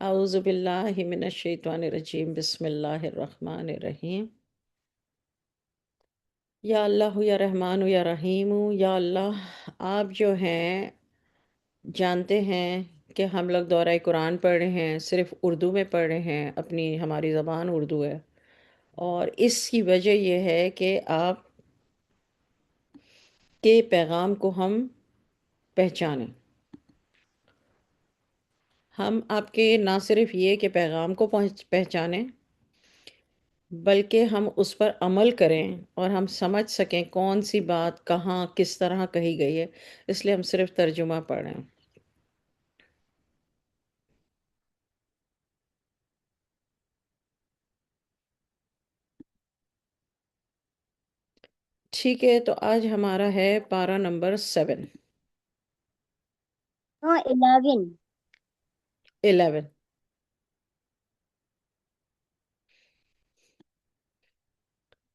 اعوذ باللہ من الشیطان الرجیم، بسم اللہ الرحمن الرحیم۔ یا اللہ یا رحمان یا رحیم، یا اللہ آپ جو ہیں جانتے ہیں کہ ہم لوگ دورہ قرآن پڑھ رہے ہیں، صرف اردو میں پڑھ رہے ہیں، ہماری زبان اردو ہے، اور اس کی وجہ یہ ہے کہ آپ کے پیغام کو ہم پہچانیں۔ ہم آپ کے نہ صرف یہ کہ پیغام کو پہچانیں، بلکہ ہم اس پر عمل کریں اور ہم سمجھ سکیں کون سی بات کہاں کس طرح کہی گئی ہے، اس لیے ہم صرف ترجمہ پڑھیں۔ ٹھیک ہے، تو آج ہمارا ہے پارہ number 7۔ No, 11. 11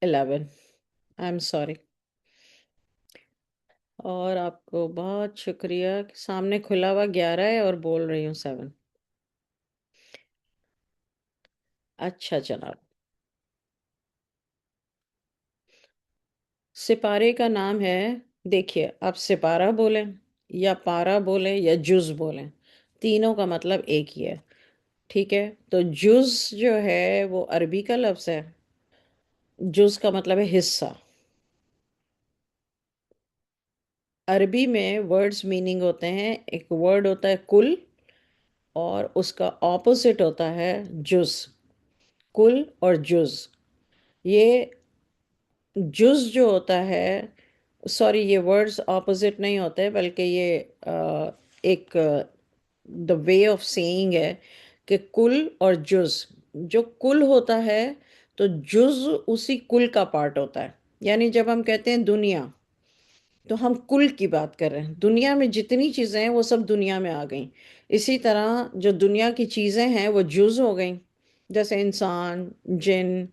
11 I am sorry. اور آپ کو بہت شکریہ کہ سامنے کھلا ہوا 11 ہے اور بول رہی ہوں 7۔ اچھا جناب، سپارے کا نام ہے، دیکھیے آپ سپارہ بولیں یا پارہ بولیں یا جز بولیں، تینوں کا مطلب ایک ہی ہے۔ ٹھیک ہے، تو جز جو ہے وہ عربی کا لفظ ہے۔ جز کا مطلب ہے حصہ۔ عربی میں ورڈز میننگ ہوتے ہیں، ایک ورڈ ہوتا ہے کل، اور اس کا اپوزٹ ہوتا ہے جز۔ کل اور جز، یہ جز جو ہوتا ہے، سوری یہ ورڈز اپوزٹ نہیں ہوتے بلکہ یہ ایک دا وے آف سیئنگ ہے کہ کل اور جز۔ جو کل ہوتا ہے تو جز اسی کل کا پارٹ ہوتا ہے۔ یعنی جب ہم کہتے ہیں دنیا، تو ہم کل کی بات کر رہے ہیں، دنیا میں جتنی چیزیں ہیں وہ سب دنیا میں آ گئیں۔ اسی طرح جو دنیا کی چیزیں ہیں وہ جز ہو گئیں، جیسے انسان، جن،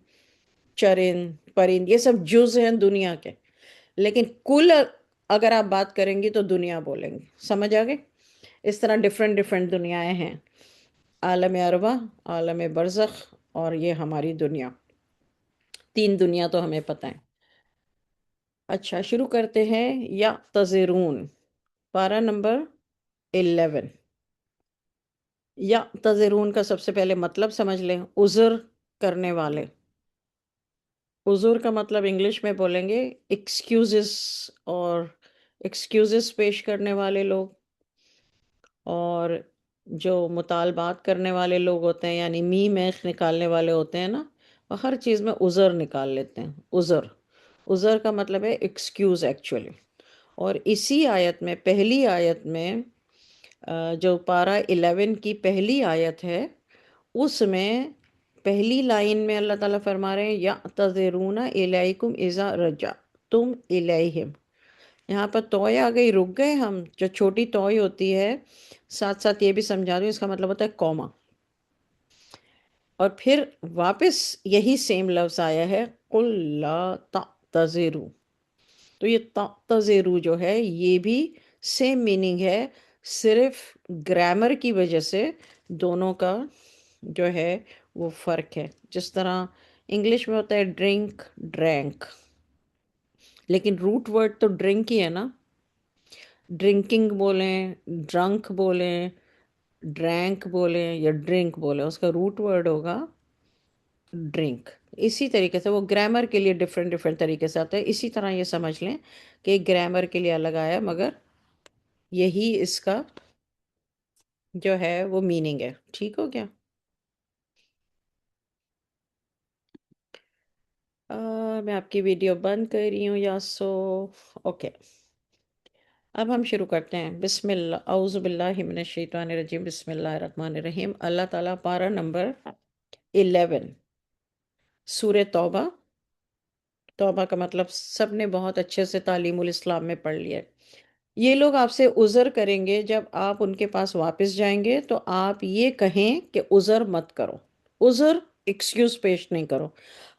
چرند، پرند، یہ سب جز ہیں دنیا کے۔ لیکن کل اگر آپ بات کریں گی تو دنیا بولیں گے، سمجھ آگے؟ اس طرح ڈیفرنٹ ڈیفرنٹ دنیایں ہیں، عالم ارواح، عالم برزخ، اور یہ ہماری دنیا۔ تین دنیا تو ہمیں پتہ ہے۔ اچھا، شروع کرتے ہیں۔ یا تذرون، پارہ نمبر 11۔ یا تذرون کا سب سے پہلے مطلب سمجھ لیں، عذر کرنے والے۔ عذر کا مطلب انگلش میں بولیں گے ایکسکیوزز، اور ایکسکیوزز پیش کرنے والے لوگ، اور جو مطالبات کرنے والے لوگ ہوتے ہیں، یعنی می میخ نکالنے والے ہوتے ہیں نا، وہ ہر چیز میں عذر نکال لیتے ہیں۔ عذر، عذر کا مطلب ہے ایکسکیوز ایکچولی۔ اور اسی آیت میں، پہلی آیت میں، جو پارہ 11 کی پہلی آیت ہے، اس میں پہلی لائن میں اللہ تعالیٰ فرما رہے ہیں یعتذرون الیکم اذا رجعتم الیہم۔ یہاں پر توئے آ گئی، رک گئے ہم۔ جو چھوٹی توئے ہوتی ہے، ساتھ ساتھ یہ بھی سمجھا دوں، اس کا مطلب ہوتا ہے کوما۔ اور پھر واپس یہی سیم لفظ آیا ہے قل لا تعتذروا۔ تو یہ تعتذروا جو ہے یہ بھی سیم میننگ ہے، صرف گرامر کی وجہ سے دونوں کا جو ہے وہ فرق ہے۔ جس طرح انگلش میں ہوتا ہے ڈرنک، ڈرینک، لیکن روٹ ورڈ تو ڈرنک ہی ہے نا۔ ڈرنکنگ بولیں، ڈرنک بولیں، ڈرینک بولیں یا ڈرنک بولیں، اس کا روٹ ورڈ ہوگا ڈرنک۔ اسی طریقے سے وہ گرامر کے لیے ڈیفرنٹ ڈیفرنٹ طریقے سے آتا ہے۔ اسی طرح یہ سمجھ لیں کہ گرامر کے لیے الگ آیا، مگر یہی اس کا جو ہے وہ میننگ ہے۔ ٹھیک ہو گیا؟ میں آپ کی ویڈیو بند کر رہی ہوں، یاسو۔ اوکے، اب ہم شروع کرتے ہیں۔ بسم اللہ، اعوذ باللہ من الشیطان الرجیم، بسم اللہ الرحمن الرحیم۔ اللہ تعالیٰ پارہ نمبر 11، سورہ توبہ۔ توبہ کا مطلب سب نے بہت اچھے سے تعلیم الاسلام میں پڑھ لیا ہے۔ یہ لوگ آپ سے عذر کریں گے، جب آپ ان کے پاس واپس جائیں گے تو آپ یہ کہیں کہ عذر مت کرو، عذر ایکسکیوز پیش نہیں کرو،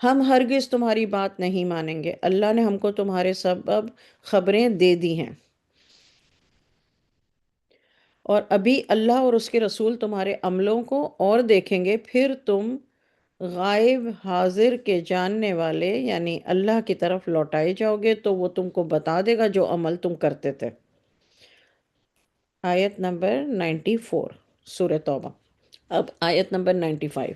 ہم ہرگز تمہاری بات نہیں مانیں گے، اللہ نے ہم کو تمہارے سبب خبریں دے دی ہیں۔ اور ابھی اللہ اور اس کے رسول تمہارے عملوں کو اور دیکھیں گے، پھر تم غائب حاضر کے جاننے والے یعنی اللہ کی طرف لوٹائے جاؤ گے، تو وہ تم کو بتا دے گا جو عمل تم کرتے تھے۔ آیت نمبر 94، سورہ توبہ۔ اب آیت نمبر 95۔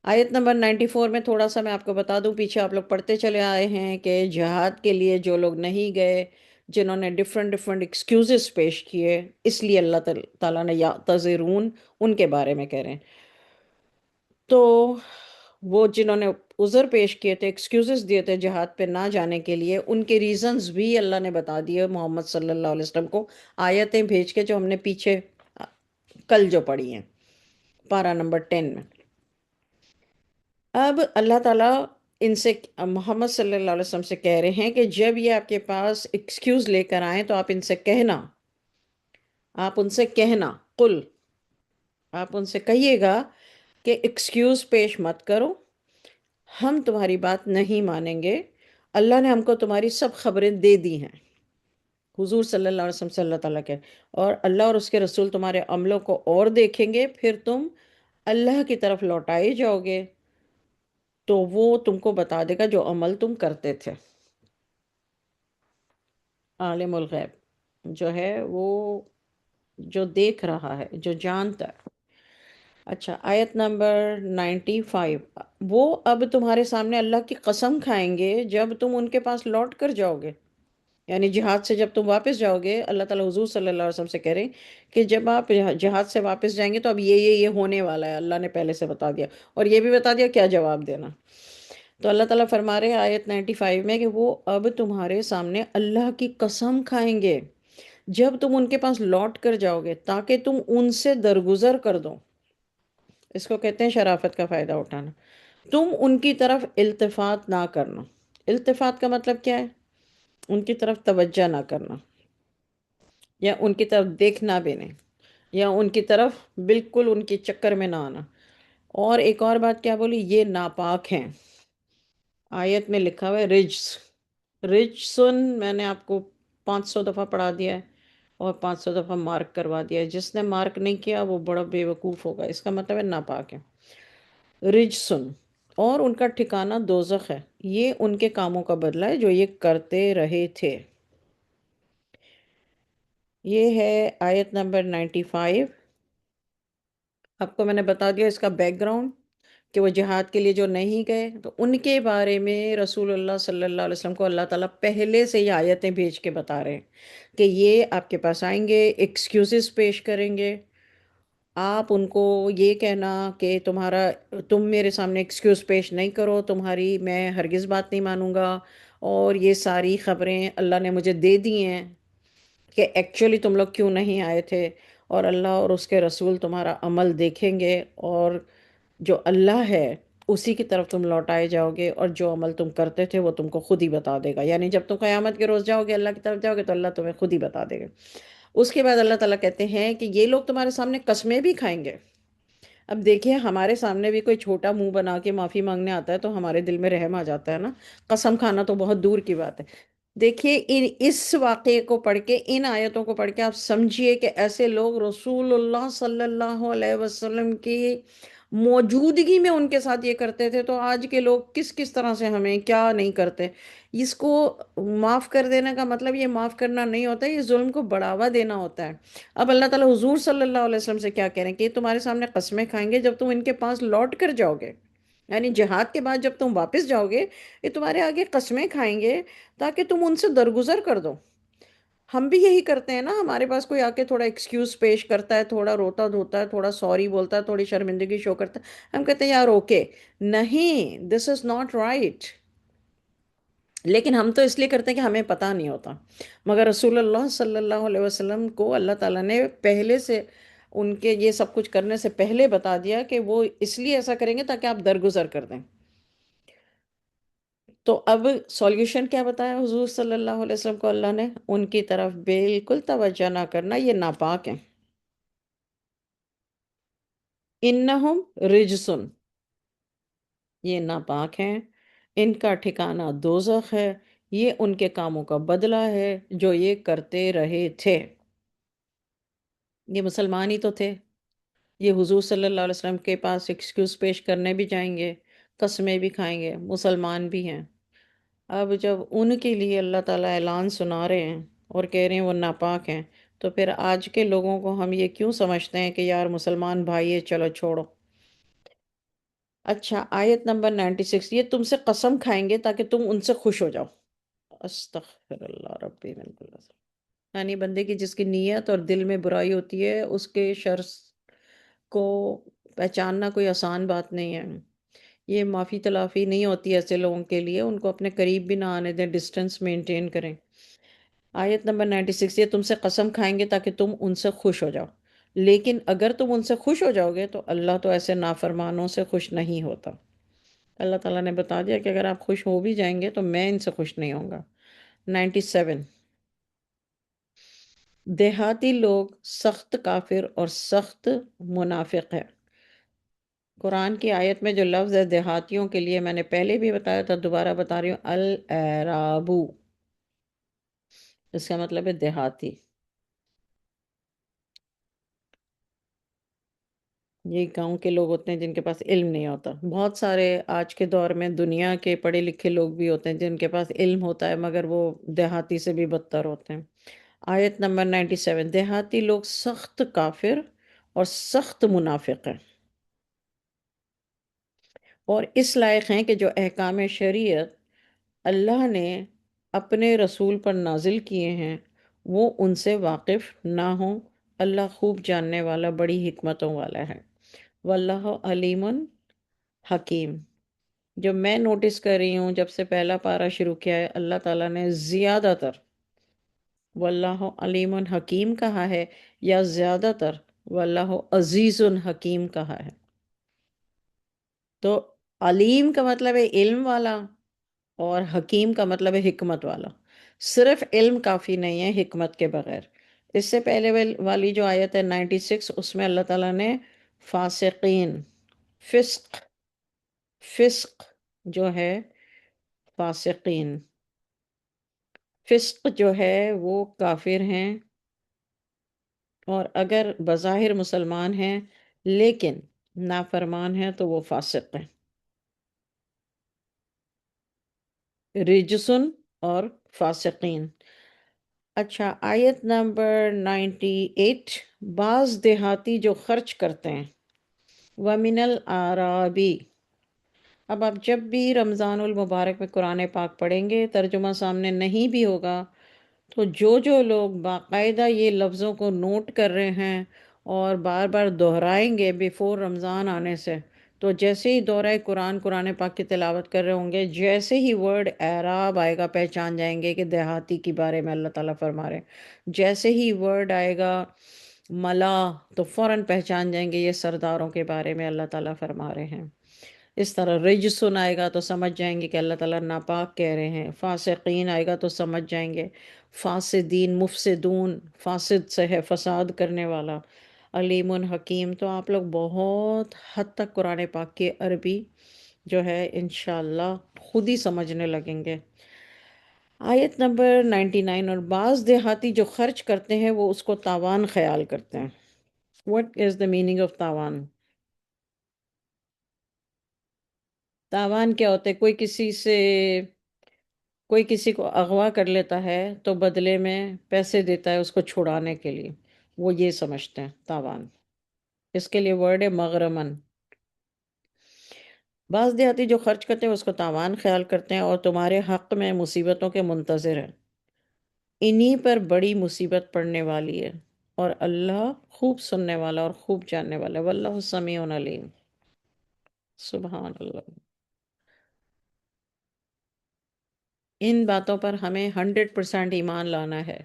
آیت نمبر 94 میں تھوڑا سا میں آپ کو بتا دوں، پیچھے آپ لوگ پڑھتے چلے آئے ہیں کہ جہاد کے لیے جو لوگ نہیں گئے، جنہوں نے ڈفرنٹ ڈفرنٹ ایکسکیوزز پیش کیے، اس لیے اللہ تعالیٰ نے یعتذرون ان کے بارے میں کہہ رہے ہیں۔ تو وہ جنہوں نے عذر پیش کیے تھے، ایکسکیوزز دیے تھے جہاد پہ نہ جانے کے لیے، ان کے ریزنز بھی اللہ نے بتا دیے محمد صلی اللہ علیہ وسلم کو، آیتیں بھیج کے، جو ہم نے پیچھے کل جو پڑھی ہیں پارہ نمبر 10 میں۔ اب اللہ تعالیٰ ان سے، محمد صلی اللہ علیہ وسلم سے کہہ رہے ہیں کہ جب یہ آپ کے پاس ایکسکیوز لے کر آئیں تو آپ ان سے کہنا، آپ ان سے کہنا، قل، آپ ان سے کہیے گا کہ ایکسکیوز پیش مت کرو، ہم تمہاری بات نہیں مانیں گے، اللہ نے ہم کو تمہاری سب خبریں دے دی ہیں۔ حضور صلی اللہ علیہ وسلم سے اللہ تعالیٰ کے، اور اللہ اور اس کے رسول تمہارے عملوں کو اور دیکھیں گے، پھر تم اللہ کی طرف لوٹائے جاؤ گے، تو وہ تم کو بتا دے گا جو عمل تم کرتے تھے۔ عالم الغیب جو ہے وہ جو دیکھ رہا ہے، جو جانتا ہے۔ اچھا، آیت نمبر 95۔ وہ اب تمہارے سامنے اللہ کی قسم کھائیں گے جب تم ان کے پاس لوٹ کر جاؤ گے، یعنی جہاد سے جب تم واپس جاؤ گے، اللہ تعالیٰ حضور صلی اللہ علیہ وسلم سے کہہ رہے ہیں کہ جب آپ جہاد سے واپس جائیں گے تو اب یہ ہونے والا ہے، اللہ نے پہلے سے بتا دیا، اور یہ بھی بتا دیا کیا جواب دینا۔ تو اللہ تعالیٰ فرما رہے ہیں آیت 95 میں کہ وہ اب تمہارے سامنے اللہ کی قسم کھائیں گے جب تم ان کے پاس لوٹ کر جاؤ گے، تاکہ تم ان سے درگزر کر دو۔ اس کو کہتے ہیں شرافت کا فائدہ اٹھانا۔ تم ان کی طرف التفات نہ کرنا۔ التفات کا مطلب کیا ہے؟ ان کی طرف توجہ نہ کرنا، یا ان کی طرف دیکھنا بھی نہیں، یا ان کی طرف بالکل ان کے چکر میں نہ آنا۔ اور ایک اور بات کیا بولی؟ یہ ناپاک ہیں۔ آیت میں لکھا ہوا ہے رجس، رجسن، میں نے آپ کو 500 دفعہ پڑھا دیا ہے اور 500 دفعہ مارک کروا دیا ہے، جس نے مارک نہیں کیا وہ بڑا بے وقوف ہوگا، اس کا مطلب ہے ناپاک ہے۔ رجسن، اور ان کا ٹھکانہ دوزخ ہے، یہ ان کے کاموں کا بدلہ ہے جو یہ کرتے رہے تھے۔ یہ ہے آیت نمبر 95۔ آپ کو میں نے بتا دیا اس کا بیک گراؤنڈ، کہ وہ جہاد کے لیے جو نہیں گئے تو ان کے بارے میں رسول اللہ صلی اللہ علیہ وسلم کو اللہ تعالیٰ پہلے سے یہ آیتیں بھیج کے بتا رہے ہیں کہ یہ آپ کے پاس آئیں گے، ایکسکیوزز پیش کریں گے، آپ ان کو یہ کہنا کہ تم میرے سامنے ایکسکیوز پیش نہیں کرو، تمہاری میں ہرگز بات نہیں مانوں گا، اور یہ ساری خبریں اللہ نے مجھے دے دی ہیں کہ ایکچولی تم لوگ کیوں نہیں آئے تھے، اور اللہ اور اس کے رسول تمہارا عمل دیکھیں گے، اور جو اللہ ہے اسی کی طرف تم لوٹائے جاؤ گے، اور جو عمل تم کرتے تھے وہ تم کو خود ہی بتا دے گا، یعنی جب تم قیامت کے روز جاؤ گے، اللہ کی طرف جاؤ گے، تو اللہ تمہیں خود ہی بتا دے گا۔ اس کے بعد اللہ تعالیٰ کہتے ہیں کہ یہ لوگ تمہارے سامنے قسمیں بھی کھائیں گے۔ اب دیکھیے، ہمارے سامنے بھی کوئی چھوٹا منہ بنا کے معافی مانگنے آتا ہے تو ہمارے دل میں رحم آ جاتا ہے نا، قسم کھانا تو بہت دور کی بات ہے۔ دیکھیے، اس واقعے کو پڑھ کے، ان آیتوں کو پڑھ کے آپ سمجھیے کہ ایسے لوگ رسول اللہ صلی اللہ علیہ وسلم کی موجودگی میں ان کے ساتھ یہ کرتے تھے، تو آج کے لوگ کس کس طرح سے ہمیں کیا نہیں کرتے۔ اس کو معاف کر دینے کا مطلب یہ معاف کرنا نہیں ہوتا، یہ ظلم کو بڑھاوا دینا ہوتا ہے۔ اب اللہ تعالیٰ حضور صلی اللہ علیہ وسلم سے کیا کہہ رہے ہیں کہ یہ تمہارے سامنے قسمیں کھائیں گے جب تم ان کے پاس لوٹ کر جاؤ گے، یعنی جہاد کے بعد جب تم واپس جاؤ گے، یہ تمہارے آگے قسمیں کھائیں گے تاکہ تم ان سے درگزر کر دو۔ ہم بھی یہی کرتے ہیں نا، ہمارے پاس کوئی آ کے تھوڑا ایکسکیوز پیش کرتا ہے، تھوڑا روتا دھوتا ہے، تھوڑا سوری بولتا ہے، تھوڑی شرمندگی شو کرتا ہے، ہم کہتے ہیں یار اوکے، نہیں، دس از ناٹ رائٹ۔ لیکن ہم تو اس لیے کرتے ہیں کہ ہمیں پتہ نہیں ہوتا، مگر رسول اللہ صلی اللہ علیہ وسلم کو اللہ تعالیٰ نے پہلے سے ان کے یہ سب کچھ کرنے سے پہلے بتا دیا کہ وہ اس لیے ایسا کریں گے تاکہ آپ درگزر کر دیں۔ تو اب سولیوشن کیا بتایا حضور صلی اللہ علیہ وسلم کو اللہ نے؟ ان کی طرف بالکل توجہ نہ کرنا، یہ ناپاک ہیں۔ انہم رجسن، یہ ناپاک ہیں، ان کا ٹھکانہ دوزخ ہے، یہ ان کے کاموں کا بدلہ ہے جو یہ کرتے رہے تھے۔ یہ مسلمان ہی تو تھے، یہ حضور صلی اللہ علیہ وسلم کے پاس ایکسکیوز پیش کرنے بھی جائیں گے، قسمیں بھی کھائیں گے، مسلمان بھی ہیں۔ اب جب ان کے لیے اللہ تعالیٰ اعلان سنا رہے ہیں اور کہہ رہے ہیں وہ ناپاک ہیں، تو پھر آج کے لوگوں کو ہم یہ کیوں سمجھتے ہیں کہ یار مسلمان بھائی ہے چلو چھوڑو۔ اچھا، آیت نمبر 96، یہ تم سے قسم کھائیں گے تاکہ تم ان سے خوش ہو جاؤ۔ استغفر اللہ ربی من کل ذنب۔ یعنی بندے کی جس کی نیت اور دل میں برائی ہوتی ہے، اس کے شر کو پہچاننا کوئی آسان بات نہیں ہے۔ یہ معافی تلافی نہیں ہوتی ایسے لوگوں کے لیے، ان کو اپنے قریب بھی نہ آنے دیں، ڈسٹنس مینٹین کریں۔ آیت نمبر 96، یہ تم سے قسم کھائیں گے تاکہ تم ان سے خوش ہو جاؤ، لیکن اگر تم ان سے خوش ہو جاؤ گے تو اللہ تو ایسے نافرمانوں سے خوش نہیں ہوتا۔ اللہ تعالیٰ نے بتا دیا کہ اگر آپ خوش ہو بھی جائیں گے تو میں ان سے خوش نہیں ہوں گا۔ 97، دیہاتی لوگ سخت کافر اور سخت منافق ہیں۔ قرآن کی آیت میں جو لفظ ہے دیہاتیوں کے لیے، میں نے پہلے بھی بتایا تھا، دوبارہ بتا رہی ہوں، الاعرابو، اس کا مطلب ہے دیہاتی۔ یہ گاؤں کے لوگ ہوتے ہیں جن کے پاس علم نہیں ہوتا۔ بہت سارے آج کے دور میں دنیا کے پڑھے لکھے لوگ بھی ہوتے ہیں جن کے پاس علم ہوتا ہے مگر وہ دیہاتی سے بھی بدتر ہوتے ہیں۔ آیت نمبر 97، دیہاتی لوگ سخت کافر اور سخت منافق ہیں، اور اس لائق ہیں کہ جو احکام شریعت اللہ نے اپنے رسول پر نازل کیے ہیں وہ ان سے واقف نہ ہوں۔ اللہ خوب جاننے والا، بڑی حکمتوں والا ہے۔ واللہ علیم حکیم۔ جو میں نوٹس کر رہی ہوں جب سے پہلا پارہ شروع کیا ہے، اللہ تعالیٰ نے زیادہ تر واللہ علیم حکیم کہا ہے، یا زیادہ تر واللہ عزیز حکیم کہا ہے۔ تو علیم کا مطلب ہے علم والا، اور حکیم کا مطلب ہے حکمت والا۔ صرف علم کافی نہیں ہے حکمت کے بغیر۔ اس سے پہلے والی جو آیت ہے 96، اس میں اللہ تعالیٰ نے فاسقین، فسق، فسق جو ہے، فاسقین، فسق جو ہے وہ کافر ہیں، اور اگر بظاہر مسلمان ہیں لیکن نافرمان ہیں تو وہ فاسق ہیں۔ رجسن اور فاسقین۔ اچھا، آیت نمبر 98، بعض دیہاتی جو خرچ کرتے ہیں، وَمِنَ الْأَعْرَابِ۔ اب آپ جب بھی رمضان المبارک میں قرآن پاک پڑھیں گے، ترجمہ سامنے نہیں بھی ہوگا، تو جو لوگ باقاعدہ یہ لفظوں کو نوٹ کر رہے ہیں اور بار بار دہرائیں گے بیفور رمضان آنے سے، تو جیسے ہی دورہ قرآن پاک کی تلاوت کر رہے ہوں گے، جیسے ہی ورڈ اعراب آئے گا پہچان جائیں گے کہ دیہاتی کے بارے میں اللہ تعالیٰ فرما رہے ہیں۔ جیسے ہی ورڈ آئے گا ملا، تو فوراً پہچان جائیں گے یہ سرداروں کے بارے میں اللہ تعالیٰ فرما رہے ہیں۔ اس طرح رجسن آئے گا تو سمجھ جائیں گے کہ اللہ تعالیٰ ناپاک کہہ رہے ہیں۔ فاسقین آئے گا تو سمجھ جائیں گے فاسدین، مفسدون، فاسد سے ہے فساد کرنے والا۔ علیم حکیم۔ تو آپ لوگ بہت حد تک قرآن پاک کی عربی جو ہے انشاءاللہ خود ہی سمجھنے لگیں گے۔ آیت نمبر 99، اور بعض دیہاتی جو خرچ کرتے ہیں وہ اس کو تاوان خیال کرتے ہیں۔ What is the meaning of تاوان؟ تاوان کیا ہوتا ہے؟ کوئی کسی کو اغوا کر لیتا ہے تو بدلے میں پیسے دیتا ہے اس کو چھڑانے کے لیے، وہ یہ سمجھتے ہیں تاوان۔ اس کے لیے ورڈ ہے مغرمن۔ بعض دیہاتی جو خرچ کرتے ہیں اس کو تاوان خیال کرتے ہیں اور تمہارے حق میں مصیبتوں کے منتظر ہیں، انہی پر بڑی مصیبت پڑنے والی ہے، اور اللہ خوب سننے والا اور خوب جاننے والا ہے۔ واللہ سمیع علیم۔ سبحان اللہ۔ ان باتوں پر ہمیں 100% ایمان لانا ہے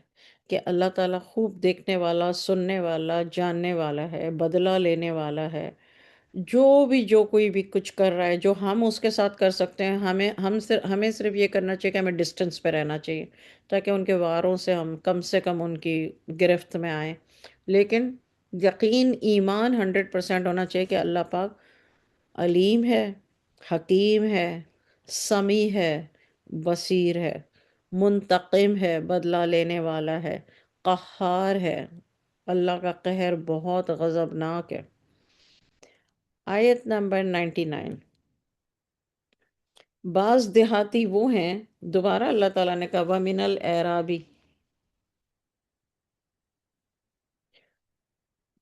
کہ اللہ تعالیٰ خوب دیکھنے والا، سننے والا، جاننے والا ہے، بدلہ لینے والا ہے۔ جو کوئی بھی کچھ کر رہا ہے، جو ہم اس کے ساتھ کر سکتے ہیں، ہمیں صرف یہ کرنا چاہیے کہ ہمیں ڈسٹنس پہ رہنا چاہیے تاکہ ان کے واروں سے ہم کم سے کم ان کی گرفت میں آئیں۔ لیکن یقین، ایمان 100% ہونا چاہیے کہ اللہ پاک علیم ہے، حکیم ہے، سمیع ہے، بصیر ہے، منتقم ہے، بدلہ لینے والا ہے، قہار ہے، اللہ کا قہر بہت غضبناک ہے۔ آیت نمبر 99۔ بعض دیہاتی وہ ہیں، دوبارہ اللہ تعالیٰ نے کہا وَمِنَ الْأَعْرَابِ،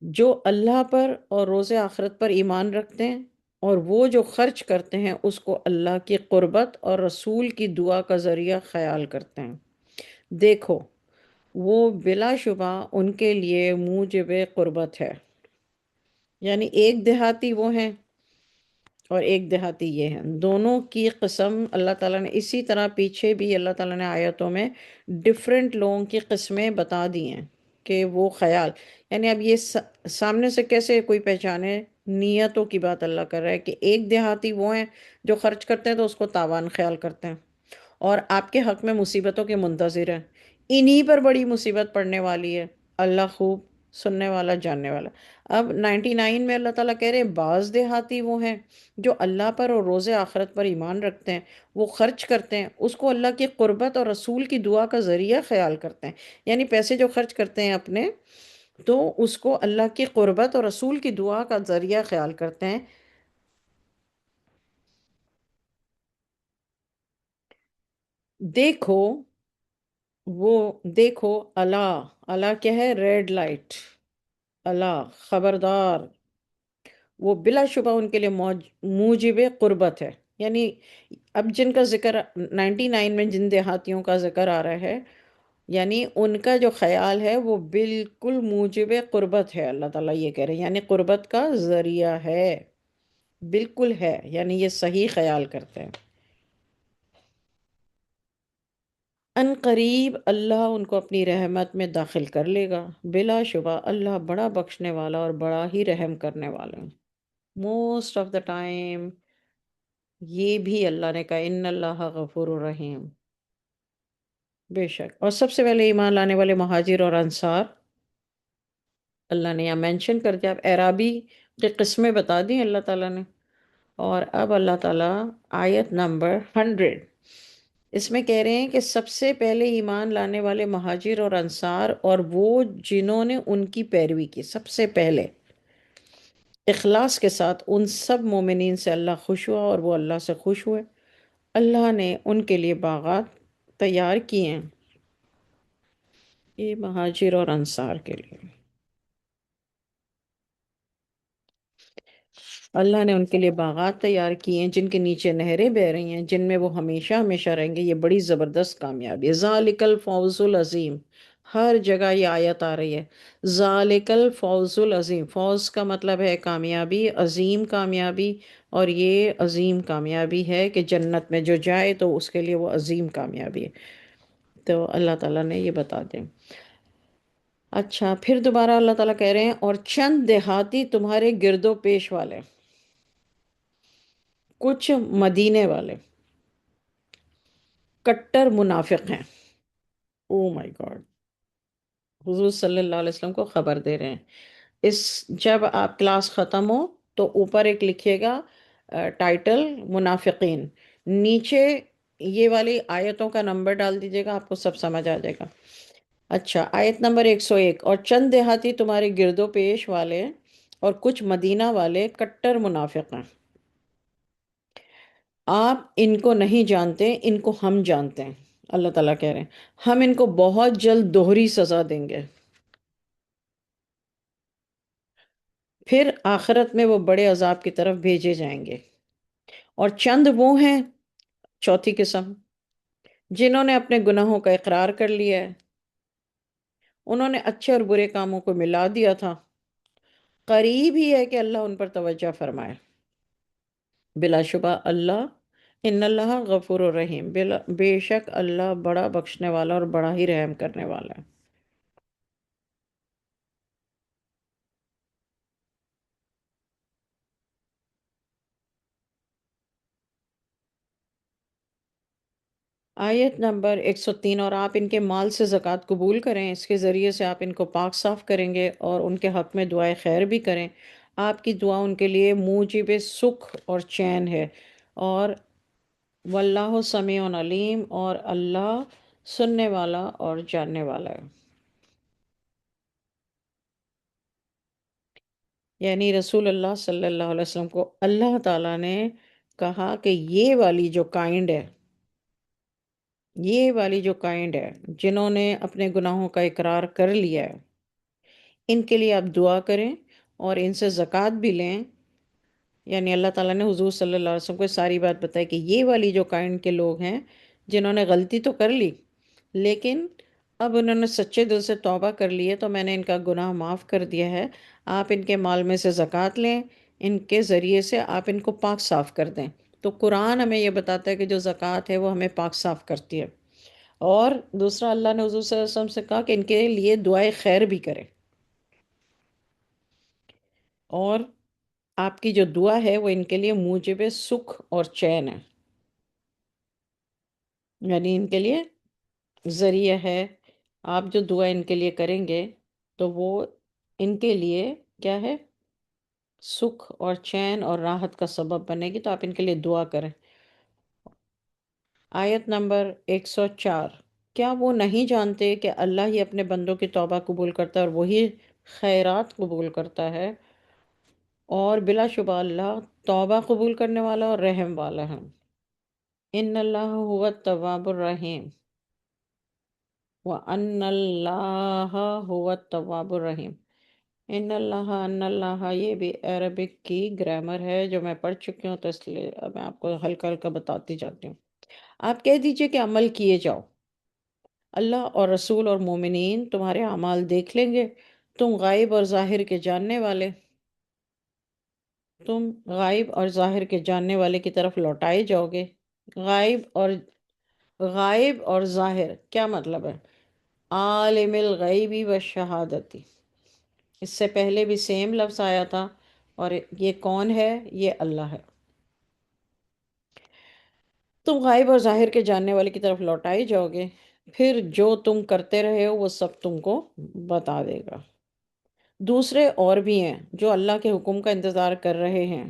جو اللہ پر اور روز آخرت پر ایمان رکھتے ہیں، اور وہ جو خرچ کرتے ہیں اس کو اللہ کی قربت اور رسول کی دعا کا ذریعہ خیال کرتے ہیں۔ دیکھو، وہ بلا شبہ ان کے لیے موجب قربت ہے۔ یعنی ایک دیہاتی وہ ہیں اور ایک دیہاتی یہ ہیں، دونوں کی قسم اللہ تعالیٰ نے اسی طرح پیچھے بھی اللہ تعالیٰ نے آیتوں میں ڈفرینٹ لوگوں کی قسمیں بتا دی ہیں کہ وہ خیال، یعنی اب یہ سامنے سے کیسے کوئی پہچانے؟ نیتوں کی بات اللہ کر رہا ہے کہ ایک دیہاتی وہ ہیں جو خرچ کرتے ہیں تو اس کو تاوان خیال کرتے ہیں، اور آپ کے حق میں مصیبتوں کے منتظر ہیں، انہی پر بڑی مصیبت پڑنے والی ہے، اللہ خوب سننے والا جاننے والا۔ اب 99 میں اللہ تعالیٰ کہہ رہے ہیں بعض دیہاتی وہ ہیں جو اللہ پر اور روز آخرت پر ایمان رکھتے ہیں، وہ خرچ کرتے ہیں اس کو اللہ کی قربت اور رسول کی دعا کا ذریعہ خیال کرتے ہیں، یعنی پیسے جو خرچ کرتے ہیں اپنے، تو اس کو اللہ کی قربت اور رسول کی دعا کا ذریعہ خیال کرتے ہیں۔ دیکھو، وہ دیکھو، اللہ، اللہ کیا ہے؟ ریڈ لائٹ، اللہ خبردار، وہ بلا شبہ ان کے لیے موجب قربت ہے۔ یعنی اب جن کا ذکر 99 میں جن دیہاتیوں کا ذکر آ رہا ہے، یعنی ان کا جو خیال ہے وہ بالکل موجب قربت ہے، اللہ تعالیٰ یہ کہہ رہے ہیں، یعنی قربت کا ذریعہ ہے، بالکل ہے، یعنی یہ صحیح خیال کرتے ہیں۔ ان قریب اللہ ان کو اپنی رحمت میں داخل کر لے گا، بلا شبہ اللہ بڑا بخشنے والا اور بڑا ہی رحم کرنے والا ہے۔ موسٹ آف دا ٹائم یہ بھی اللہ نے کہا ان اللہ غفور الرحیم، بے شک، اور سب سے پہلے ایمان لانے والے مہاجر اور انصار اللہ نے یہاں مینشن کر دیا۔ اب اعرابی کی قسمیں بتا دی اللہ تعالیٰ نے، اور اب اللہ تعالیٰ آیت نمبر 100 اس میں کہہ رہے ہیں کہ سب سے پہلے ایمان لانے والے مہاجر اور انصار اور وہ جنہوں نے ان کی پیروی کی، سب سے پہلے اخلاص کے ساتھ، ان سب مومنین سے اللہ خوش ہوا اور وہ اللہ سے خوش ہوئے۔ اللہ نے ان کے لیے باغات تیار کیے ہیں، یہ مہاجر اور انصار کے لیے اللہ نے ان کے لیے باغات تیار کیے ہیں جن کے نیچے نہریں بہہ رہی ہیں، جن میں وہ ہمیشہ ہمیشہ رہیں گے۔ یہ بڑی زبردست کامیابی ہے، ذالک الفوز العظیم، ہر جگہ یہ آیت آ رہی ہے، ذالک الفوز العظیم، فوز کا مطلب ہے کامیابی، عظیم کامیابی، اور یہ عظیم کامیابی ہے کہ جنت میں جو جائے تو اس کے لیے وہ عظیم کامیابی ہے۔ تو اللہ تعالیٰ نے یہ بتا دیں۔ اچھا، پھر دوبارہ اللہ تعالیٰ کہہ رہے ہیں اور چند دیہاتی تمہارے گرد و پیش والے، کچھ مدینے والے کٹر منافق ہیں۔ او مائی گاڈ، حضور صلی اللہ علیہ وسلم کو خبر دے رہے ہیں۔ اس جب آپ کلاس ختم ہو تو اوپر ایک لکھیے گا ٹائٹل منافقین، نیچے یہ والی آیتوں کا نمبر ڈال دیجیے گا، آپ کو سب سمجھ آ جائے گا۔ اچھا، آیت نمبر 101، اور چند دیہاتی تمہارے گرد و پیش والے اور کچھ مدینہ والے کٹر منافق ہیں، آپ ان کو نہیں جانتے، ان کو ہم جانتے ہیں۔ اللہ تعالیٰ کہہ رہے ہیں ہم ان کو بہت جلد دوہری سزا دیں گے، پھر آخرت میں وہ بڑے عذاب کی طرف بھیجے جائیں گے۔ اور چند وہ ہیں، چوتھی قسم، جنہوں نے اپنے گناہوں کا اقرار کر لیا ہے، انہوں نے اچھے اور برے کاموں کو ملا دیا تھا، قریب ہی ہے کہ اللہ ان پر توجہ فرمائے۔ بلا شبہ اللہ، ان اللہ غفور الرحیم، بے شک اللہ بڑا بخشنے والا اور بڑا ہی رحم کرنے والا ہے۔ آیت نمبر 103، اور آپ ان کے مال سے زکوٰۃ قبول کریں، اس کے ذریعے سے آپ ان کو پاک صاف کریں گے اور ان کے حق میں دعائے خیر بھی کریں، آپ کی دعا ان کے لیے موجب سکھ اور چین ہے، اور واللہ سمیع علیم، اور اللہ سننے والا اور جاننے والا ہے۔ یعنی رسول اللہ صلی اللہ علیہ وسلم کو اللہ تعالیٰ نے کہا کہ یہ والی جو کائنڈ ہے، یہ والی جو کائنڈ ہے، جنہوں نے اپنے گناہوں کا اقرار کر لیا ہے، ان کے لیے آپ دعا کریں اور ان سے زکوٰۃ بھی لیں۔ یعنی اللہ تعالیٰ نے حضور صلی اللہ علیہ وسلم کو ساری بات بتائی کہ یہ والی جو کائنڈ کے لوگ ہیں، جنہوں نے غلطی تو کر لی لیکن اب انہوں نے سچے دل سے توبہ کر لی ہے، تو میں نے ان کا گناہ معاف کر دیا ہے۔ آپ ان کے مال میں سے زکوٰۃ لیں، ان کے ذریعے سے آپ ان کو پاک صاف کر دیں۔ تو قرآن ہمیں یہ بتاتا ہے کہ جو زکوٰۃ ہے وہ ہمیں پاک صاف کرتی ہے۔ اور دوسرا، اللہ نے حضور صلی اللہ علیہ وسلم سے کہا کہ ان کے لیے دعائے خیر بھی کریں، اور آپ کی جو دعا ہے وہ ان کے لیے موجب سکھ اور چین ہے، یعنی ان کے لیے ذریعہ ہے۔ آپ جو دعا ان کے لیے کریں گے تو وہ ان کے لیے کیا ہے؟ سکھ اور چین اور راحت کا سبب بنے گی، تو آپ ان کے لیے دعا کریں۔ آیت نمبر 104، کیا وہ نہیں جانتے کہ اللہ ہی اپنے بندوں کی توبہ قبول کرتا ہے اور وہی خیرات قبول کرتا ہے، اور بلا شبہ اللہ توبہ قبول کرنے والا اور رحم والا ہے۔ ان اللہ هو التواب الرحیم، وَأَنَّ اللَّهَ هُوَ التَّوَّابُ الرَّحِيمُ۔ ان اللہ یہ بھی عربک کی گرامر ہے جو میں پڑھ چکی ہوں، تو اس لیے اب میں آپ کو ہلکا ہلکا بتاتی جاتی ہوں۔ آپ کہہ دیجئے کہ عمل کیے جاؤ، اللہ اور رسول اور مومنین تمہارے اعمال دیکھ لیں گے، تم غائب اور ظاہر کے جاننے والے، تم غائب اور ظاہر کے جاننے والے کی طرف لوٹائے جاؤ گے۔ غائب اور غائب اور ظاہر کیا مطلب ہے؟ عالم الغیبی و شہادتی، اس سے پہلے بھی سیم لفظ آیا تھا، اور یہ کون ہے؟ یہ اللہ ہے۔ تم غائب اور ظاہر کے جاننے والے کی طرف لوٹائے جاؤ گے، پھر جو تم کرتے رہے ہو وہ سب تم کو بتا دے گا۔ دوسرے اور بھی ہیں جو اللہ کے حکم کا انتظار کر رہے ہیں،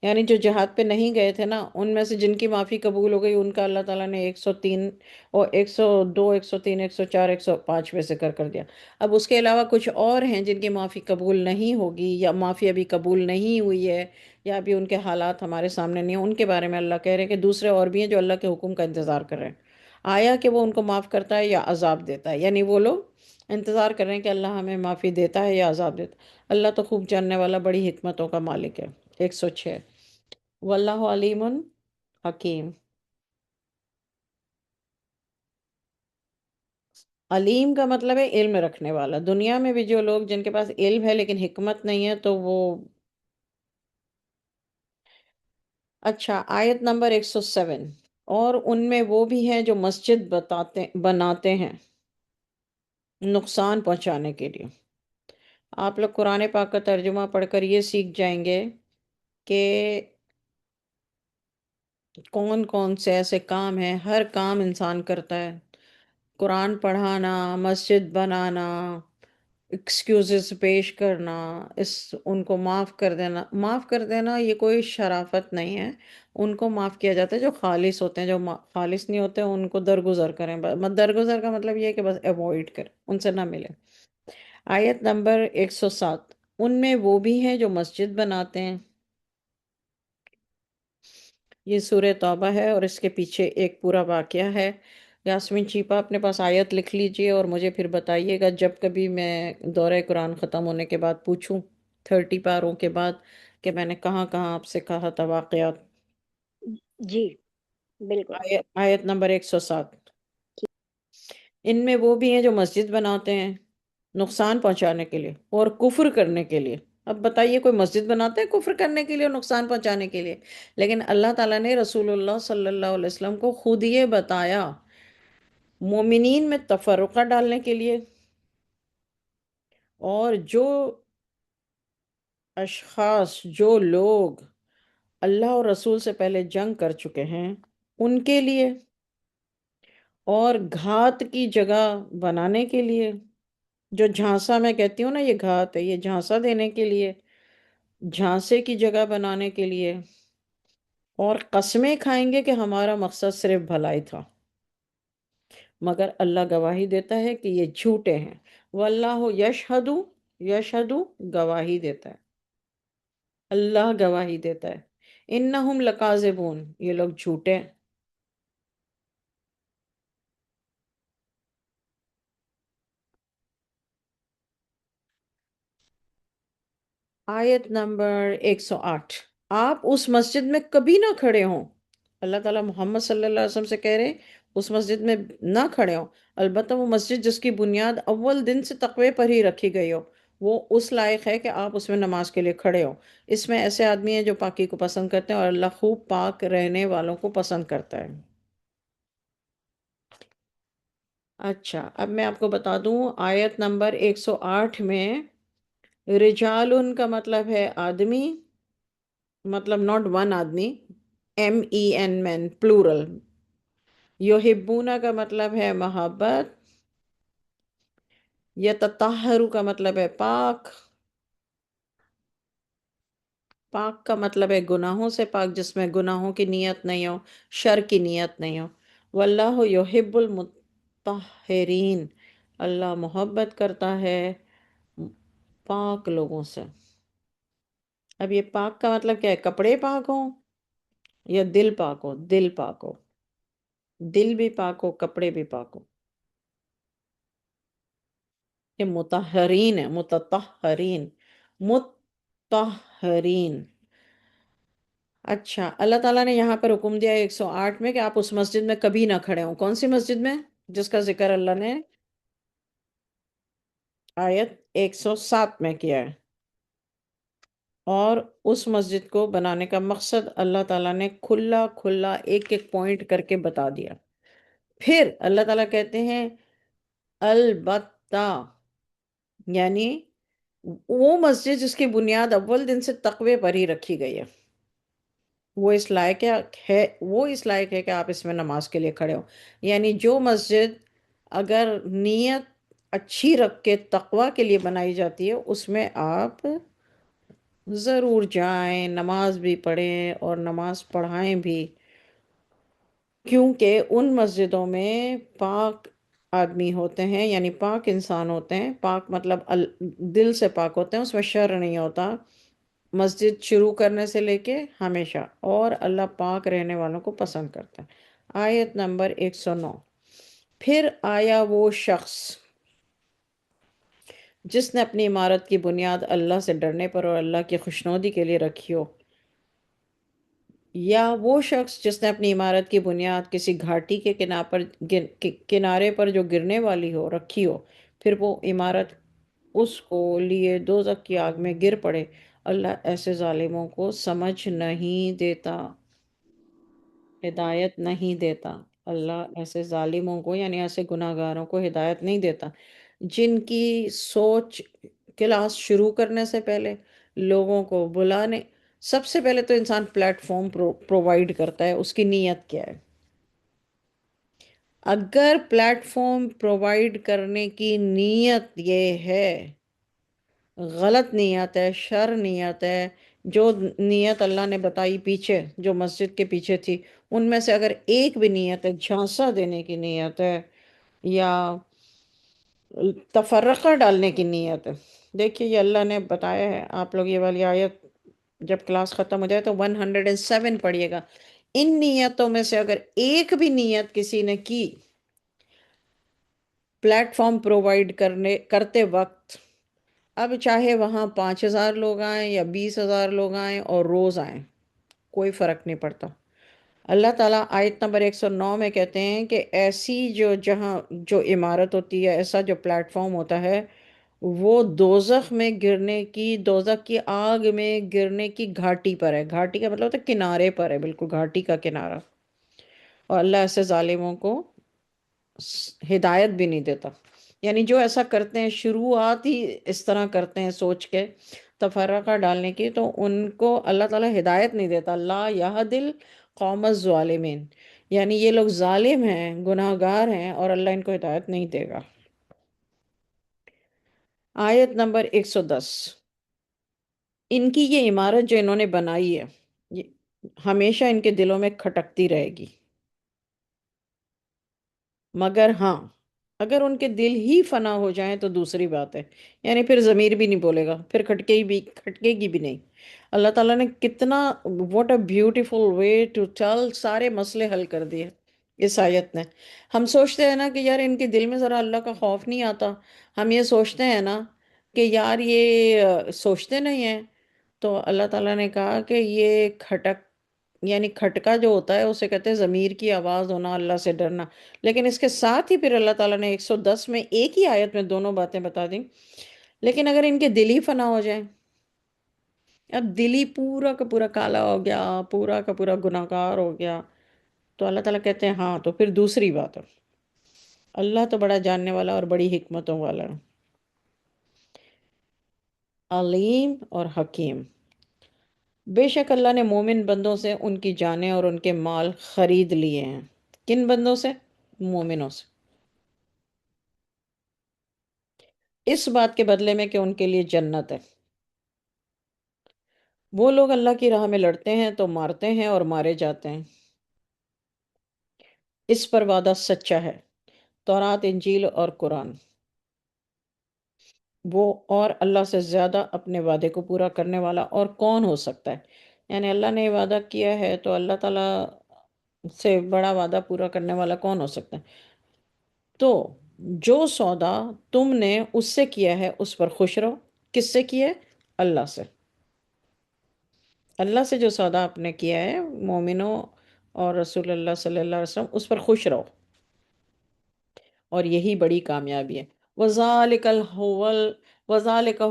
یعنی جو جہاد پہ نہیں گئے تھے نا، ان میں سے جن کی معافی قبول ہو گئی، ان کا اللہ تعالیٰ نے 103 اور 102 103 104 105 میں ذکر کر دیا۔ اب اس کے علاوہ کچھ اور ہیں جن کی معافی قبول نہیں ہوگی، یا معافی ابھی قبول نہیں ہوئی ہے، یا ابھی ان کے حالات ہمارے سامنے نہیں ہیں، ان کے بارے میں اللہ کہہ رہے ہیں کہ دوسرے اور بھی ہیں جو اللہ کے حکم کا انتظار کر رہے ہیں، آیا کہ وہ ان کو معاف کرتا ہے یا عذاب دیتا ہے۔ یعنی وہ لوگ انتظار کر رہے ہیں کہ اللہ ہمیں معافی دیتا ہے یا عذاب دیتا ہے۔ اللہ تو خوب جاننے والا، بڑی حکمتوں کا مالک ہے۔ 106، واللہ علیم حکیم۔ علیم کا مطلب ہے علم رکھنے والا۔ دنیا میں بھی جو لوگ جن کے پاس علم ہے لیکن حکمت نہیں ہے تو وہ… اچھا، آیت نمبر 107، اور ان میں وہ بھی ہیں جو مسجد بناتے ہیں نقصان پہنچانے کے لیے۔ آپ لوگ قرآن پاک کا ترجمہ پڑھ کر یہ سیکھ جائیں گے کہ کون کون سے ایسے کام ہیں۔ ہر کام انسان کرتا ہے، قرآن پڑھانا، مسجد بنانا، ایکسکیوزز پیش کرنا، ان کو معاف کر دینا۔ معاف کر دینا یہ کوئی شرافت نہیں ہے، ان کو معاف کیا جاتا ہے جو خالص ہوتے ہیں۔ جو خالص نہیں ہوتے ان کو درگزر کریں۔ درگزر کا مطلب یہ ہے کہ بس ایوائڈ کریں، ان سے نہ ملیں۔ آیت نمبر 107، ان میں وہ بھی ہیں جو مسجد بناتے ہیں۔ یہ سورہ توبہ ہے اور اس کے پیچھے ایک پورا واقعہ ہے۔ یاسمین چیپا اپنے پاس آیت لکھ لیجئے اور مجھے پھر بتائیے گا جب کبھی میں دورہ قرآن ختم ہونے کے بعد پوچھوں، 30 پاروں کے بعد، کہ میں نے کہاں کہاں آپ سے کہا تھا واقعات۔ جی بالکل۔ آیت نمبر 107، ان میں وہ بھی ہیں جو مسجد بناتے ہیں نقصان پہنچانے کے لیے اور کفر کرنے کے لیے۔ اب بتائیے کوئی مسجد بناتا ہے کفر کرنے کے لیے اور نقصان پہنچانے کے لیے؟ لیکن اللہ تعالیٰ نے رسول اللہ صلی اللہ علیہ وسلم کو خود یہ بتایا، مومنین میں تفرقہ ڈالنے کے لیے، اور جو اشخاص، جو لوگ اللہ اور رسول سے پہلے جنگ کر چکے ہیں ان کے لیے، اور گھات کی جگہ بنانے کے لیے۔ جو جھانسا میں کہتی ہوں نا، یہ گھات ہے، یہ جھانسا دینے کے لیے، جھانسے کی جگہ بنانے کے لیے، اور قسمیں کھائیں گے کہ ہمارا مقصد صرف بھلائی تھا، مگر اللہ گواہی دیتا ہے کہ یہ جھوٹے ہیں۔ واللہ یشہدو، یشہدو گواہی دیتا ہے۔ اللہ گواہی دیتا ہے، انہم لکاذبون، یہ لوگ جھوٹے ہیں۔ آیت نمبر 108، آپ اس مسجد میں کبھی نہ کھڑے ہوں۔ اللہ تعالیٰ محمد صلی اللہ علیہ وسلم سے کہہ رہے ہیں اس مسجد میں نہ کھڑے ہوں، البتہ وہ مسجد جس کی بنیاد اول دن سے تقوی پر ہی رکھی گئی ہو، وہ اس لائق ہے کہ آپ اس میں نماز کے لیے کھڑے ہو۔ اس میں ایسے آدمی ہیں جو پاکی کو پسند کرتے ہیں، اور اللہ خوب پاک رہنے والوں کو پسند کرتا ہے۔ اچھا، اب میں آپ کو بتا دوں آیت نمبر 108 میں رجال کا مطلب ہے آدمی، مطلب ناٹ ون آدمی، MEN مین پلورل۔ یحبونا کا مطلب ہے محبت، یتطہرو کا مطلب ہے پاک، پاک کا مطلب ہے گناہوں سے پاک، جس میں گناہوں کی نیت نہیں ہو، شر کی نیت نہیں ہو۔ واللہ یحب المطہرین، اللہ محبت کرتا ہے پاک لوگوں سے۔ اب یہ پاک کا مطلب کیا ہے؟ کپڑے پاک ہوں یا دل پاک ہو؟ دل پاک ہو، دل بھی پاک ہو، کپڑے بھی پاک ہو۔ یہ مطہرین ہے، متطہرین، مطہرین۔ اچھا، اللہ تعالیٰ نے یہاں پر حکم دیا 108 میں کہ آپ اس مسجد میں کبھی نہ کھڑے ہوں۔ کون سی مسجد میں؟ جس کا ذکر اللہ نے آیت 107 میں کیا ہے، اور اس مسجد کو بنانے کا مقصد اللہ تعالیٰ نے کھلا کھلا ایک ایک پوائنٹ کر کے بتا دیا۔ پھر اللہ تعالیٰ کہتے ہیں البتہ، یعنی وہ مسجد جس کی بنیاد اول دن سے تقوی پر ہی رکھی گئی ہے، وہ اس لائق وہ اس لائق ہے کہ آپ اس میں نماز کے لیے کھڑے ہو۔ یعنی جو مسجد اگر نیت اچھی رکھ کے تقوی کے لیے بنائی جاتی ہے، اس میں آپ ضرور جائیں، نماز بھی پڑھیں اور نماز پڑھائیں بھی، کیونکہ ان مسجدوں میں پاک آدمی ہوتے ہیں، یعنی پاک انسان ہوتے ہیں۔ پاک مطلب دل سے پاک ہوتے ہیں، اس میں شر نہیں ہوتا، مسجد شروع کرنے سے لے کے ہمیشہ، اور اللہ پاک رہنے والوں کو پسند کرتا ہے۔ آیت نمبر 109، پھر آیا وہ شخص جس نے اپنی عمارت کی بنیاد اللہ سے ڈرنے پر اور اللہ کی خوشنودی کے لیے رکھی ہو، یا وہ شخص جس نے اپنی عمارت کی بنیاد کسی گھاٹی کے کنارے پر جو گرنے والی ہو رکھی ہو، پھر وہ عمارت اس کو لیے دوزخ کی آگ میں گر پڑے، اللہ ایسے ظالموں کو سمجھ نہیں دیتا، ہدایت نہیں دیتا۔ اللہ ایسے ظالموں کو، یعنی ایسے گناہ گاروں کو ہدایت نہیں دیتا، جن کی سوچ کلاس شروع کرنے سے پہلے، لوگوں کو بلانے، سب سے پہلے تو انسان پلیٹ فارم پرووائڈ کرتا ہے، اس کی نیت کیا ہے؟ اگر پلیٹ فارم پرووائڈ کرنے کی نیت یہ ہے، غلط نیت ہے، شر نیت ہے، جو نیت اللہ نے بتائی پیچھے جو مسجد کے پیچھے تھی، ان میں سے اگر ایک بھی نیت ہے، جھانسا دینے کی نیت ہے یا تفرقہ ڈالنے کی نیت ہے، دیکھیے یہ اللہ نے بتایا ہے۔ آپ لوگ یہ والی آیت جب کلاس ختم ہو جائے تو 107 پڑھیے گا۔ ان نیتوں میں سے اگر ایک بھی نیت کسی نے کی پلیٹ فارم پرووائڈ کرتے وقت، اب چاہے وہاں 5,000 لوگ آئیں یا 20,000 لوگ آئیں اور روز آئیں، کوئی فرق نہیں پڑتا۔ اللہ تعالیٰ آیت نمبر 109 میں کہتے ہیں کہ ایسی جہاں جو عمارت ہوتی ہے، ایسا جو پلیٹ فارم ہوتا ہے، وہ دوزخ میں گرنے کی، دوزخ کی آگ میں گرنے کی گھاٹی پر ہے۔ گھاٹی کا مطلب ہوتا ہے کنارے پر ہے، بالکل گھاٹی کا کنارہ، اور اللہ ایسے ظالموں کو ہدایت بھی نہیں دیتا۔ یعنی جو ایسا کرتے ہیں، شروعات ہی اس طرح کرتے ہیں سوچ کے تفرقہ ڈالنے کی، تو ان کو اللہ تعالیٰ ہدایت نہیں دیتا۔ لا یہدی القوم الظالمین، یعنی یہ لوگ ظالم ہیں، گناہ گار ہیں، اور اللہ ان کو ہدایت نہیں دے گا۔ آیت نمبر 110، ان کی یہ عمارت جو انہوں نے بنائی ہے، یہ ہمیشہ ان کے دلوں میں کھٹکتی رہے گی، مگر ہاں اگر ان کے دل ہی فنا ہو جائیں تو دوسری بات ہے، یعنی پھر ضمیر بھی نہیں بولے گا، پھر کھٹکے گی بھی نہیں۔ اللہ تعالیٰ نے کتنا، what a beautiful way to tell, سارے مسئلے حل کر دیے اس آیت نے۔ ہم سوچتے ہیں نا کہ یار ان کے دل میں ذرا اللہ کا خوف نہیں آتا، ہم یہ سوچتے ہیں نا کہ یار یہ سوچتے نہیں ہیں، تو اللہ تعالیٰ نے کہا کہ یہ کھٹک، یعنی کھٹکا جو ہوتا ہے اسے کہتے ہیں ضمیر کی آواز ہونا، اللہ سے ڈرنا۔ لیکن اس کے ساتھ ہی پھر اللہ تعالیٰ نے 110 میں ایک ہی آیت میں دونوں باتیں بتا دیں۔ لیکن اگر ان کے دل ہی فنا ہو جائیں، اب دل ہی پورا کا پورا کالا ہو گیا، پورا کا پورا گناہ گار ہو گیا، تو اللہ تعالیٰ کہتے ہیں ہاں تو پھر دوسری بات ہے، اللہ تو بڑا جاننے والا اور بڑی حکمتوں والا ہے، علیم اور حکیم۔ بے شک اللہ نے مومن بندوں سے ان کی جانیں اور ان کے مال خرید لیے ہیں۔ کن بندوں سے؟ مومنوں سے، اس بات کے بدلے میں کہ ان کے لیے جنت ہے۔ وہ لوگ اللہ کی راہ میں لڑتے ہیں تو مارتے ہیں اور مارے جاتے ہیں، اس پر وعدہ سچا ہے، تورات، انجیل اور قرآن۔ وہ اور اللہ سے زیادہ اپنے وعدے کو پورا کرنے والا اور کون ہو سکتا ہے؟ یعنی اللہ نے وعدہ کیا ہے تو اللہ تعالیٰ سے بڑا وعدہ پورا کرنے والا کون ہو سکتا ہے؟ تو جو سودا تم نے اس سے کیا ہے اس پر خوش رہو۔ کس سے کیا ہے؟ اللہ سے۔ اللہ سے جو سودا آپ نے کیا ہے مومنوں اور رسول اللہ صلی اللہ علیہ وسلم، اس پر خوش رہو، اور یہی بڑی کامیابی ہے۔ وَذَلِكَ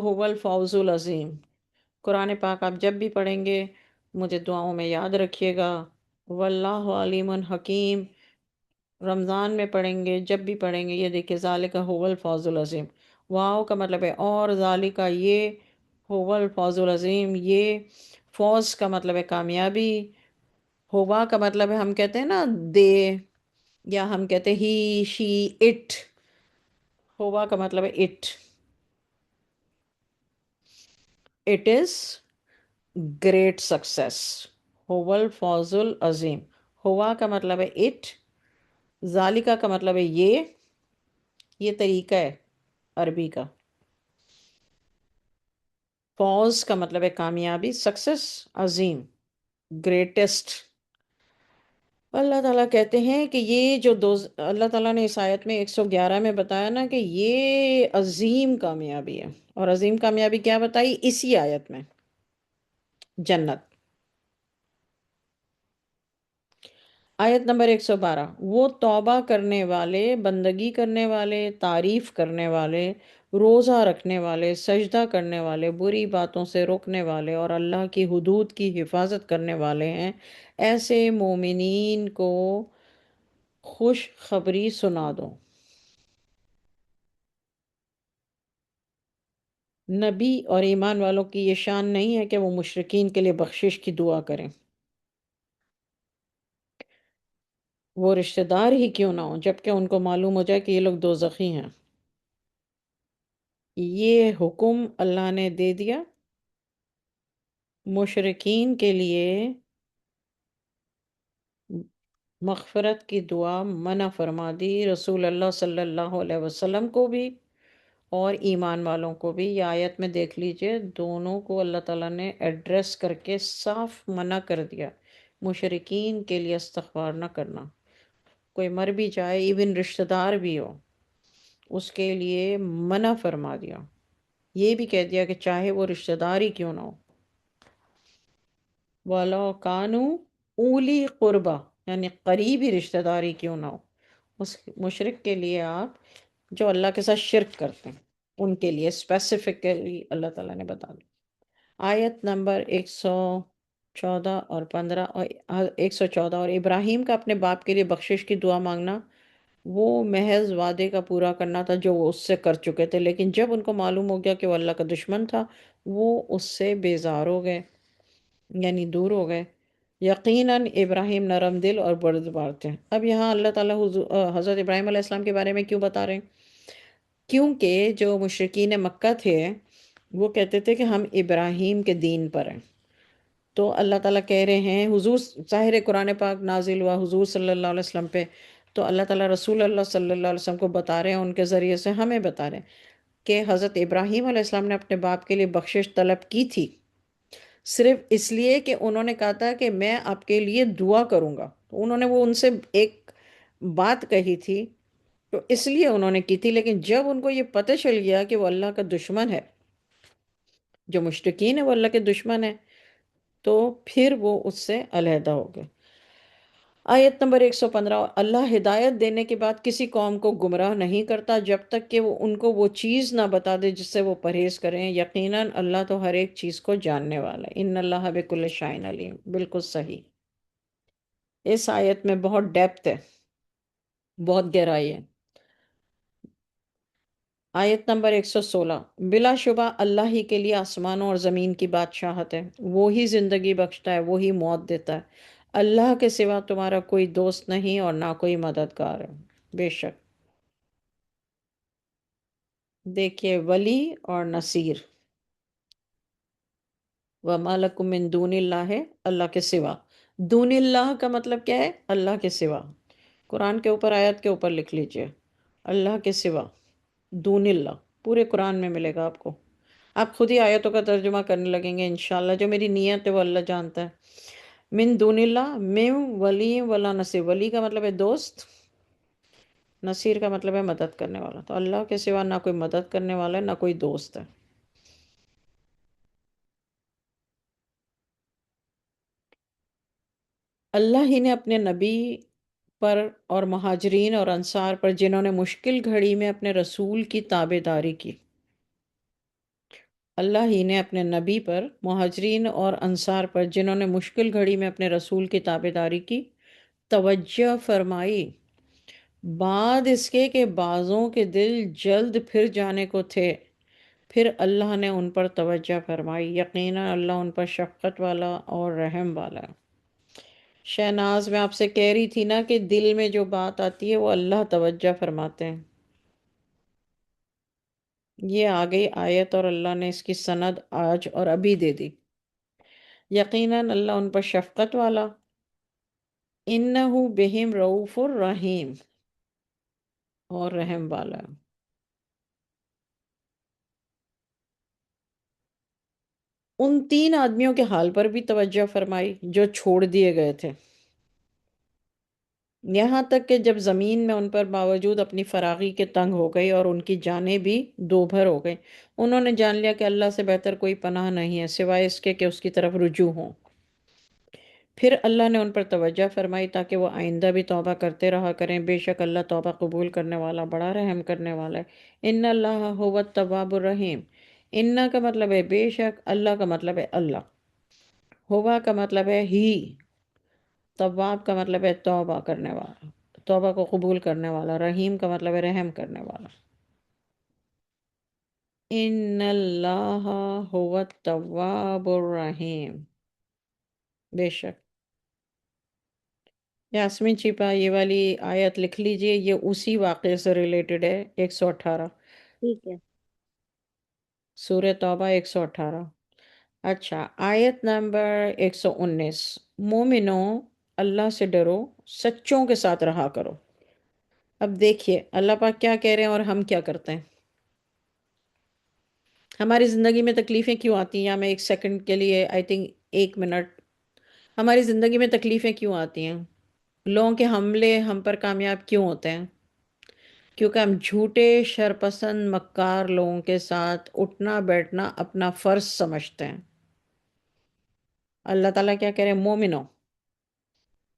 هُوَ الْفَوْزُ الْعَظِيمُ۔ قرآن پاک آپ جب بھی پڑھیں گے مجھے دعاؤں میں یاد رکھیے گا۔ واللہ علیم حکیم، رمضان میں پڑھیں گے، جب بھی پڑھیں گے، یہ دیکھیں ذالک هو الفوز العظیم، واو کا مطلب ہے اور، ذالک یہ، هو الفوز العظیم یہ، فوز کا مطلب ہے کامیابی، ہوا کا مطلب ہے ہم کہتے ہیں نا دے، یا ہم کہتے ہیں ہی، شی، اٹ، ہوا کا مطلب ہے it, it is great success, ہو الفوز العظیم۔ ہوا کا مطلب ہے اٹ، ذالکا کا مطلب ہے یہ طریقہ ہے عربی کا، فوز کا مطلب ہے کامیابی، سکسیس، عظیم، گریٹسٹ۔ اللہ تعالیٰ کہتے ہیں کہ یہ جو اللہ تعالیٰ نے اس آیت میں 111 میں بتایا نا کہ یہ عظیم کامیابی ہے، اور عظیم کامیابی کیا بتائی اسی آیت میں؟ جنت۔ آیت نمبر 112، وہ توبہ کرنے والے، بندگی کرنے والے، تعریف کرنے والے، روزہ رکھنے والے، سجدہ کرنے والے، بری باتوں سے روکنے والے اور اللہ کی حدود کی حفاظت کرنے والے ہیں، ایسے مومنین کو خوش خبری سنا دو۔ نبی اور ایمان والوں کی یہ شان نہیں ہے کہ وہ مشرکین کے لیے بخشش کی دعا کریں، وہ رشتہ دار ہی کیوں نہ ہوں، جبکہ ان کو معلوم ہو جائے کہ یہ لوگ دوزخی ہیں۔ یہ حکم اللہ نے دے دیا مشرکین کے لیے مغفرت کی دعا منع فرما دی، رسول اللہ صلی اللہ علیہ وسلم کو بھی اور ایمان والوں کو بھی۔ یہ آیت میں دیکھ لیجئے دونوں کو اللہ تعالیٰ نے ایڈریس کر کے صاف منع کر دیا، مشرکین کے لیے استغفار نہ کرنا، کوئی مر بھی جائے، ایون رشتہ دار بھی ہو، اس کے لیے منع فرما دیا۔ یہ بھی کہہ دیا کہ چاہے وہ رشتہ دار ہی کیوں نہ ہو، وَلَوْ كَانُوا اولی قربا، یعنی قریبی رشتہ داری کیوں نہ ہو، اس مشرک کے لیے آپ جو اللہ کے ساتھ شرک کرتے ہیں ان کے لیے اسپیسیفکلی اللہ تعالیٰ نے بتا دیا۔ آیت نمبر 114 اور 15 اور 114، اور ابراہیم کا اپنے باپ کے لیے بخشش کی دعا مانگنا، وہ محض وعدے کا پورا کرنا تھا جو وہ اس سے کر چکے تھے، لیکن جب ان کو معلوم ہو گیا کہ وہ اللہ کا دشمن تھا وہ اس سے بیزار ہو گئے، یعنی دور ہو گئے۔ یقیناً ابراہیم نرم دل اور بردبار تھے۔ اب یہاں اللہ تعالیٰ حضرت ابراہیم علیہ السلام کے بارے میں کیوں بتا رہے ہیں؟ کیونکہ جو مشرکین مکہ تھے وہ کہتے تھے کہ ہم ابراہیم کے دین پر ہیں، تو اللہ تعالیٰ کہہ رہے ہیں، حضور ظاہر قرآن پاک نازل ہوا حضور صلی اللہ علیہ وسلم پہ، تو اللہ تعالیٰ رسول اللہ صلی اللہ علیہ وسلم کو بتا رہے ہیں، ان کے ذریعے سے ہمیں بتا رہے ہیں کہ حضرت ابراہیم علیہ السلام نے اپنے باپ کے لیے بخشش طلب کی تھی، صرف اس لیے کہ انہوں نے کہا تھا کہ میں آپ کے لیے دعا کروں گا، تو انہوں نے وہ ان سے ایک بات کہی تھی، تو اس لیے انہوں نے کی تھی، لیکن جب ان کو یہ پتہ چل گیا کہ وہ اللہ کا دشمن ہے، جو مشرکین ہے وہ اللہ کے دشمن ہے، تو پھر وہ اس سے علیحدہ ہو گئے۔ آیت نمبر 115، اللہ ہدایت دینے کے بعد کسی قوم کو گمراہ نہیں کرتا جب تک کہ وہ ان کو وہ چیز نہ بتا دے جس سے وہ پرہیز کریں، یقیناً اللہ تو ہر ایک چیز کو جاننے والا ہے، ان اللہ بکل شیء علیم، بالکل صحیح۔ اس آیت میں بہت ڈیپتھ ہے، بہت گہرائی ہے۔ آیت نمبر 116، بلا شبہ اللہ ہی کے لیے آسمانوں اور زمین کی بادشاہت ہے، وہی زندگی بخشتا ہے، وہی موت دیتا ہے، اللہ کے سوا تمہارا کوئی دوست نہیں اور نہ کوئی مددگار ہے، بے شک۔ دیکھیے، ولی اور نصیر، وَمَا لَكُم مِّن دُونِ اللَّهِ، اللہ کے سوا۔ دون اللہ کا مطلب کیا ہے؟ اللہ کے سوا۔ قرآن کے اوپر، آیت کے اوپر لکھ لیجئے، اللہ کے سوا، دون اللہ، پورے قرآن میں ملے گا آپ کو۔ آپ خود ہی آیتوں کا ترجمہ کرنے لگیں گے انشاءاللہ، جو میری نیت ہے وہ اللہ جانتا ہے۔ من دون اللہ، من ولی ولا نصیر، ولی کا مطلب ہے دوست، نصیر کا مطلب ہے مدد کرنے والا، تو اللہ کے سوا نہ کوئی مدد کرنے والا ہے، نہ کوئی دوست ہے۔ اللہ ہی نے اپنے نبی پر اور مہاجرین اور انصار پر جنہوں نے مشکل گھڑی میں اپنے رسول کی تابع داری کی، اللہ ہی نے اپنے نبی پر، مہاجرین اور انصار پر جنہوں نے مشکل گھڑی میں اپنے رسول کی تابع داری کی، توجہ فرمائی، بعد اس کے کہ بعضوں کے دل جلد پھر جانے کو تھے، پھر اللہ نے ان پر توجہ فرمائی، یقیناً اللہ ان پر شفقت والا اور رحم والا ہے۔ شہناز، میں آپ سے کہہ رہی تھی نا کہ دل میں جو بات آتی ہے وہ اللہ توجہ فرماتے ہیں۔ یہ آ گئی آیت اور اللہ نے اس کی سند آج اور ابھی دے دی، یقیناً اللہ ان پر شفقت والا، انہو بہم رعوف الرحیم، اور رحم والا ہے۔ ان تین آدمیوں کے حال پر بھی توجہ فرمائی جو چھوڑ دیے گئے تھے، یہاں تک کہ جب زمین میں ان پر باوجود اپنی فراغی کے تنگ ہو گئی اور ان کی جانیں بھی دو بھر ہو گئی، انہوں نے جان لیا کہ اللہ سے بہتر کوئی پناہ نہیں ہے سوائے اس کے کہ اس کی طرف رجوع ہوں، پھر اللہ نے ان پر توجہ فرمائی تاکہ وہ آئندہ بھی توبہ کرتے رہا کریں، بے شک اللہ توبہ قبول کرنے والا، بڑا رحم کرنے والا ہے۔ ان اللہ هو التواب الرحیم، ان کا مطلب ہے بے شک، اللہ کا مطلب ہے اللہ، ہوا کا مطلب ہے ہی، تواب کا مطلب ہے توبہ کرنے والا، توبہ کو قبول کرنے والا، رحیم کا مطلب ہے رحم کرنے والا۔ ان اللہ هو التواب الرحیم، بے شک۔ یاسمین چیپا، یہ والی آیت لکھ لیجئے، یہ اسی واقعے سے ریلیٹڈ ہے، 118، ٹھیک ہے۔ سورہ توبہ 118۔ اچھا، آیت نمبر 119، مومنوں اللہ سے ڈرو، سچوں کے ساتھ رہا کرو۔ اب دیکھیے اللہ پاک کیا کہہ رہے ہیں اور ہم کیا کرتے ہیں۔ ہماری زندگی میں تکلیفیں کیوں آتی ہیں، یا میں ایک سیکنڈ کے لیے، آئی تھنک 1 منٹ، ہماری زندگی میں تکلیفیں کیوں آتی ہیں، لوگوں کے حملے ہم پر کامیاب کیوں ہوتے ہیں؟ کیونکہ ہم جھوٹے، شرپسند، مکار لوگوں کے ساتھ اٹھنا بیٹھنا اپنا فرض سمجھتے ہیں۔ اللہ تعالیٰ کیا کہہ رہے ہیں؟ مومنو،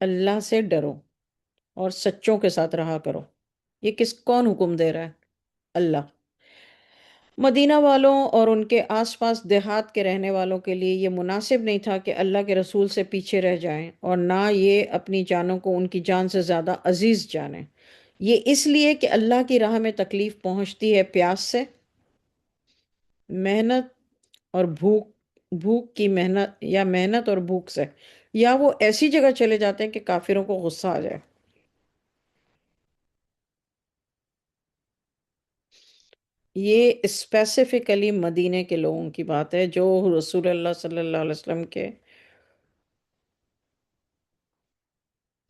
اللہ سے ڈرو اور سچوں کے ساتھ رہا کرو۔ یہ کون حکم دے رہا ہے؟ اللہ۔ مدینہ والوں اور ان کے آس پاس دیہات کے رہنے والوں کے لیے یہ مناسب نہیں تھا کہ اللہ کے رسول سے پیچھے رہ جائیں، اور نہ یہ اپنی جانوں کو ان کی جان سے زیادہ عزیز جانیں۔ یہ اس لیے کہ اللہ کی راہ میں تکلیف پہنچتی ہے پیاس سے، محنت اور بھوک، بھوک کی محنت، یا محنت اور بھوک سے، یا وہ ایسی جگہ چلے جاتے ہیں کہ کافروں کو غصہ آ جائے۔ یہ اسپیسیفکلی مدینے کے لوگوں کی بات ہے جو رسول اللہ صلی اللہ علیہ وسلم کے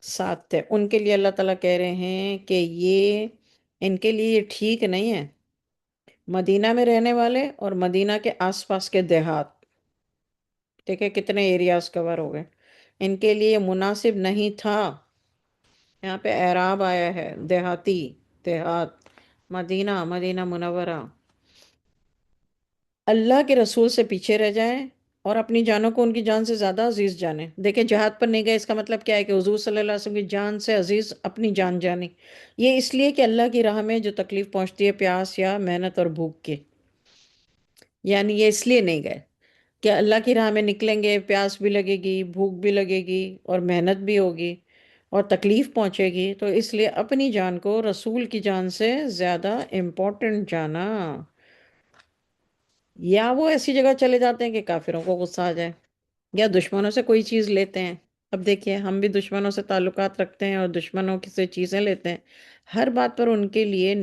سات تھے، ان کے لیے اللہ تعالیٰ کہہ رہے ہیں کہ یہ ان کے لیے یہ ٹھیک نہیں ہے، مدینہ میں رہنے والے اور مدینہ کے آس پاس کے دیہات، دیکھیں کتنے ایریاز کور ہو گئے، ان کے لیے مناسب نہیں تھا۔ یہاں پہ اعراب آیا ہے، دیہاتی، دیہات، مدینہ، مدینہ منورہ، اللہ کے رسول سے پیچھے رہ جائیں اور اپنی جانوں کو ان کی جان سے زیادہ عزیز جانیں۔ دیکھیں جہاد پر نہیں گئے، اس کا مطلب کیا ہے کہ حضور صلی اللہ علیہ وسلم کی جان سے عزیز اپنی جان جانی۔ یہ اس لیے کہ اللہ کی راہ میں جو تکلیف پہنچتی ہے پیاس یا محنت اور بھوک کی، یعنی یہ اس لیے نہیں گئے کہ اللہ کی راہ میں نکلیں گے، پیاس بھی لگے گی، بھوک بھی لگے گی اور محنت بھی ہوگی اور تکلیف پہنچے گی، تو اس لیے اپنی جان کو رسول کی جان سے زیادہ امپورٹنٹ جانا۔ یا وہ ایسی جگہ چلے جاتے ہیں کہ کافروں کو غصہ آ جائے، یا دشمنوں سے کوئی چیز لیتے ہیں۔ اب دیکھیے ہم بھی دشمنوں سے تعلقات رکھتے ہیں اور دشمنوں کی سے چیزیں لیتے ہیں، ہر بات پر ان کے لیے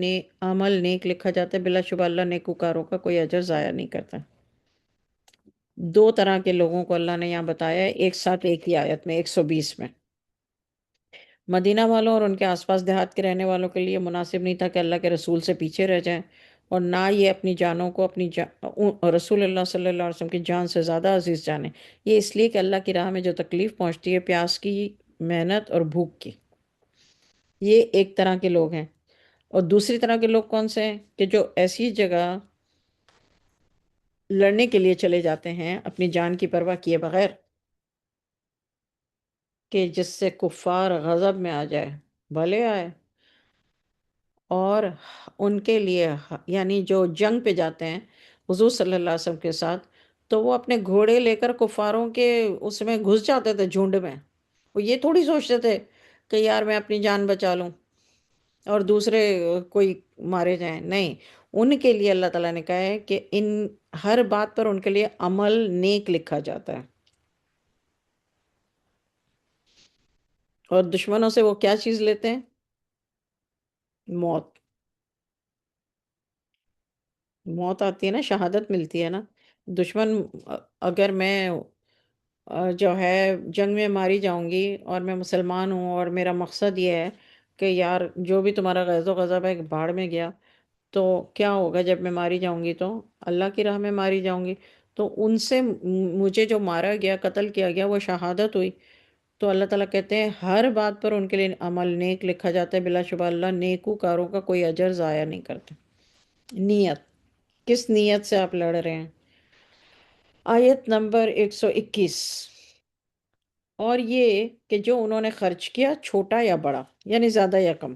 عمل نیک لکھا جاتا ہے، بلا شبہ اللہ نیکوکاروں کا کوئی اجر ضائع نہیں کرتا۔ دو طرح کے لوگوں کو اللہ نے یہاں بتایا ہے ایک ساتھ ایک ہی آیت میں، 120 میں۔ مدینہ والوں اور ان کے آس پاس دیہات کے رہنے والوں کے لیے مناسب نہیں تھا کہ اللہ کے رسول سے پیچھے رہ جائیں، اور نہ یہ اپنی جانوں کو رسول اللہ صلی اللہ علیہ وسلم کی جان سے زیادہ عزیز جانیں۔ یہ اس لیے کہ اللہ کی راہ میں جو تکلیف پہنچتی ہے پیاس کی، محنت اور بھوک کی، یہ ایک طرح کے لوگ ہیں۔ اور دوسری طرح کے لوگ کون سے ہیں؟ کہ جو ایسی جگہ لڑنے کے لیے چلے جاتے ہیں اپنی جان کی پرواہ کیے بغیر کہ جس سے کفار غضب میں آ جائے، بھلے آئے، اور ان کے لیے یعنی جو جنگ پہ جاتے ہیں حضور صلی اللہ علیہ وسلم کے ساتھ، تو وہ اپنے گھوڑے لے کر کفاروں کے اس میں گھس جاتے تھے جھنڈ میں۔ وہ یہ تھوڑی سوچتے تھے کہ یار میں اپنی جان بچا لوں اور دوسرے کوئی مارے جائیں، نہیں، ان کے لیے اللہ تعالیٰ نے کہا ہے کہ ان ہر بات پر ان کے لیے عمل نیک لکھا جاتا ہے۔ اور دشمنوں سے وہ کیا چیز لیتے ہیں؟ موت۔ موت آتی ہے نا، شہادت ملتی ہے نا۔ دشمن اگر میں جو ہے جنگ میں ماری جاؤں گی اور میں مسلمان ہوں اور میرا مقصد یہ ہے کہ یار جو بھی تمہارا غیظ و غضب ہے بھاڑ میں گیا، تو کیا ہوگا جب میں ماری جاؤں گی؟ تو اللہ کی راہ میں ماری جاؤں گی، تو ان سے مجھے جو مارا گیا، قتل کیا گیا، وہ شہادت ہوئی۔ تو اللہ تعالیٰ کہتے ہیں ہر بات پر ان کے لیے عمل نیک لکھا جاتا ہے، بلا شبہ اللہ نیکوکاروں کا کوئی اجر ضائع نہیں کرتے۔ نیت، کس نیت سے آپ لڑ رہے ہیں؟ آیت نمبر 121۔ اور یہ کہ جو انہوں نے خرچ کیا چھوٹا یا بڑا، یعنی زیادہ یا کم،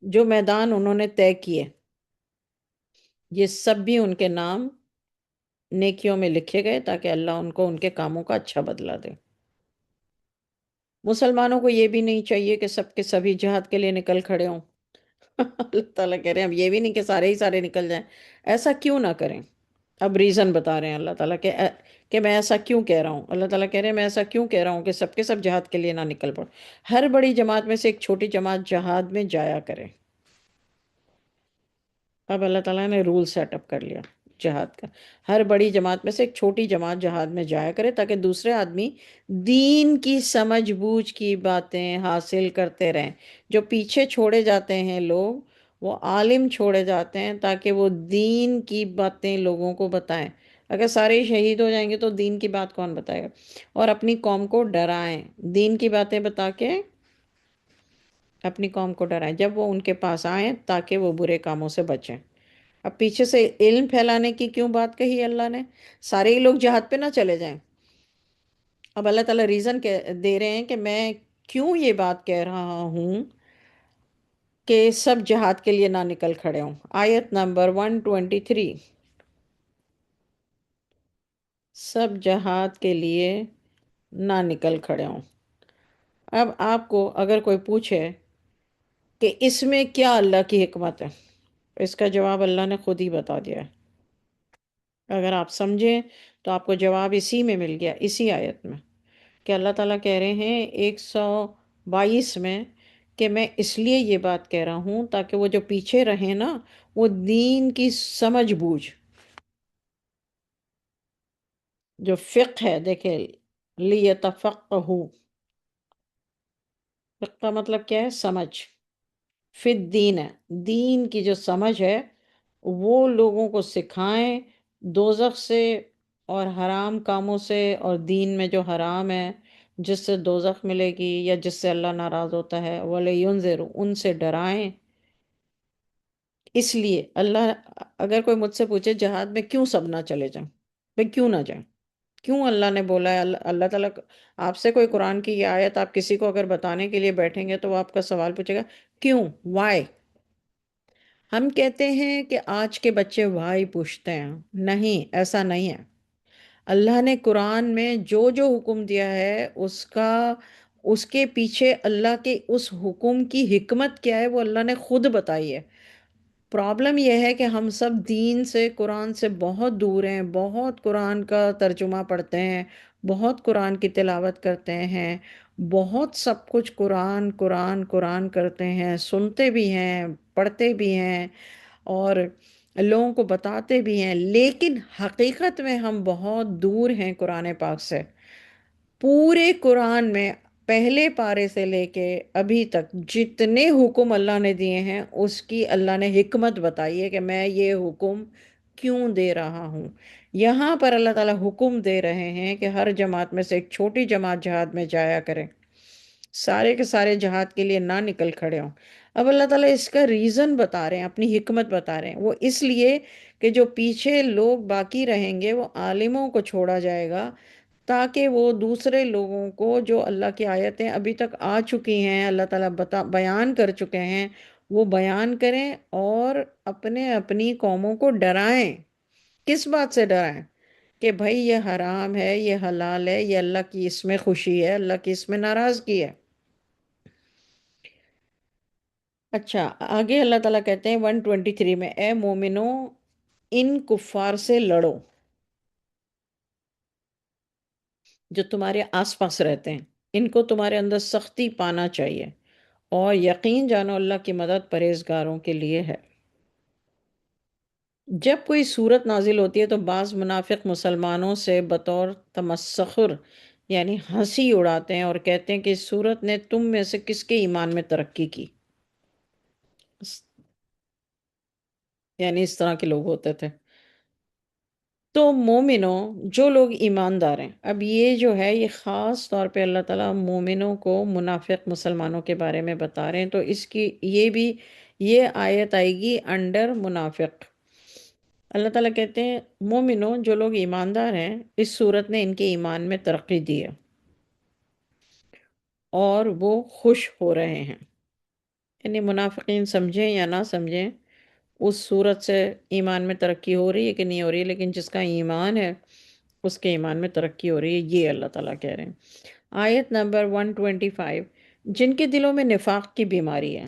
جو میدان انہوں نے طے کیے، یہ سب بھی ان کے نام نیکیوں میں لکھے گئے تاکہ اللہ ان کو ان کے کاموں کا اچھا بدلہ دے۔ مسلمانوں کو یہ بھی نہیں چاہیے کہ سب کے سبھی جہاد کے لیے نکل کھڑے ہوں۔ اللہ تعالیٰ کہہ رہے ہیں اب یہ بھی نہیں کہ سارے ہی سارے نکل جائیں، ایسا کیوں نہ کریں۔ اب ریزن بتا رہے ہیں اللہ تعالیٰ کہ میں ایسا کیوں کہہ رہا ہوں۔ اللہ تعالیٰ کہہ رہے ہیں میں ایسا کیوں کہہ رہا ہوں کہ سب کے سب جہاد کے لیے نہ نکل پڑو، ہر بڑی جماعت میں سے ایک چھوٹی جماعت جہاد میں جایا کرے۔ اب اللہ تعالیٰ نے رول سیٹ اپ کر لیا جہاد کا، ہر بڑی جماعت میں سے ایک چھوٹی جماعت جہاد میں جایا کرے تاکہ دوسرے آدمی دین کی سمجھ بوجھ کی باتیں حاصل کرتے رہیں۔ جو پیچھے چھوڑے جاتے ہیں لوگ، وہ عالم چھوڑے جاتے ہیں تاکہ وہ دین کی باتیں لوگوں کو بتائیں۔ اگر سارے ہی شہید ہو جائیں گے تو دین کی بات کون بتائے گا؟ اور اپنی قوم کو ڈرائیں، دین کی باتیں بتا کے اپنی قوم کو ڈرائیں جب وہ ان کے پاس آئیں تاکہ وہ برے کاموں سے بچیں۔ اب پیچھے سے علم پھیلانے کی کیوں بات کہی اللہ نے؟ سارے ہی لوگ جہاد پہ نہ چلے جائیں۔ اب اللہ تعالیٰ ریزن دے رہے ہیں کہ میں کیوں یہ بات کہہ رہا ہوں کہ سب جہاد کے لیے نہ نکل کھڑے ہوں۔ آیت نمبر 123، سب جہاد کے لیے نہ نکل کھڑے ہوں۔ اب آپ کو اگر کوئی پوچھے کہ اس میں کیا اللہ کی حکمت ہے، اس کا جواب اللہ نے خود ہی بتا دیا ہے۔ اگر آپ سمجھیں تو آپ کو جواب اسی میں مل گیا، اسی آیت میں، کہ اللہ تعالیٰ کہہ رہے ہیں 122 میں کہ میں اس لیے یہ بات کہہ رہا ہوں تاکہ وہ جو پیچھے رہیں نا، وہ دین کی سمجھ بوجھ، جو فقہ ہے، دیکھیں، لیتفقہوا، فقہ کا مطلب کیا ہے؟ سمجھ. فی الدین ہے، دین کی جو سمجھ ہے وہ لوگوں کو سکھائیں دوزخ سے اور حرام کاموں سے، اور دین میں جو حرام ہے جس سے دوزخ ملے گی یا جس سے اللہ ناراض ہوتا ہے، وَلَيُنذِرُ، ان سے ڈرائیں. اس لیے اللہ، اگر کوئی مجھ سے پوچھے جہاد میں کیوں سب نہ چلے جائیں، بھئی کیوں نہ جائیں، کیوں اللہ نے بولا ہے؟ اللہ تعالیٰ آپ سے کوئی قرآن کی یہ آیت آپ کسی کو اگر بتانے کے لیے بیٹھیں گے تو وہ آپ کا سوال پوچھے گا کیوں، وائی. ہم کہتے ہیں کہ آج کے بچے وائی پوچھتے ہیں. نہیں، ایسا نہیں ہے. اللہ نے قرآن میں جو جو حکم دیا ہے اس کے پیچھے اللہ کے اس حکم کی حکمت کیا ہے وہ اللہ نے خود بتائی ہے. پرابلم یہ ہے کہ ہم سب دین سے، قرآن سے بہت دور ہیں، بہت قرآن کا ترجمہ پڑھتے ہیں، بہت قرآن کی تلاوت کرتے ہیں، بہت سب کچھ قرآن قرآن قرآن کرتے ہیں، سنتے بھی ہیں، پڑھتے بھی ہیں، اور لوگوں کو بتاتے بھی ہیں، لیکن حقیقت میں ہم بہت دور ہیں قرآن پاک سے. پورے قرآن میں پہلے پارے سے لے کے ابھی تک جتنے حکم اللہ نے دیے ہیں اس کی اللہ نے حکمت بتائی ہے کہ میں یہ حکم کیوں دے رہا ہوں. یہاں پر اللہ تعالیٰ حکم دے رہے ہیں کہ ہر جماعت میں سے ایک چھوٹی جماعت جہاد میں جایا کرے، سارے کے سارے جہاد کے لیے نہ نکل کھڑے ہوں. اب اللہ تعالیٰ اس کا ریزن بتا رہے ہیں، اپنی حکمت بتا رہے ہیں. وہ اس لیے کہ جو پیچھے لوگ باقی رہیں گے وہ عالموں کو چھوڑا جائے گا، تاکہ وہ دوسرے لوگوں کو جو اللہ کی آیتیں ابھی تک آ چکی ہیں، اللہ تعالیٰ بیان کر چکے ہیں، وہ بیان کریں اور اپنے اپنی قوموں کو ڈرائیں. کس بات سے ڈرائیں؟ کہ بھائی یہ حرام ہے، یہ حلال ہے، یہ اللہ کی اس میں خوشی ہے، اللہ کی اس میں ناراضگی ہے. اچھا، آگے اللہ تعالیٰ کہتے ہیں 123 میں، اے مومنو ان کفار سے لڑو جو تمہارے آس پاس رہتے ہیں، ان کو تمہارے اندر سختی پانا چاہیے، اور یقین جانو اللہ کی مدد پرہیزگاروں کے لیے ہے. جب کوئی صورت نازل ہوتی ہے تو بعض منافق مسلمانوں سے بطور تمسخر یعنی ہنسی اڑاتے ہیں اور کہتے ہیں کہ اس صورت نے تم میں سے کس کے ایمان میں ترقی کی. یعنی اس طرح کے لوگ ہوتے تھے. تو مومنوں، جو لوگ ایماندار ہیں، اب یہ جو ہے یہ خاص طور پہ اللہ تعالیٰ مومنوں کو منافق مسلمانوں کے بارے میں بتا رہے ہیں، تو اس کی یہ آیت آئے گی انڈر منافق. اللہ تعالیٰ کہتے ہیں مومنوں، جو لوگ ایماندار ہیں، اس صورت نے ان کے ایمان میں ترقی دی ہے اور وہ خوش ہو رہے ہیں. یعنی منافقین سمجھیں یا نہ سمجھیں، اس صورت سے ایمان میں ترقی ہو رہی ہے کہ نہیں ہو رہی ہے، لیکن جس کا ایمان ہے اس کے ایمان میں ترقی ہو رہی ہے، یہ اللہ تعالیٰ کہہ رہے ہیں. آیت نمبر 125، جن کے دلوں میں نفاق کی بیماری ہے.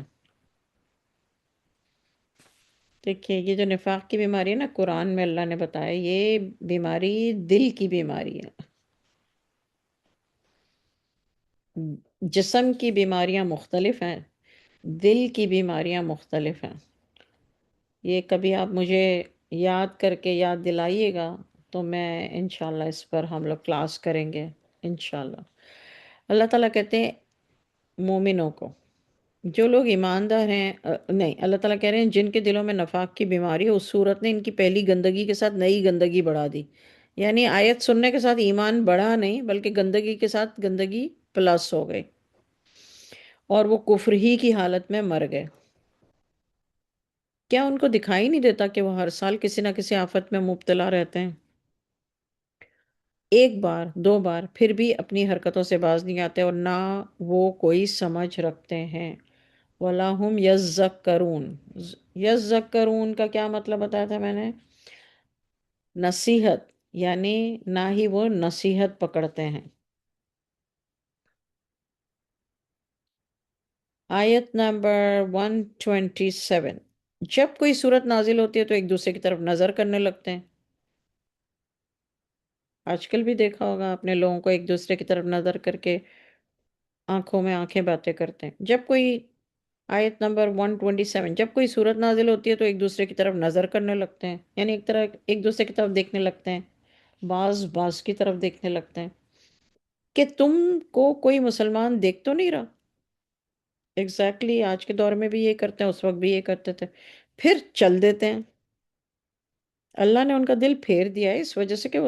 دیکھیے یہ جو نفاق کی بیماری ہے نا، قرآن میں اللہ نے بتایا یہ بیماری دل کی بیماری ہے. جسم کی بیماریاں مختلف ہیں، دل کی بیماریاں مختلف ہیں. یہ کبھی آپ مجھے یاد کر کے یاد دلائیے گا تو میں انشاءاللہ اس پر ہم لوگ کلاس کریں گے انشاءاللہ. اللہ تعالیٰ کہتے ہیں مومنوں کو، جو لوگ ایماندار ہیں، نہیں، اللہ تعالیٰ کہہ رہے ہیں جن کے دلوں میں نفاق کی بیماری ہے، اس صورت نے ان کی پہلی گندگی کے ساتھ نئی گندگی بڑھا دی. یعنی آیت سننے کے ساتھ ایمان بڑھا نہیں، بلکہ گندگی کے ساتھ گندگی پلس ہو گئی، اور وہ کفر ہی کی حالت میں مر گئے. کیا ان کو دکھائی نہیں دیتا کہ وہ ہر سال کسی نہ کسی آفت میں مبتلا رہتے ہیں؟ ایک بار دو بار پھر بھی اپنی حرکتوں سے باز نہیں آتے، اور نہ وہ کوئی سمجھ رکھتے ہیں. وَلَا هُمْ يَذَّكَّرُونَ. یذکرون کا کیا مطلب بتایا تھا میں نے؟ نصیحت، یعنی نہ ہی وہ نصیحت پکڑتے ہیں. آیت نمبر 127، جب کوئی صورت نازل ہوتی ہے تو ایک دوسرے کی طرف نظر کرنے لگتے ہیں. آج کل بھی دیکھا ہوگا آپ نے لوگوں کو ایک دوسرے کی طرف نظر کر کے آنکھوں میں آنکھیں باتیں کرتے ہیں. جب کوئی آیت نمبر 127، جب کوئی صورت نازل ہوتی ہے تو ایک دوسرے کی طرف نظر کرنے لگتے ہیں، یعنی ایک دوسرے کی طرف دیکھنے لگتے ہیں، بعض کی طرف دیکھنے لگتے ہیں. کہ تم کو کوئی مسلمان دیکھ تو نہیں رہا؟ ایگزیکٹلی آج کے دور میں بھی یہ کرتے ہیں، اس وقت بھی یہ کرتے تھے، پھر چل دیتے ہیں۔ اللہ نے ان کا دل پھیر دیا ہے اس وجہ سے کہ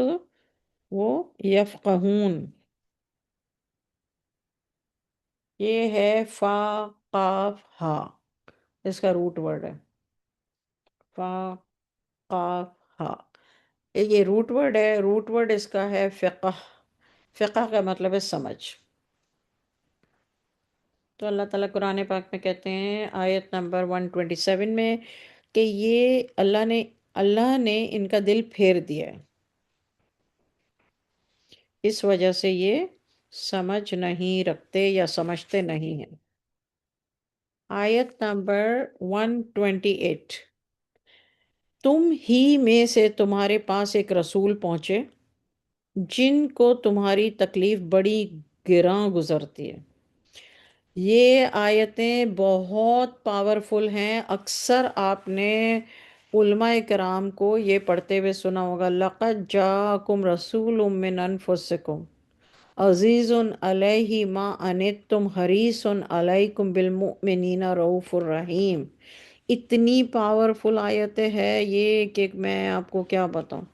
وہ یفقہون، یہ ہے فا قاف ہا، اس کا روٹ ورڈ ہے فا قاف ہا، یہ روٹ ورڈ ہے، روٹ ورڈ اس کا ہے فقہ، فقہ کا مطلب ہے سمجھ۔ تو اللہ تعالیٰ قرآن پاک میں کہتے ہیں آیت نمبر 127 میں کہ یہ اللہ نے ان کا دل پھیر دیا ہے، اس وجہ سے یہ سمجھ نہیں رکھتے یا سمجھتے نہیں ہیں۔ آیت نمبر 128، تم ہی میں سے تمہارے پاس ایک رسول پہنچے جن کو تمہاری تکلیف بڑی گراں گزرتی ہے۔ یہ آیتیں بہت پاورفل ہیں، اکثر آپ نے علماء کرام کو یہ پڑھتے ہوئے سنا ہوگا، لَقَدْ جَاءَكُمْ رَسُولٌ مِّنْ أَنفُسِكُمْ عزیز علیہ ما عنتم حریص علیکم بالمؤمنین رؤوف الرحیم۔ اتنی پاورفل آیتیں ہے یہ کہ میں آپ کو کیا بتاؤں۔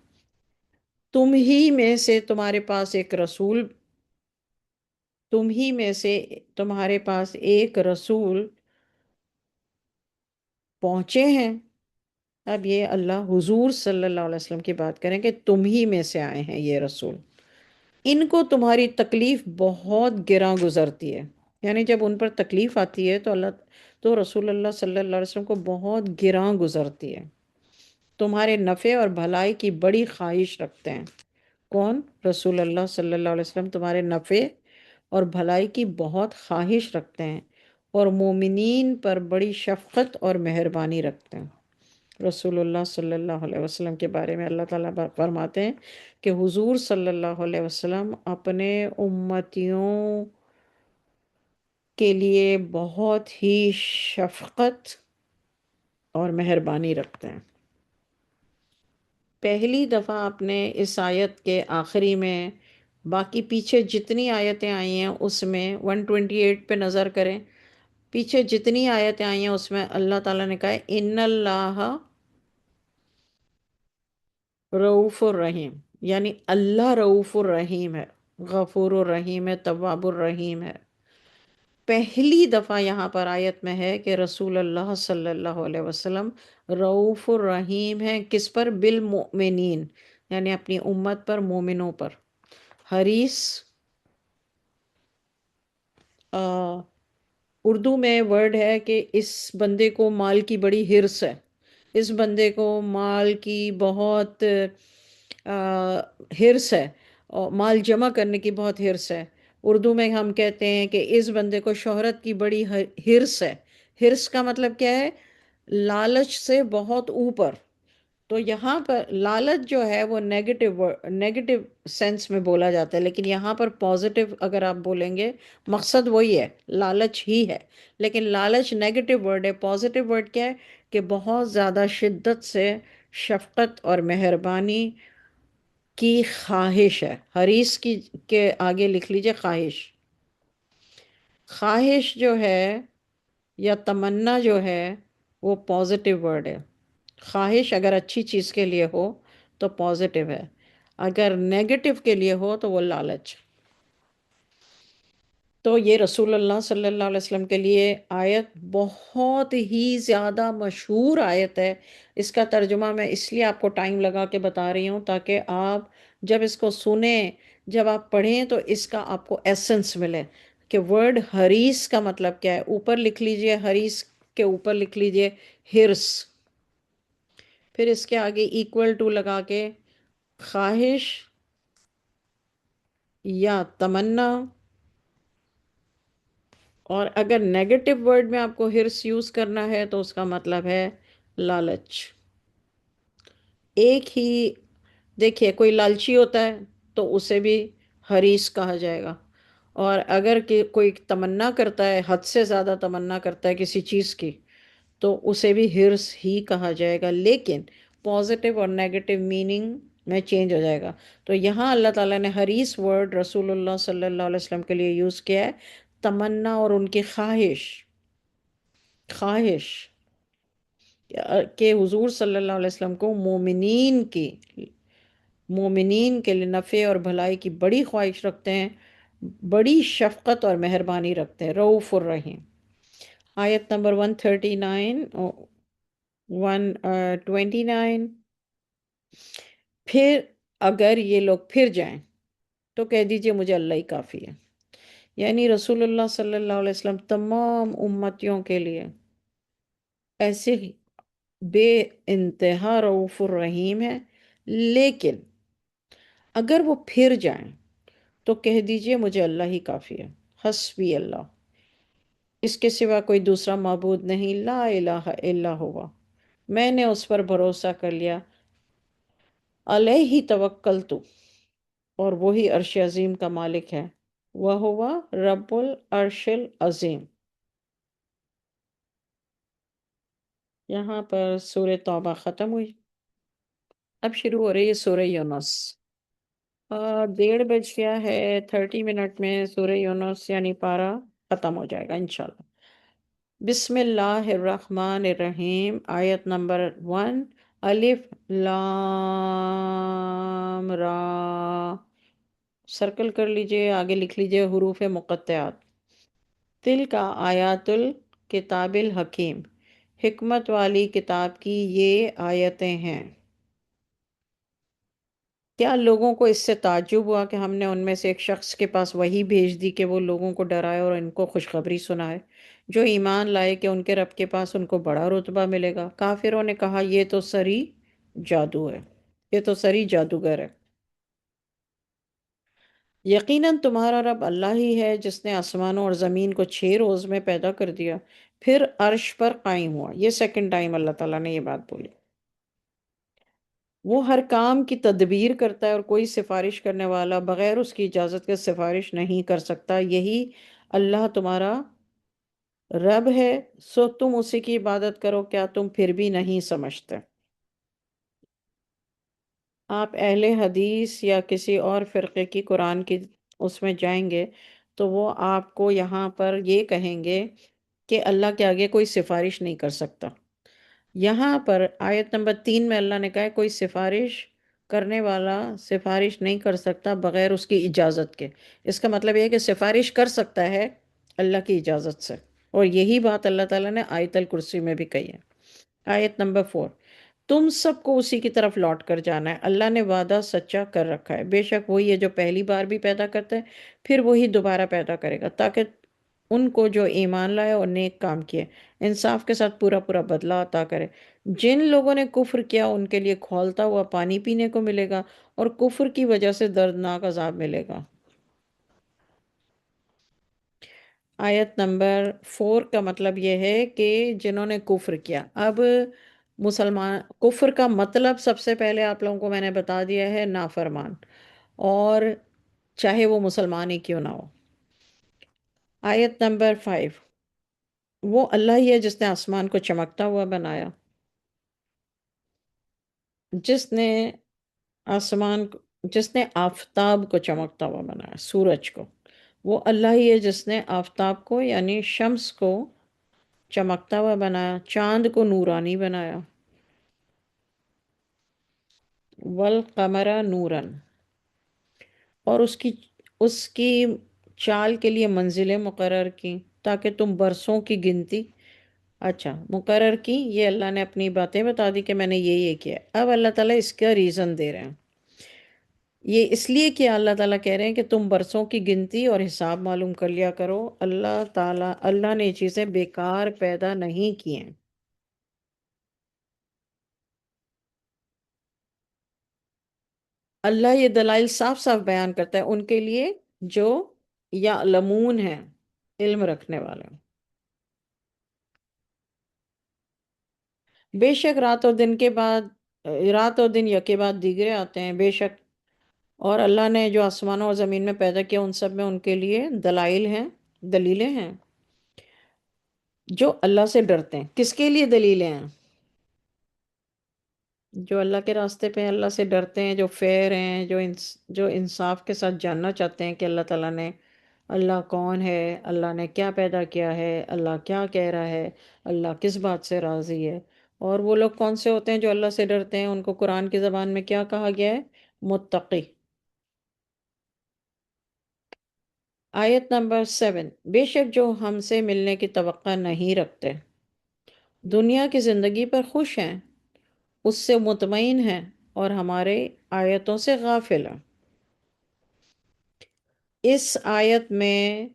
تم ہی میں سے تمہارے پاس ایک رسول، تم ہی میں سے تمہارے پاس ایک رسول پہنچے ہیں۔ اب یہ اللہ حضور صلی اللہ علیہ وسلم کی بات کریں کہ تم ہی میں سے آئے ہیں یہ رسول، ان کو تمہاری تکلیف بہت گراں گزرتی ہے، یعنی جب ان پر تکلیف آتی ہے تو رسول اللہ صلی اللہ علیہ وسلم کو بہت گراں گزرتی ہے، تمہارے نفع اور بھلائی کی بڑی خواہش رکھتے ہیں۔ کون؟ رسول اللہ صلی اللہ علیہ وسلم تمہارے نفع اور بھلائی کی بہت خواہش رکھتے ہیں اور مومنین پر بڑی شفقت اور مہربانی رکھتے ہیں۔ رسول اللہ صلی اللہ علیہ وسلم کے بارے میں اللہ تعالیٰ فرماتے ہیں کہ حضور صلی اللہ علیہ وسلم اپنے امتیوں کے لیے بہت ہی شفقت اور مہربانی رکھتے ہیں۔ پہلی دفعہ آپ نے اس آیت کے آخری میں، باقی پیچھے جتنی آیتیں آئی ہیں اس میں 128 پہ نظر کریں، پیچھے جتنی آیتیں آئی ہیں اس میں اللہ تعالیٰ نے کہا ہے ان اللہ رؤوف الرحیم، یعنی اللہ رؤوف الرحیم ہے، غفور الرحیم ہے، تواب الرحیم ہے۔ پہلی دفعہ یہاں پر آیت میں ہے کہ رسول اللہ صلی اللہ علیہ وسلم رؤوف الرحیم ہے، کس پر؟ بالمؤمنین، یعنی اپنی امت پر، مومنوں پر۔ حریص اردو میں ورڈ ہے کہ اس بندے کو مال کی بڑی ہرس ہے، اس بندے کو مال کی بہت ہرس ہے، اور مال جمع کرنے کی بہت ہرس ہے۔ اردو میں ہم کہتے ہیں کہ اس بندے کو شہرت کی بڑی ہرس ہے۔ ہرس کا مطلب کیا ہے؟ لالچ سے بہت اوپر۔ تو یہاں پر لالچ جو ہے وہ نیگیٹو سینس میں بولا جاتا ہے، لیکن یہاں پر پازیٹیو اگر آپ بولیں گے، مقصد وہی ہے، لالچ ہی ہے، لیکن لالچ نیگیٹو ورڈ ہے۔ پازیٹیو ورڈ کیا ہے؟ کہ بہت زیادہ شدت سے شفقت اور مہربانی کی خواہش ہے۔ حریص کی کے آگے لکھ لیجئے خواہش۔ خواہش جو ہے یا تمنا جو ہے وہ پازیٹیو ورڈ ہے۔ خواہش اگر اچھی چیز کے لیے ہو تو پازیٹیو ہے، اگر نیگیٹو کے لیے ہو تو وہ لالچ۔ تو یہ رسول اللہ صلی اللہ علیہ وسلم کے لیے آیت بہت ہی زیادہ مشہور آیت ہے۔ اس کا ترجمہ میں اس لیے آپ کو ٹائم لگا کے بتا رہی ہوں تاکہ آپ جب اس کو سنیں، جب آپ پڑھیں تو اس کا آپ کو ایسنس ملے کہ ورڈ حریص کا مطلب کیا ہے۔ اوپر لکھ لیجئے، حریص کے اوپر لکھ لیجئے ہرس، پھر اس کے آگے ایکول ٹو لگا کے خواہش یا تمنا، اور اگر نیگیٹو ورڈ میں آپ کو ہرس یوز کرنا ہے تو اس کا مطلب ہے لالچ۔ ایک ہی دیکھیے، کوئی لالچی ہوتا ہے تو اسے بھی حریص کہا جائے گا، اور اگر کوئی تمنا کرتا ہے، حد سے زیادہ تمنا کرتا ہے کسی چیز کی، تو اسے بھی ہرس ہی کہا جائے گا، لیکن پازیٹیو اور نیگیٹو میننگ میں چینج ہو جائے گا۔ تو یہاں اللہ تعالیٰ نے حریص ورڈ رسول اللہ صلی اللہ علیہ وسلم کے لیے یوز کیا ہے، تمنا اور ان کی خواہش۔ خواہش کہ حضور صلی اللہ علیہ وسلم کو مومنین کے لیے نفع اور بھلائی کی بڑی خواہش رکھتے ہیں، بڑی شفقت اور مہربانی رکھتے ہیں، رعوف الرحیم۔ آیت نمبر 139، 129۔ پھر اگر یہ لوگ پھر جائیں تو کہہ دیجئے مجھے اللہ ہی کافی ہے۔ یعنی رسول اللہ صلی اللہ علیہ وسلم تمام امتیوں کے لیے ایسے ہی بے انتہا رعوف الرحیم ہے، لیکن اگر وہ پھر جائیں تو کہہ دیجئے مجھے اللہ ہی کافی ہے، حسبی اللہ، اس کے سوا کوئی دوسرا معبود نہیں، لا الہ الا ہوا، میں نے اس پر بھروسہ کر لیا، علیہ توکلت، اور وہی عرش عظیم کا مالک ہے، وہوا رب العرش العظیم۔ یہاں پر سورہ توبہ ختم ہوئی، اب شروع ہو رہی ہے سورہ یونس۔ 1:30 بج گیا ہے، 30 منٹ میں سورہ یونس یعنی پارہ ختم ہو جائے گا انشاءاللہ۔ بسم اللہ الرحمن الرحیم، آیت نمبر 1، الف لام را، سرکل کر لیجئے، آگے لکھ لیجئے حروف مقطعات۔ تل کا آیات الکتاب الحکیم، حکمت والی کتاب کی یہ آیتیں ہیں۔ کیا لوگوں کو اس سے تعجب ہوا کہ ہم نے ان میں سے ایک شخص کے پاس وحی بھیج دی کہ وہ لوگوں کو ڈرائے اور ان کو خوشخبری سنائے، جو ایمان لائے کہ ان کے رب کے پاس ان کو بڑا رتبہ ملے گا؟ کافروں نے کہا یہ تو سری جادو ہے، یہ تو سری جادوگر ہے۔ یقیناً تمہارا رب اللہ ہی ہے جس نے آسمانوں اور زمین کو 6 روز میں پیدا کر دیا، پھر عرش پر قائم ہوا۔ یہ سیکنڈ ٹائم اللہ تعالیٰ نے یہ بات بولی۔ وہ ہر کام کی تدبیر کرتا ہے اور کوئی سفارش کرنے والا بغیر اس کی اجازت کے سفارش نہیں کر سکتا۔ یہی اللہ تمہارا رب ہے، سو تم اسی کی عبادت کرو، کیا تم پھر بھی نہیں سمجھتے؟ آپ اہل حدیث یا کسی اور فرقے کی قرآن کی اس میں جائیں گے تو وہ آپ کو یہاں پر یہ کہیں گے کہ اللہ کے آگے کوئی سفارش نہیں کر سکتا۔ یہاں پر آیت نمبر 3 میں اللہ نے کہا ہے کوئی سفارش کرنے والا سفارش نہیں کر سکتا بغیر اس کی اجازت کے۔ اس کا مطلب یہ ہے کہ سفارش کر سکتا ہے اللہ کی اجازت سے، اور یہی بات اللہ تعالیٰ نے آیت الکرسی میں بھی کہی ہے۔ آیت نمبر 4، تم سب کو اسی کی طرف لوٹ کر جانا ہے، اللہ نے وعدہ سچا کر رکھا ہے، بے شک وہی ہے جو پہلی بار بھی پیدا کرتا ہے، پھر وہی دوبارہ پیدا کرے گا تاکہ ان کو جو ایمان لائے اور نیک کام کیے انصاف کے ساتھ پورا پورا بدلہ عطا کرے۔ جن لوگوں نے کفر کیا ان کے لیے کھولتا ہوا پانی پینے کو ملے گا اور کفر کی وجہ سے دردناک عذاب ملے گا۔ آیت نمبر 4 کا مطلب یہ ہے کہ جنہوں نے کفر کیا، اب مسلمان کفر کا مطلب سب سے پہلے آپ لوگوں کو میں نے بتا دیا ہے، نافرمان، اور چاہے وہ مسلمان ہی کیوں نہ ہو۔ آیت نمبر 5، وہ اللہ ہی ہے جس نے آسمان کو چمکتا ہوا بنایا، جس نے جس نے آفتاب کو چمکتا ہوا بنایا، سورج کو۔ وہ اللہ ہی ہے جس نے آفتاب کو یعنی شمس کو چمکتا ہوا بنایا، چاند کو نورانی بنایا، والقمر نوراً، اور اس کی چال کے لیے منزلیں مقرر کی تاکہ تم برسوں کی گنتی، اچھا مقرر کی، یہ اللہ نے اپنی باتیں بتا دی کہ میں نے یہ کیا۔ اب اللہ تعالیٰ اس کا ریزن دے رہے ہیں، یہ اس لیے کہ اللہ تعالیٰ کہہ رہے ہیں کہ تم برسوں کی گنتی اور حساب معلوم کر لیا کرو، اللہ نے یہ چیزیں بیکار پیدا نہیں کی ہیں۔ اللہ یہ دلائل صاف صاف بیان کرتا ہے ان کے لیے جو یعلمون ہیں، علم رکھنے والے ہیں۔ بے شک رات اور دن یکے بعد دیگرے آتے ہیں، بے شک، اور اللہ نے جو آسمانوں اور زمین میں پیدا کیا ان سب میں ان کے لیے دلائل ہیں، دلیلیں ہیں، جو اللہ سے ڈرتے ہیں۔ کس کے لیے دلیلیں ہیں؟ جو اللہ کے راستے پہ اللہ سے ڈرتے ہیں، جو فیر ہیں، جو انصاف کے ساتھ جاننا چاہتے ہیں کہ اللہ تعالیٰ نے اللہ کون ہے، اللہ نے کیا پیدا کیا ہے، اللہ کیا کہہ رہا ہے، اللہ کس بات سے راضی ہے۔ اور وہ لوگ کون سے ہوتے ہیں جو اللہ سے ڈرتے ہیں؟ ان کو قرآن کی زبان میں کیا کہا گیا ہے؟ متقی۔ آیت نمبر 7، بے شک جو ہم سے ملنے کی توقع نہیں رکھتے، دنیا کی زندگی پر خوش ہیں، اس سے مطمئن ہیں، اور ہمارے آیتوں سے غافل ہیں۔ اس آیت میں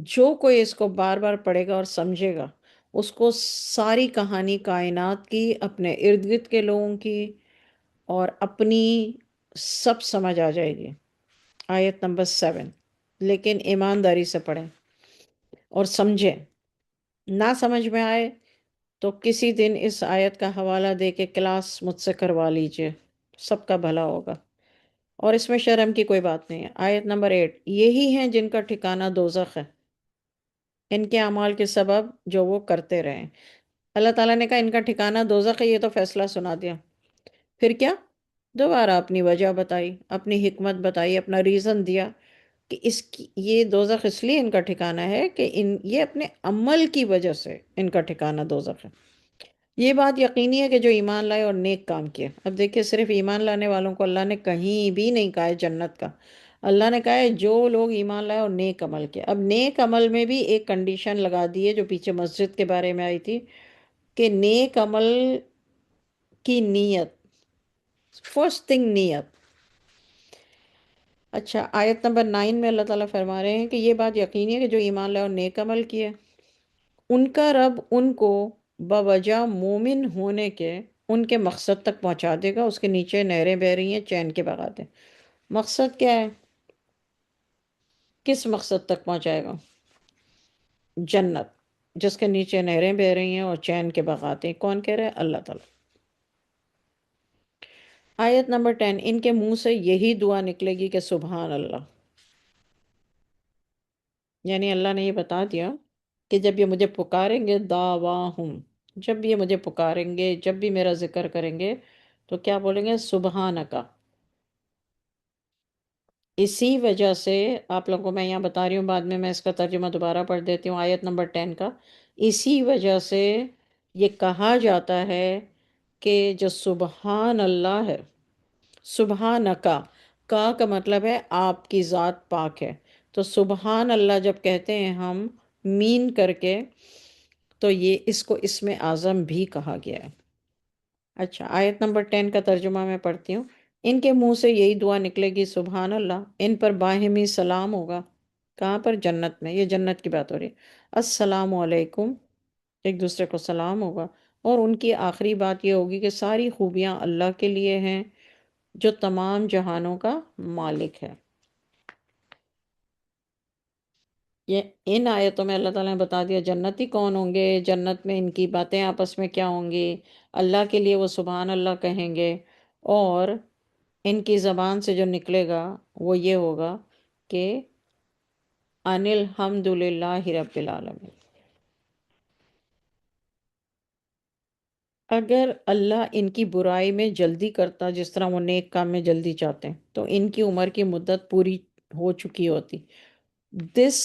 جو کوئی اس کو بار بار پڑھے گا اور سمجھے گا، اس کو ساری کہانی کائنات کی، اپنے ارد گرد کے لوگوں کی اور اپنی سب سمجھ آ جائے گی۔ آیت نمبر 7، لیکن ایمانداری سے پڑھیں اور سمجھیں۔ نہ سمجھ میں آئے تو کسی دن اس آیت کا حوالہ دے کے کلاس مجھ سے کروا لیجئے، سب کا بھلا ہوگا۔ اور اس میں شرم کی کوئی بات نہیں ہے۔ آیت نمبر 8، یہی ہیں جن کا ٹھکانہ دوزخ ہے، ان کے اعمال کے سبب جو وہ کرتے رہیں۔ اللہ تعالیٰ نے کہا ان کا ٹھکانہ دوزخ ہے، یہ تو فیصلہ سنا دیا۔ پھر کیا؟ دوبارہ اپنی وجہ بتائی، اپنی حکمت بتائی، اپنا ریزن دیا کہ یہ دوزخ اس لیے ان کا ٹھکانہ ہے کہ یہ اپنے عمل کی وجہ سے ان کا ٹھکانہ دوزخ ہے۔ یہ بات یقینی ہے کہ جو ایمان لائے اور نیک کام کیے۔ اب دیکھیے، صرف ایمان لانے والوں کو اللہ نے کہیں بھی نہیں کہا ہے جنت کا، اللہ نے کہا ہے جو لوگ ایمان لائے اور نیک عمل کیے۔ اب نیک عمل میں بھی ایک کنڈیشن لگا دی ہے جو پیچھے مسجد کے بارے میں آئی تھی، کہ نیک عمل کی نیت، فرسٹ تھنگ نیت۔ اچھا، آیت نمبر 9 میں اللہ تعالیٰ فرما رہے ہیں کہ یہ بات یقینی ہے کہ جو ایمان لائے اور نیک عمل کیے، ان کا رب ان کو بوجہ مومن ہونے کے ان کے مقصد تک پہنچا دے گا۔ اس کے نیچے نہریں بہہ رہی ہیں چین کے بغاتے۔ مقصد کیا ہے؟ کس مقصد تک پہنچائے گا؟ جنت، جس کے نیچے نہریں بہہ رہی ہیں اور چین کے بغاتے ہیں۔ کون کہہ رہے ہیں؟ اللہ تعالیٰ۔ آیت نمبر 10، ان کے منہ سے یہی دعا نکلے گی کہ سبحان اللہ۔ یعنی اللہ نے یہ بتا دیا کہ جب یہ مجھے پکاریں گے، دعواہم، جب یہ مجھے پکاریں گے، جب بھی میرا ذکر کریں گے، تو کیا بولیں گے؟ سبحانکا۔ اسی وجہ سے آپ لوگوں کو میں یہاں بتا رہی ہوں، بعد میں اس کا ترجمہ دوبارہ پڑھ دیتی ہوں، آیت نمبر 10 کا۔ اسی وجہ سے یہ کہا جاتا ہے کہ جو سبحان اللہ ہے، سبحانکا، کا مطلب ہے آپ کی ذات پاک ہے۔ تو سبحان اللہ جب کہتے ہیں ہم مین کر کے، تو یہ اس کو اسم اعظم بھی کہا گیا ہے۔ اچھا، آیت نمبر 10 کا ترجمہ میں پڑھتی ہوں۔ ان کے منہ سے یہی دعا نکلے گی سبحان اللہ، ان پر باہمی سلام ہوگا۔ کہاں پر؟ جنت میں۔ یہ جنت کی بات ہو رہی ہے۔ السلام علیکم، ایک دوسرے کو سلام ہوگا۔ اور ان کی آخری بات یہ ہوگی کہ ساری خوبیاں اللہ کے لیے ہیں جو تمام جہانوں کا مالک ہے۔ یہ ان آیتوں میں اللہ تعالیٰ نے بتا دیا جنتی کون ہوں گے، جنت میں ان کی باتیں آپس میں کیا ہوں گی، اللہ کے لیے وہ سبحان اللہ کہیں گے، اور ان کی زبان سے جو نکلے گا وہ یہ ہوگا کہ ان الحمد للہ رب العالمین۔ اگر اللہ ان کی برائی میں جلدی کرتا جس طرح وہ نیک کام میں جلدی چاہتے ہیں، تو ان کی عمر کی مدت پوری ہو چکی ہوتی۔ دس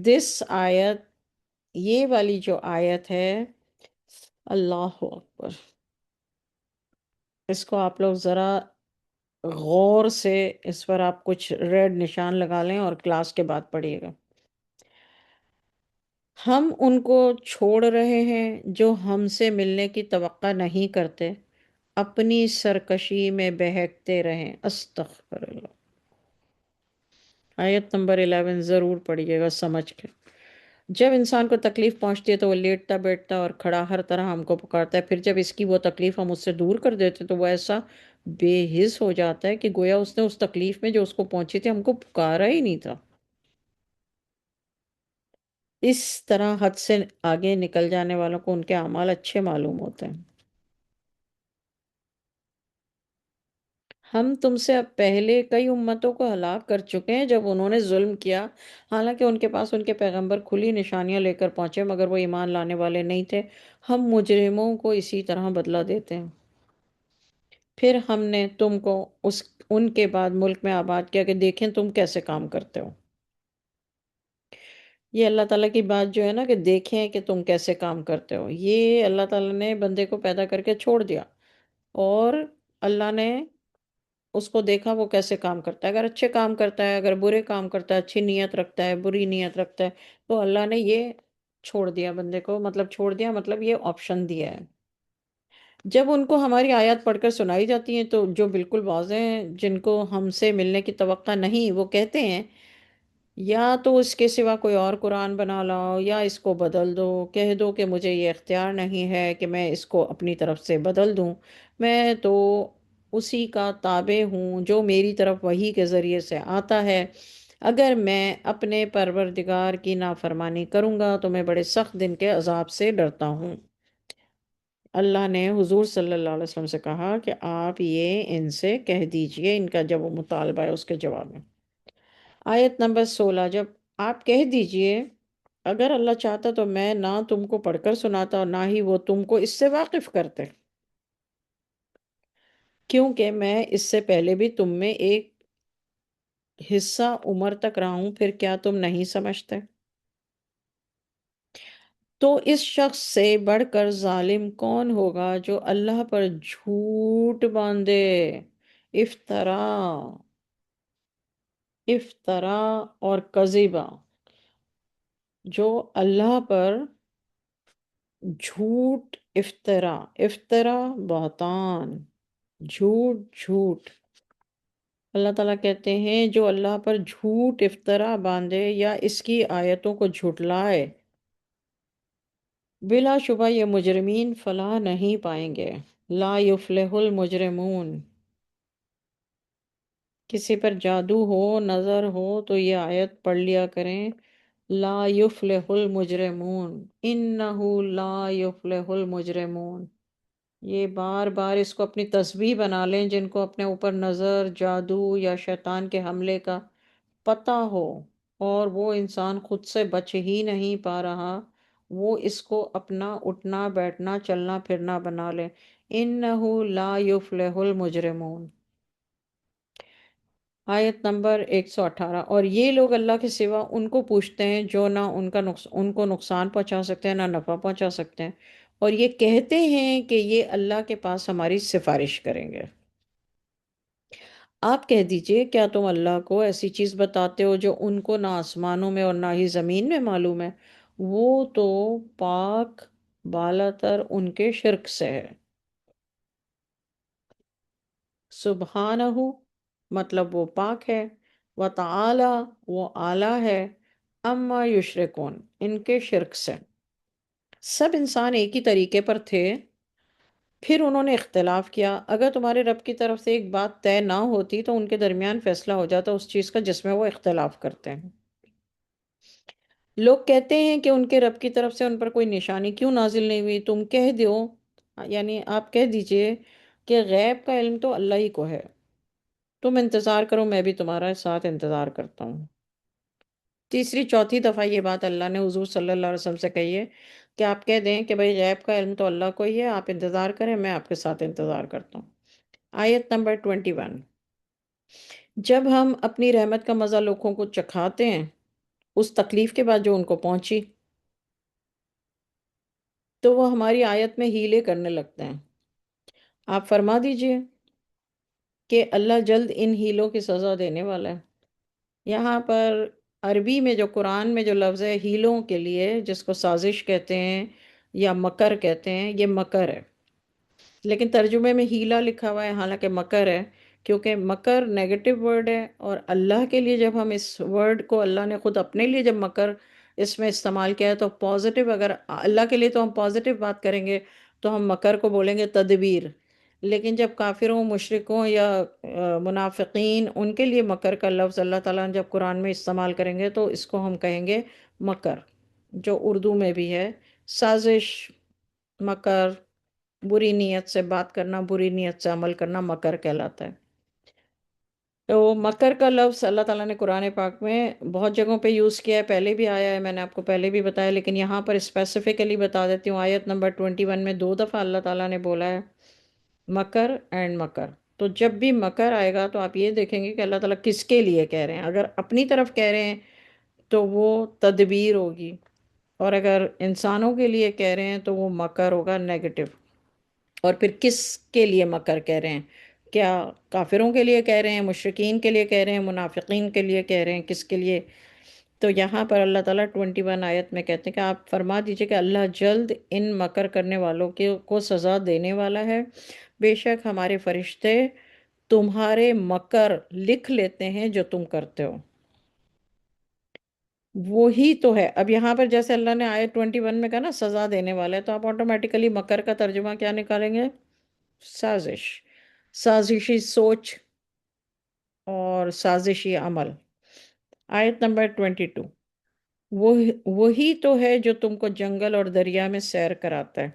دس آیت، یہ والی جو آیت ہے، اللہ اکبر، اس کو آپ لوگ ذرا غور سے، اس پر آپ کچھ ریڈ نشان لگا لیں اور کلاس کے بعد پڑھیے گا۔ ہم ان کو چھوڑ رہے ہیں جو ہم سے ملنے کی توقع نہیں کرتے، اپنی سرکشی میں بہکتے رہیں۔ استغفر اللہ۔ آیت نمبر 11 ضرور پڑھیے گا سمجھ کے۔ جب انسان کو تکلیف پہنچتی ہے تو وہ لیٹتا بیٹھتا اور کھڑا ہر طرح ہم کو پکارتا ہے، پھر جب اس کی وہ تکلیف ہم اس سے دور کر دیتے تو وہ ایسا بے حس ہو جاتا ہے کہ گویا اس نے اس تکلیف میں جو اس کو پہنچی تھی ہم کو پکارا ہی نہیں تھا۔ اس طرح حد سے آگے نکل جانے والوں کو ان کے اعمال اچھے معلوم ہوتے ہیں۔ ہم تم سے اب پہلے کئی امتوں کو ہلاک کر چکے ہیں جب انہوں نے ظلم کیا، حالانکہ ان کے پاس ان کے پیغمبر کھلی نشانیاں لے کر پہنچے مگر وہ ایمان لانے والے نہیں تھے۔ ہم مجرموں کو اسی طرح بدلہ دیتے ہیں۔ پھر ہم نے تم کو اس ان کے بعد ملک میں آباد کیا کہ دیکھیں تم کیسے کام کرتے ہو۔ یہ اللہ تعالیٰ کی بات جو ہے نا کہ دیکھیں کہ تم کیسے کام کرتے ہو، یہ اللہ تعالیٰ نے بندے کو پیدا کر کے چھوڑ دیا، اور اللہ نے اس کو دیکھا وہ کیسے کام کرتا ہے، اگر اچھے کام کرتا ہے، اگر برے کام کرتا ہے، اچھی نیت رکھتا ہے، بری نیت رکھتا ہے، تو اللہ نے یہ چھوڑ دیا بندے کو، مطلب چھوڑ دیا مطلب یہ آپشن دیا ہے۔ جب ان کو ہماری آیات پڑھ کر سنائی جاتی ہیں تو جو بالکل واضح ہیں، جن کو ہم سے ملنے کی توقع نہیں، وہ کہتے ہیں یا تو اس کے سوا کوئی اور قرآن بنا لاؤ یا اس کو بدل دو، کہہ دو کہ مجھے یہ اختیار نہیں ہے کہ میں اس کو اپنی طرف سے بدل دوں، میں تو اسی کا تابع ہوں جو میری طرف وحی کے ذریعے سے آتا ہے، اگر میں اپنے پروردگار کی نافرمانی کروں گا تو میں بڑے سخت دن کے عذاب سے ڈرتا ہوں۔ اللہ نے حضور صلی اللہ علیہ وسلم سے کہا کہ آپ یہ ان سے کہہ دیجئے، ان کا جب وہ مطالبہ ہے اس کے جواب میں۔ آیت نمبر 16، جب آپ کہہ دیجئے اگر اللہ چاہتا تو میں نہ تم کو پڑھ کر سناتا اور نہ ہی وہ تم کو اس سے واقف کرتے، کیونکہ میں اس سے پہلے بھی تم میں ایک حصہ عمر تک رہا ہوں، پھر کیا تم نہیں سمجھتے؟ تو اس شخص سے بڑھ کر ظالم کون ہوگا جو اللہ پر جھوٹ باندھے، افطرا، افطرا اور کذبا، جو اللہ پر جھوٹ، افطرا، افطرا بہتان، جھوٹ، جھوٹ، اللہ تعالیٰ کہتے ہیں جو اللہ پر جھوٹ افطرا باندھے یا اس کی آیتوں کو جھٹلائے، بلا شبہ یہ مجرمین فلاح نہیں پائیں گے۔ لا یفلح المجرمون، کسی پر جادو ہو، نظر ہو تو یہ آیت پڑھ لیا کریں، لا یفلح المجرمون، انہو لا یفلح المجرمون، یہ بار بار اس کو اپنی تسبیح بنا لیں، جن کو اپنے اوپر نظر، جادو یا شیطان کے حملے کا پتہ ہو اور وہ انسان خود سے بچ ہی نہیں پا رہا، وہ اس کو اپنا اٹھنا بیٹھنا چلنا پھرنا بنا لے۔ انہو لا یفلح المجرمون۔ آیت نمبر 118، اور یہ لوگ اللہ کے سوا ان کو پوچھتے ہیں جو نہ ان کو نقصان پہنچا سکتے ہیں نہ نفع پہنچا سکتے ہیں، اور یہ کہتے ہیں کہ یہ اللہ کے پاس ہماری سفارش کریں گے۔ آپ کہہ دیجئے کیا تم اللہ کو ایسی چیز بتاتے ہو جو ان کو نہ آسمانوں میں اور نہ ہی زمین میں معلوم ہے؟ وہ تو پاک بالاتر ان کے شرک سے ہے۔ سبحانہ، مطلب وہ پاک ہے، وتعالی، وہ اعلیٰ ہے، اما یشرکون، ان کے شرک سے۔ سب انسان ایک ہی طریقے پر تھے، پھر انہوں نے اختلاف کیا، اگر تمہارے رب کی طرف سے ایک بات طے نہ ہوتی تو ان کے درمیان فیصلہ ہو جاتا اس چیز کا جس میں وہ اختلاف کرتے ہیں۔ لوگ کہتے ہیں کہ ان کے رب کی طرف سے ان پر کوئی نشانی کیوں نازل نہیں ہوئی، تم کہہ دو، یعنی آپ کہہ دیجئے کہ غیب کا علم تو اللہ ہی کو ہے، تم انتظار کرو، میں بھی تمہارا ساتھ انتظار کرتا ہوں۔ تیسری چوتھی دفعہ یہ بات اللہ نے حضور صلی اللہ علیہ وسلم سے کہی ہے کہ آپ کہہ دیں کہ بھئی غیب کا علم تو اللہ کو ہی ہے، آپ انتظار کریں، میں آپ کے ساتھ انتظار کرتا ہوں۔ آیت نمبر 21، جب ہم اپنی رحمت کا مزہ لوگوں کو چکھاتے ہیں اس تکلیف کے بعد جو ان کو پہنچی، تو وہ ہماری آیت میں ہیلے کرنے لگتے ہیں۔ آپ فرما دیجئے کہ اللہ جلد ان ہیلوں کی سزا دینے والا ہے۔ یہاں پر عربی میں جو قرآن میں جو لفظ ہے ہیلوں کے لیے، جس کو سازش کہتے ہیں یا مکر کہتے ہیں، یہ مکر ہے، لیکن ترجمے میں ہیلا لکھا ہوا ہے حالانکہ مکر ہے، کیونکہ مکر نیگیٹو ورڈ ہے، اور اللہ کے لیے جب ہم اس ورڈ کو، اللہ نے خود اپنے لیے جب مکر اس میں استعمال کیا ہے تو پازیٹیو، اگر اللہ کے لیے تو ہم پازیٹیو بات کریں گے تو ہم مکر کو بولیں گے تدبیر، لیکن جب کافروں، مشرکوں یا منافقین، ان کے لیے مکر کا لفظ اللہ تعالیٰ نے جب قرآن میں استعمال کریں گے تو اس کو ہم کہیں گے مکر، جو اردو میں بھی ہے سازش، مکر، بری نیت سے بات کرنا، بری نیت سے عمل کرنا مکر کہلاتا ہے۔ تو مکر کا لفظ اللہ تعالیٰ نے قرآن پاک میں بہت جگہوں پہ یوز کیا ہے، پہلے بھی آیا ہے، میں نے آپ کو پہلے بھی بتایا، لیکن یہاں پر اسپیسیفکلی بتا دیتی ہوں، آیت نمبر 21 میں 2 دفعہ اللہ تعالیٰ نے بولا ہے مکر اینڈ مکر. تو جب بھی مکر آئے گا تو آپ یہ دیکھیں گے کہ اللہ تعالیٰ کس کے لیے کہہ رہے ہیں. اگر اپنی طرف کہہ رہے ہیں تو وہ تدبیر ہوگی، اور اگر انسانوں کے لیے کہہ رہے ہیں تو وہ مکر ہوگا نیگیٹو. اور پھر کس کے لیے مکر کہہ رہے ہیں؟ کیا کافروں کے لیے کہہ رہے ہیں، مشرکین کے لیے کہہ رہے ہیں، منافقین کے لیے کہہ رہے ہیں، کس کے لیے؟ تو یہاں پر اللہ تعالیٰ 21 آیت میں کہتے ہیں کہ آپ فرما دیجئے کہ اللہ جلد ان مکر کرنے والوں کو سزا دینے والا ہے. بے شک ہمارے فرشتے تمہارے مکر لکھ لیتے ہیں جو تم کرتے ہو. وہی تو ہے. اب یہاں پر جیسے اللہ نے آیت 21 میں کہا نا سزا دینے والا ہے، تو آپ آٹومیٹیکلی مکر کا ترجمہ کیا نکالیں گے؟ سازش، سازشی سوچ اور سازشی عمل. آیت نمبر 22، وہی تو ہے جو تم کو جنگل اور دریا میں سیر کراتا ہے،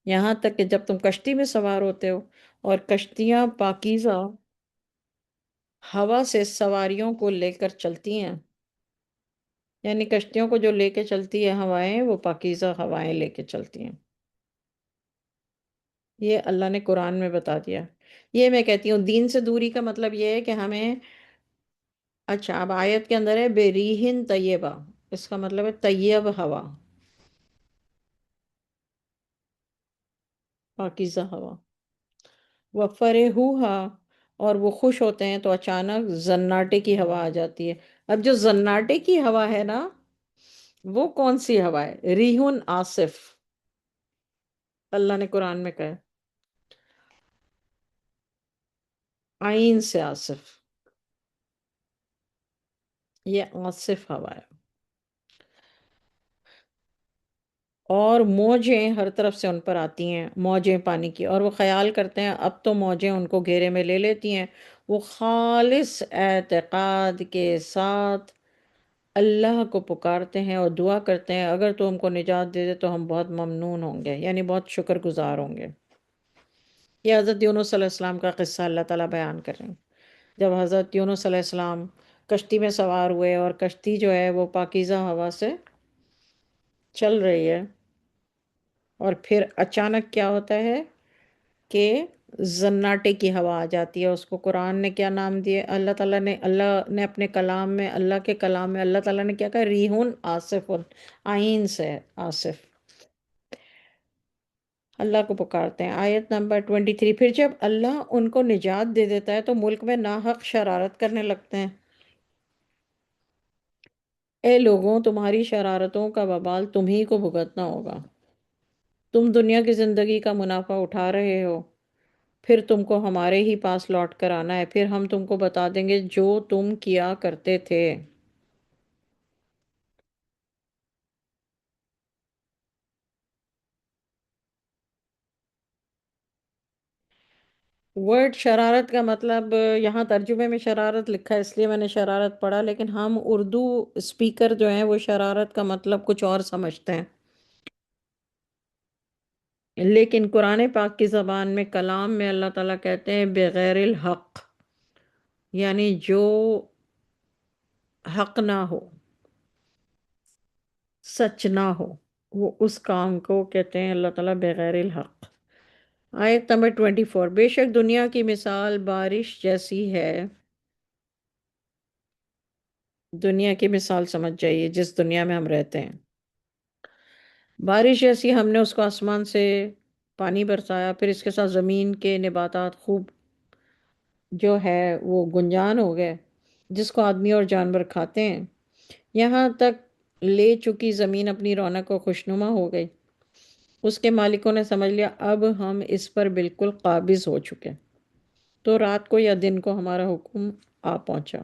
یہاں تک کہ جب تم کشتی میں سوار ہوتے ہو اور کشتیاں پاکیزہ ہوا سے سواریوں کو لے کر چلتی ہیں. یعنی کشتیوں کو جو لے کے چلتی ہے ہوائیں، وہ پاکیزہ ہوائیں لے کے چلتی ہیں. یہ اللہ نے قرآن میں بتا دیا. یہ میں کہتی ہوں دین سے دوری کا مطلب یہ ہے کہ ہمیں، اچھا اب آیت کے اندر ہے بریحن طیبہ، اس کا مطلب ہے طیب ہوا، پاکیزہ ہوا. وفرحوہا، اور وہ خوش ہوتے ہیں تو اچانک زناٹے کی ہوا آ جاتی ہے. اب جو زناٹے کی ہوا ہے نا، وہ کون سی ہوا ہے؟ ریحن آصف. اللہ نے قرآن میں کہا ہے آئین سے آصف، یہ آصف ہوا ہے. اور موجیں ہر طرف سے ان پر آتی ہیں، موجیں پانی کی، اور وہ خیال کرتے ہیں اب تو موجیں ان کو گھیرے میں لے لیتی ہیں. وہ خالص اعتقاد کے ساتھ اللہ کو پکارتے ہیں اور دعا کرتے ہیں اگر تو ہم کو نجات دے دے تو ہم بہت ممنون ہوں گے، یعنی بہت شکر گزار ہوں گے. یہ حضرت یونس صلی اللہ علیہ وسلم کا قصہ اللہ تعالیٰ بیان کر رہے ہیں. جب حضرت یونس صلی اللہ علیہ وسلم کشتی میں سوار ہوئے اور کشتی جو ہے وہ پاکیزہ ہوا سے چل رہی ہے، اور پھر اچانک کیا ہوتا ہے کہ زناٹے کی ہوا آ جاتی ہے. اس کو قرآن نے کیا نام دیا؟ اللہ نے اپنے کلام میں، اللہ کے کلام میں اللہ تعالیٰ نے کیا کہا؟ ریحن آصف. آئین سے آصف. اللہ کو پکارتے ہیں. آیت نمبر 23، پھر جب اللہ ان کو نجات دے دیتا ہے تو ملک میں ناحق شرارت کرنے لگتے ہیں. اے لوگوں، تمہاری شرارتوں کا وبال تمہیں کو بھگتنا ہوگا. تم دنیا کی زندگی کا منافع اٹھا رہے ہو، پھر تم کو ہمارے ہی پاس لوٹ کر آنا ہے، پھر ہم تم کو بتا دیں گے جو تم کیا کرتے تھے. ورڈ شرارت کا مطلب یہاں ترجمے میں شرارت لکھا ہے اس لیے میں نے شرارت پڑھا، لیکن ہم اردو اسپیکر جو ہیں وہ شرارت کا مطلب کچھ اور سمجھتے ہیں. لیکن قرآن پاک کی زبان میں، کلام میں اللہ تعالیٰ کہتے ہیں بغیر الحق، یعنی جو حق نہ ہو، سچ نہ ہو، وہ اس کام کو کہتے ہیں اللہ تعالیٰ بغیر الحق. آیت نمبر 24، بے شک دنیا کی مثال بارش جیسی ہے. دنیا کی مثال سمجھ جائیے جس دنیا میں ہم رہتے ہیں. بارش جیسی، ہم نے اس کو آسمان سے پانی برسایا، پھر اس کے ساتھ زمین کے نباتات خوب جو ہے وہ گنجان ہو گئے، جس کو آدمی اور جانور کھاتے ہیں. یہاں تک لے چکی زمین اپنی رونق و خوشنما ہو گئی. اس کے مالکوں نے سمجھ لیا اب ہم اس پر بالکل قابض ہو چکے، تو رات کو یا دن کو ہمارا حکم آ پہنچا.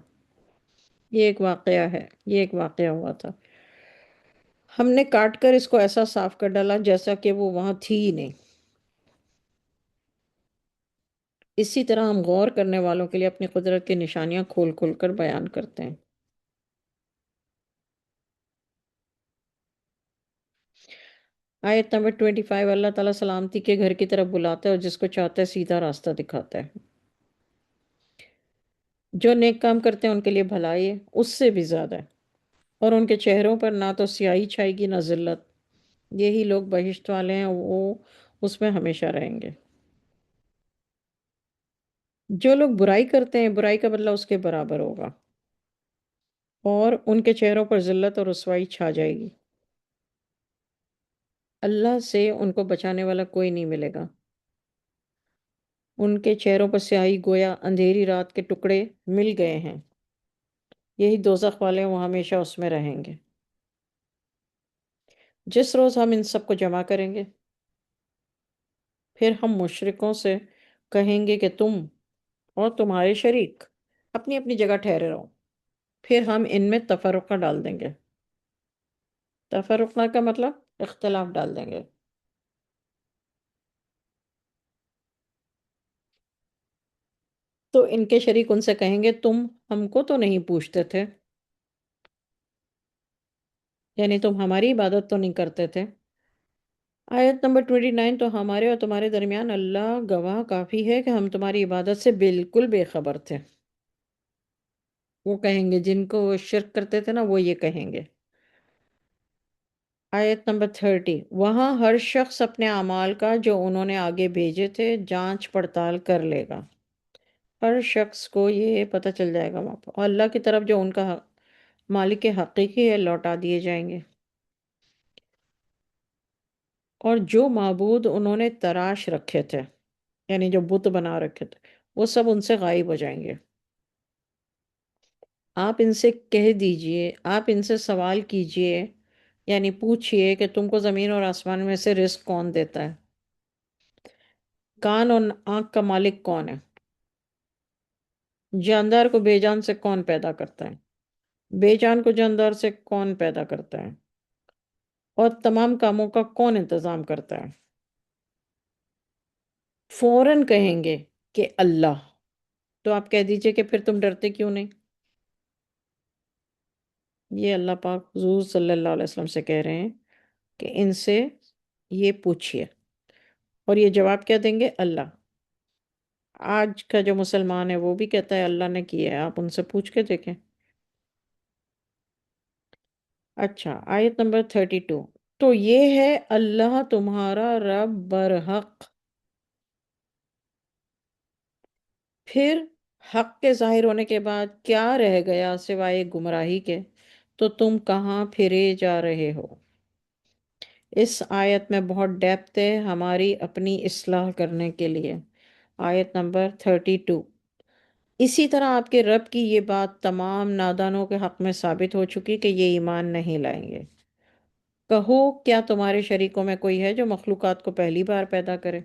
یہ ایک واقعہ ہے، یہ ایک واقعہ ہوا تھا. ہم نے کاٹ کر اس کو ایسا صاف کر ڈالا جیسا کہ وہ وہاں تھی ہی نہیں. اسی طرح ہم غور کرنے والوں کے لیے اپنی قدرت کی نشانیاں کھول کھول کر بیان کرتے ہیں. آیت نمبر 25، اللہ تعالیٰ سلامتی کے گھر کی طرف بلاتا ہے اور جس کو چاہتا ہے سیدھا راستہ دکھاتا ہے. جو نیک کام کرتے ہیں ان کے لیے بھلائی ہے، اس سے بھی زیادہ ہے، اور ان کے چہروں پر نہ تو سیاہی چھائے گی نہ ذلت. یہی لوگ بہشت والے ہیں، وہ اس میں ہمیشہ رہیں گے. جو لوگ برائی کرتے ہیں برائی کا بدلہ اس کے برابر ہوگا، اور ان کے چہروں پر ذلت اور رسوائی چھا جائے گی۔ اللہ سے ان کو بچانے والا کوئی نہیں ملے گا۔ ان کے چہروں پر سیاہی گویا اندھیری رات کے ٹکڑے مل گئے ہیں۔ یہی دوزخ والے ہیں، وہ ہمیشہ اس میں رہیں گے۔ جس روز ہم ان سب کو جمع کریں گے، پھر ہم مشرکوں سے کہیں گے کہ تم اور تمہارے شریک اپنی اپنی جگہ ٹھہرے رہو، پھر ہم ان میں تفرقہ ڈال دیں گے۔ تفرقہ کا مطلب اختلاف ڈال دیں گے۔ تو ان کے شریک ان سے کہیں گے تم ہم کو تو نہیں پوچھتے تھے، یعنی تم ہماری عبادت تو نہیں کرتے تھے۔ آیت نمبر 29، تو ہمارے اور تمہارے درمیان اللہ گواہ کافی ہے کہ ہم تمہاری عبادت سے بالکل بے خبر تھے۔ وہ کہیں گے، جن کو وہ شرک کرتے تھے نا، وہ یہ کہیں گے۔ آیت نمبر 30، وہاں ہر شخص اپنے اعمال کا جو انہوں نے آگے بھیجے تھے جانچ پڑتال کر لے گا۔ ہر شخص کو یہ پتہ چل جائے گا وہاں پر، اور اللہ کی طرف جو ان کا مالک حقیقی ہے لوٹا دیے جائیں گے۔ اور جو معبود انہوں نے تراش رکھے تھے، یعنی جو بت بنا رکھے تھے، وہ سب ان سے غائب ہو جائیں گے۔ آپ ان سے کہہ دیجئے، آپ ان سے سوال کیجئے، یعنی پوچھئے کہ تم کو زمین اور آسمان میں سے رزق کون دیتا ہے؟ کان اور آنکھ کا مالک کون ہے؟ جاندار کو بے جان سے کون پیدا کرتا ہے؟ بے جان کو جاندار سے کون پیدا کرتا ہے؟ اور تمام کاموں کا کون انتظام کرتا ہے؟ فوراً کہیں گے کہ اللہ۔ تو آپ کہہ دیجئے کہ پھر تم ڈرتے کیوں نہیں؟ یہ اللہ پاک حضور صلی اللہ علیہ وسلم سے کہہ رہے ہیں کہ ان سے یہ پوچھئے، اور یہ جواب کیا دیں گے؟ اللہ۔ آج کا جو مسلمان ہے وہ بھی کہتا ہے اللہ نے کیا ہے، آپ ان سے پوچھ کے دیکھیں۔ اچھا، آیت نمبر 32، تو یہ ہے اللہ تمہارا رب برحق، پھر حق کے ظاہر ہونے کے بعد کیا رہ گیا سوائے گمراہی کے؟ تو تم کہاں پھرے جا رہے ہو؟ اس آیت میں بہت ڈیپتھ ہے ہماری اپنی اصلاح کرنے کے لیے۔ آیت نمبر 32، اسی طرح آپ کے رب کی یہ بات تمام نادانوں کے حق میں ثابت ہو چکی کہ یہ ایمان نہیں لائیں گے۔ کہو، کیا تمہارے شریکوں میں کوئی ہے جو مخلوقات کو پہلی بار پیدا کرے؟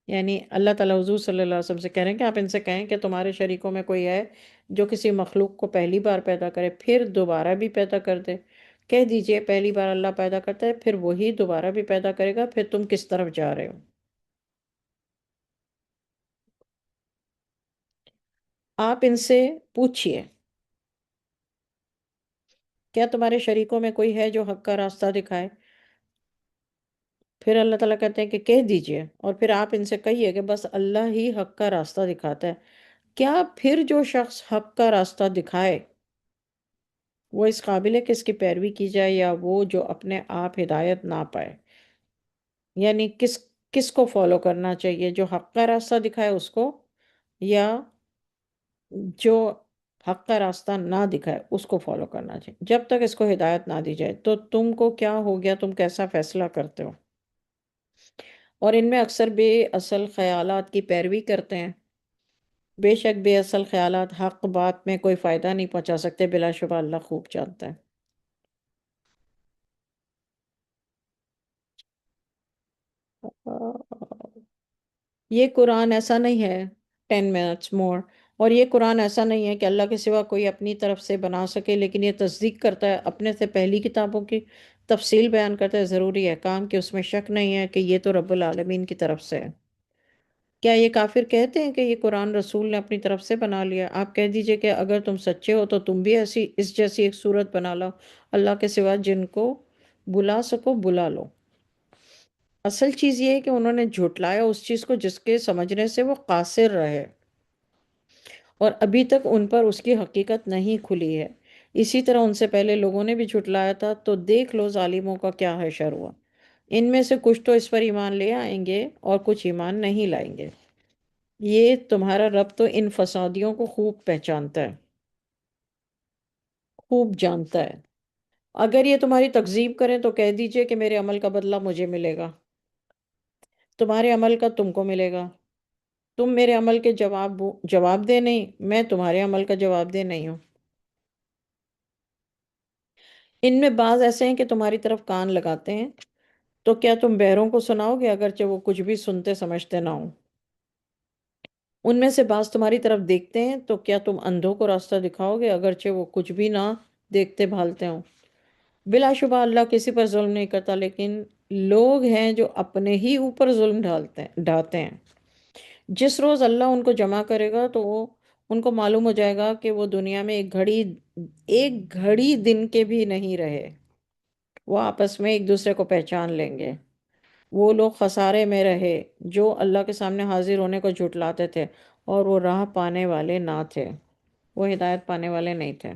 یعنی اللہ تعالیٰ حضور صلی اللہ علیہ وسلم سے کہہ رہے ہیں کہ آپ ان سے کہیں کہ تمہارے شریکوں میں کوئی ہے جو کسی مخلوق کو پہلی بار پیدا کرے پھر دوبارہ بھی پیدا کر دے؟ کہہ دیجئے پہلی بار اللہ پیدا کرتا ہے، پھر وہی دوبارہ بھی پیدا کرے گا، پھر تم کس طرف جا رہے ہو؟ آپ ان سے پوچھئے، کیا تمہارے شریکوں میں کوئی ہے جو حق کا راستہ دکھائے؟ پھر اللہ تعالیٰ کہتے ہیں کہ کہہ دیجئے، اور پھر آپ ان سے کہیے کہ بس اللہ ہی حق کا راستہ دکھاتا ہے۔ کیا پھر جو شخص حق کا راستہ دکھائے وہ اس قابل ہے کہ اس کی پیروی کی جائے، یا وہ جو اپنے آپ ہدایت نہ پائے؟ یعنی کس کس کو فالو کرنا چاہیے؟ جو حق کا راستہ دکھائے اس کو، یا جو حق کا راستہ نہ دکھائے اس کو فالو کرنا چاہیے؟ جب تک اس کو ہدایت نہ دی جائے تو تم کو کیا ہو گیا، تم کیسا فیصلہ کرتے ہو؟ اور ان میں اکثر بے اصل خیالات کی پیروی کرتے ہیں۔ بے شک بے اصل خیالات حق بات میں کوئی فائدہ نہیں پہنچا سکتے، بلا شبہ اللہ خوب جانتا ہے۔ یہ قرآن ایسا نہیں ہے 10 منٹس مور، اور یہ قرآن ایسا نہیں ہے کہ اللہ کے سوا کوئی اپنی طرف سے بنا سکے، لیکن یہ تصدیق کرتا ہے اپنے سے پہلی کتابوں کی، تفصیل بیان کرتا ہے ضروری احکام کہ اس میں شک نہیں ہے کہ یہ تو رب العالمین کی طرف سے ہے۔ کیا یہ کافر کہتے ہیں کہ یہ قرآن رسول نے اپنی طرف سے بنا لیا؟ آپ کہہ دیجئے کہ اگر تم سچے ہو تو تم بھی ایسی اس جیسی ایک صورت بنا لو، اللہ کے سوا جن کو بلا سکو بلا لو۔ اصل چیز یہ ہے کہ انہوں نے جھٹلایا اس چیز کو جس کے سمجھنے سے وہ قاصر رہے، اور ابھی تک ان پر اس کی حقیقت نہیں کھلی ہے۔ اسی طرح ان سے پہلے لوگوں نے بھی جھٹلایا تھا، تو دیکھ لو ظالموں کا کیا حشر ہوا۔ ان میں سے کچھ تو اس پر ایمان لے آئیں گے اور کچھ ایمان نہیں لائیں گے۔ یہ تمہارا رب تو ان فسادیوں کو خوب پہچانتا ہے، خوب جانتا ہے۔ اگر یہ تمہاری تکذیب کریں تو کہہ دیجئے کہ میرے عمل کا بدلہ مجھے ملے گا، تمہارے عمل کا تم کو ملے گا۔ تم میرے عمل کے جواب دے نہیں، میں تمہارے عمل کا جواب دے نہیں ہوں۔ ان میں بعض ایسے ہیں کہ تمہاری طرف کان لگاتے ہیں، تو کیا تم بہروں کو سناؤ گے اگرچہ وہ کچھ بھی سنتے سمجھتے نہ ہوں؟ ان میں سے بعض تمہاری طرف دیکھتے ہیں، تو کیا تم اندھوں کو راستہ دکھاؤ گے اگرچہ وہ کچھ بھی نہ دیکھتے بھالتے ہوں؟ بلا شبہ اللہ کسی پر ظلم نہیں کرتا، لیکن لوگ ہیں جو اپنے ہی اوپر ظلم ڈھاتے ہیں۔ جس روز اللہ ان کو جمع کرے گا تو ان کو معلوم ہو جائے گا کہ وہ دنیا میں ایک گھڑی دن کے بھی نہیں رہے۔ وہ آپس میں ایک دوسرے کو پہچان لیں گے۔ وہ لوگ خسارے میں رہے جو اللہ کے سامنے حاضر ہونے کو جھٹلاتے تھے، اور وہ راہ پانے والے نہ تھے، وہ ہدایت پانے والے نہیں تھے۔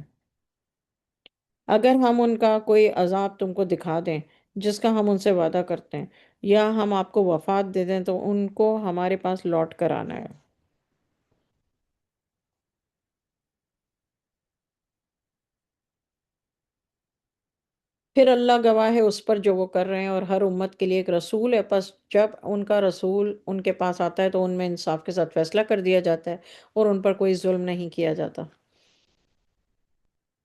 اگر ہم ان کا کوئی عذاب تم کو دکھا دیں جس کا ہم ان سے وعدہ کرتے ہیں، یا ہم آپ کو وفات دے دیں، تو ان کو ہمارے پاس لوٹ کر آنا ہے۔ پھر اللہ گواہ ہے اس پر جو وہ کر رہے ہیں، اور ہر امت کے لیے ایک رسول ہے، پس جب ان کا رسول ان کے پاس آتا ہے تو ان میں انصاف کے ساتھ فیصلہ کر دیا جاتا ہے، اور ان پر کوئی ظلم نہیں کیا جاتا۔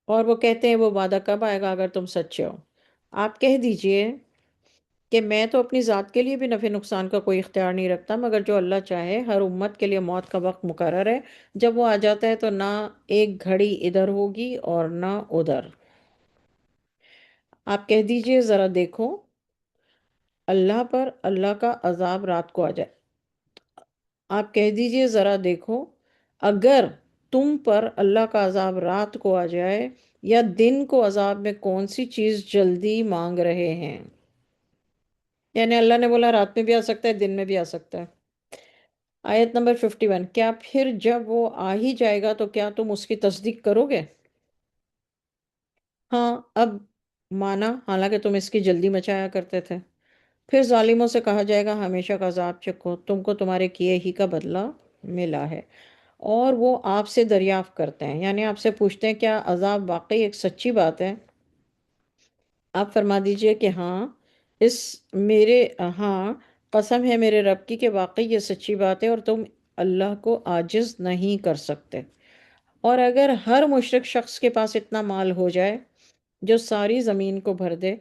اور وہ کہتے ہیں وہ وعدہ کب آئے گا اگر تم سچے ہو؟ آپ کہہ دیجئے کہ میں تو اپنی ذات کے لیے بھی نفع نقصان کا کوئی اختیار نہیں رکھتا، مگر جو اللہ چاہے، ہر امت کے لیے موت کا وقت مقرر ہے، جب وہ آ جاتا ہے تو نہ ایک گھڑی ادھر ہوگی اور نہ ادھر۔ آپ کہہ دیجئے ذرا دیکھو، اللہ پر اللہ کا عذاب رات کو آ جائے۔ آپ کہہ دیجئے ذرا دیکھو، اگر تم پر اللہ کا عذاب رات کو آ جائے یا دن کو، عذاب میں کون سی چیز جلدی مانگ رہے ہیں؟ یعنی اللہ نے بولا رات میں بھی آ سکتا ہے، دن میں بھی آ سکتا ہے۔ آیت نمبر 51، کیا پھر جب وہ آ ہی جائے گا تو کیا تم اس کی تصدیق کرو گے؟ ہاں، اب مانا، حالانکہ تم اس کی جلدی مچایا کرتے تھے۔ پھر ظالموں سے کہا جائے گا ہمیشہ کا عذاب چکھو، تم کو تمہارے کیے ہی کا بدلہ ملا ہے۔ اور وہ آپ سے دریافت کرتے ہیں، یعنی آپ سے پوچھتے ہیں کیا عذاب واقعی ایک سچی بات ہے؟ آپ فرما دیجئے کہ ہاں، اس میرے ہاں، قسم ہے میرے رب کی کہ واقعی یہ سچی بات ہے، اور تم اللہ کو عاجز نہیں کر سکتے۔ اور اگر ہر مشرک شخص کے پاس اتنا مال ہو جائے جو ساری زمین کو بھر دے،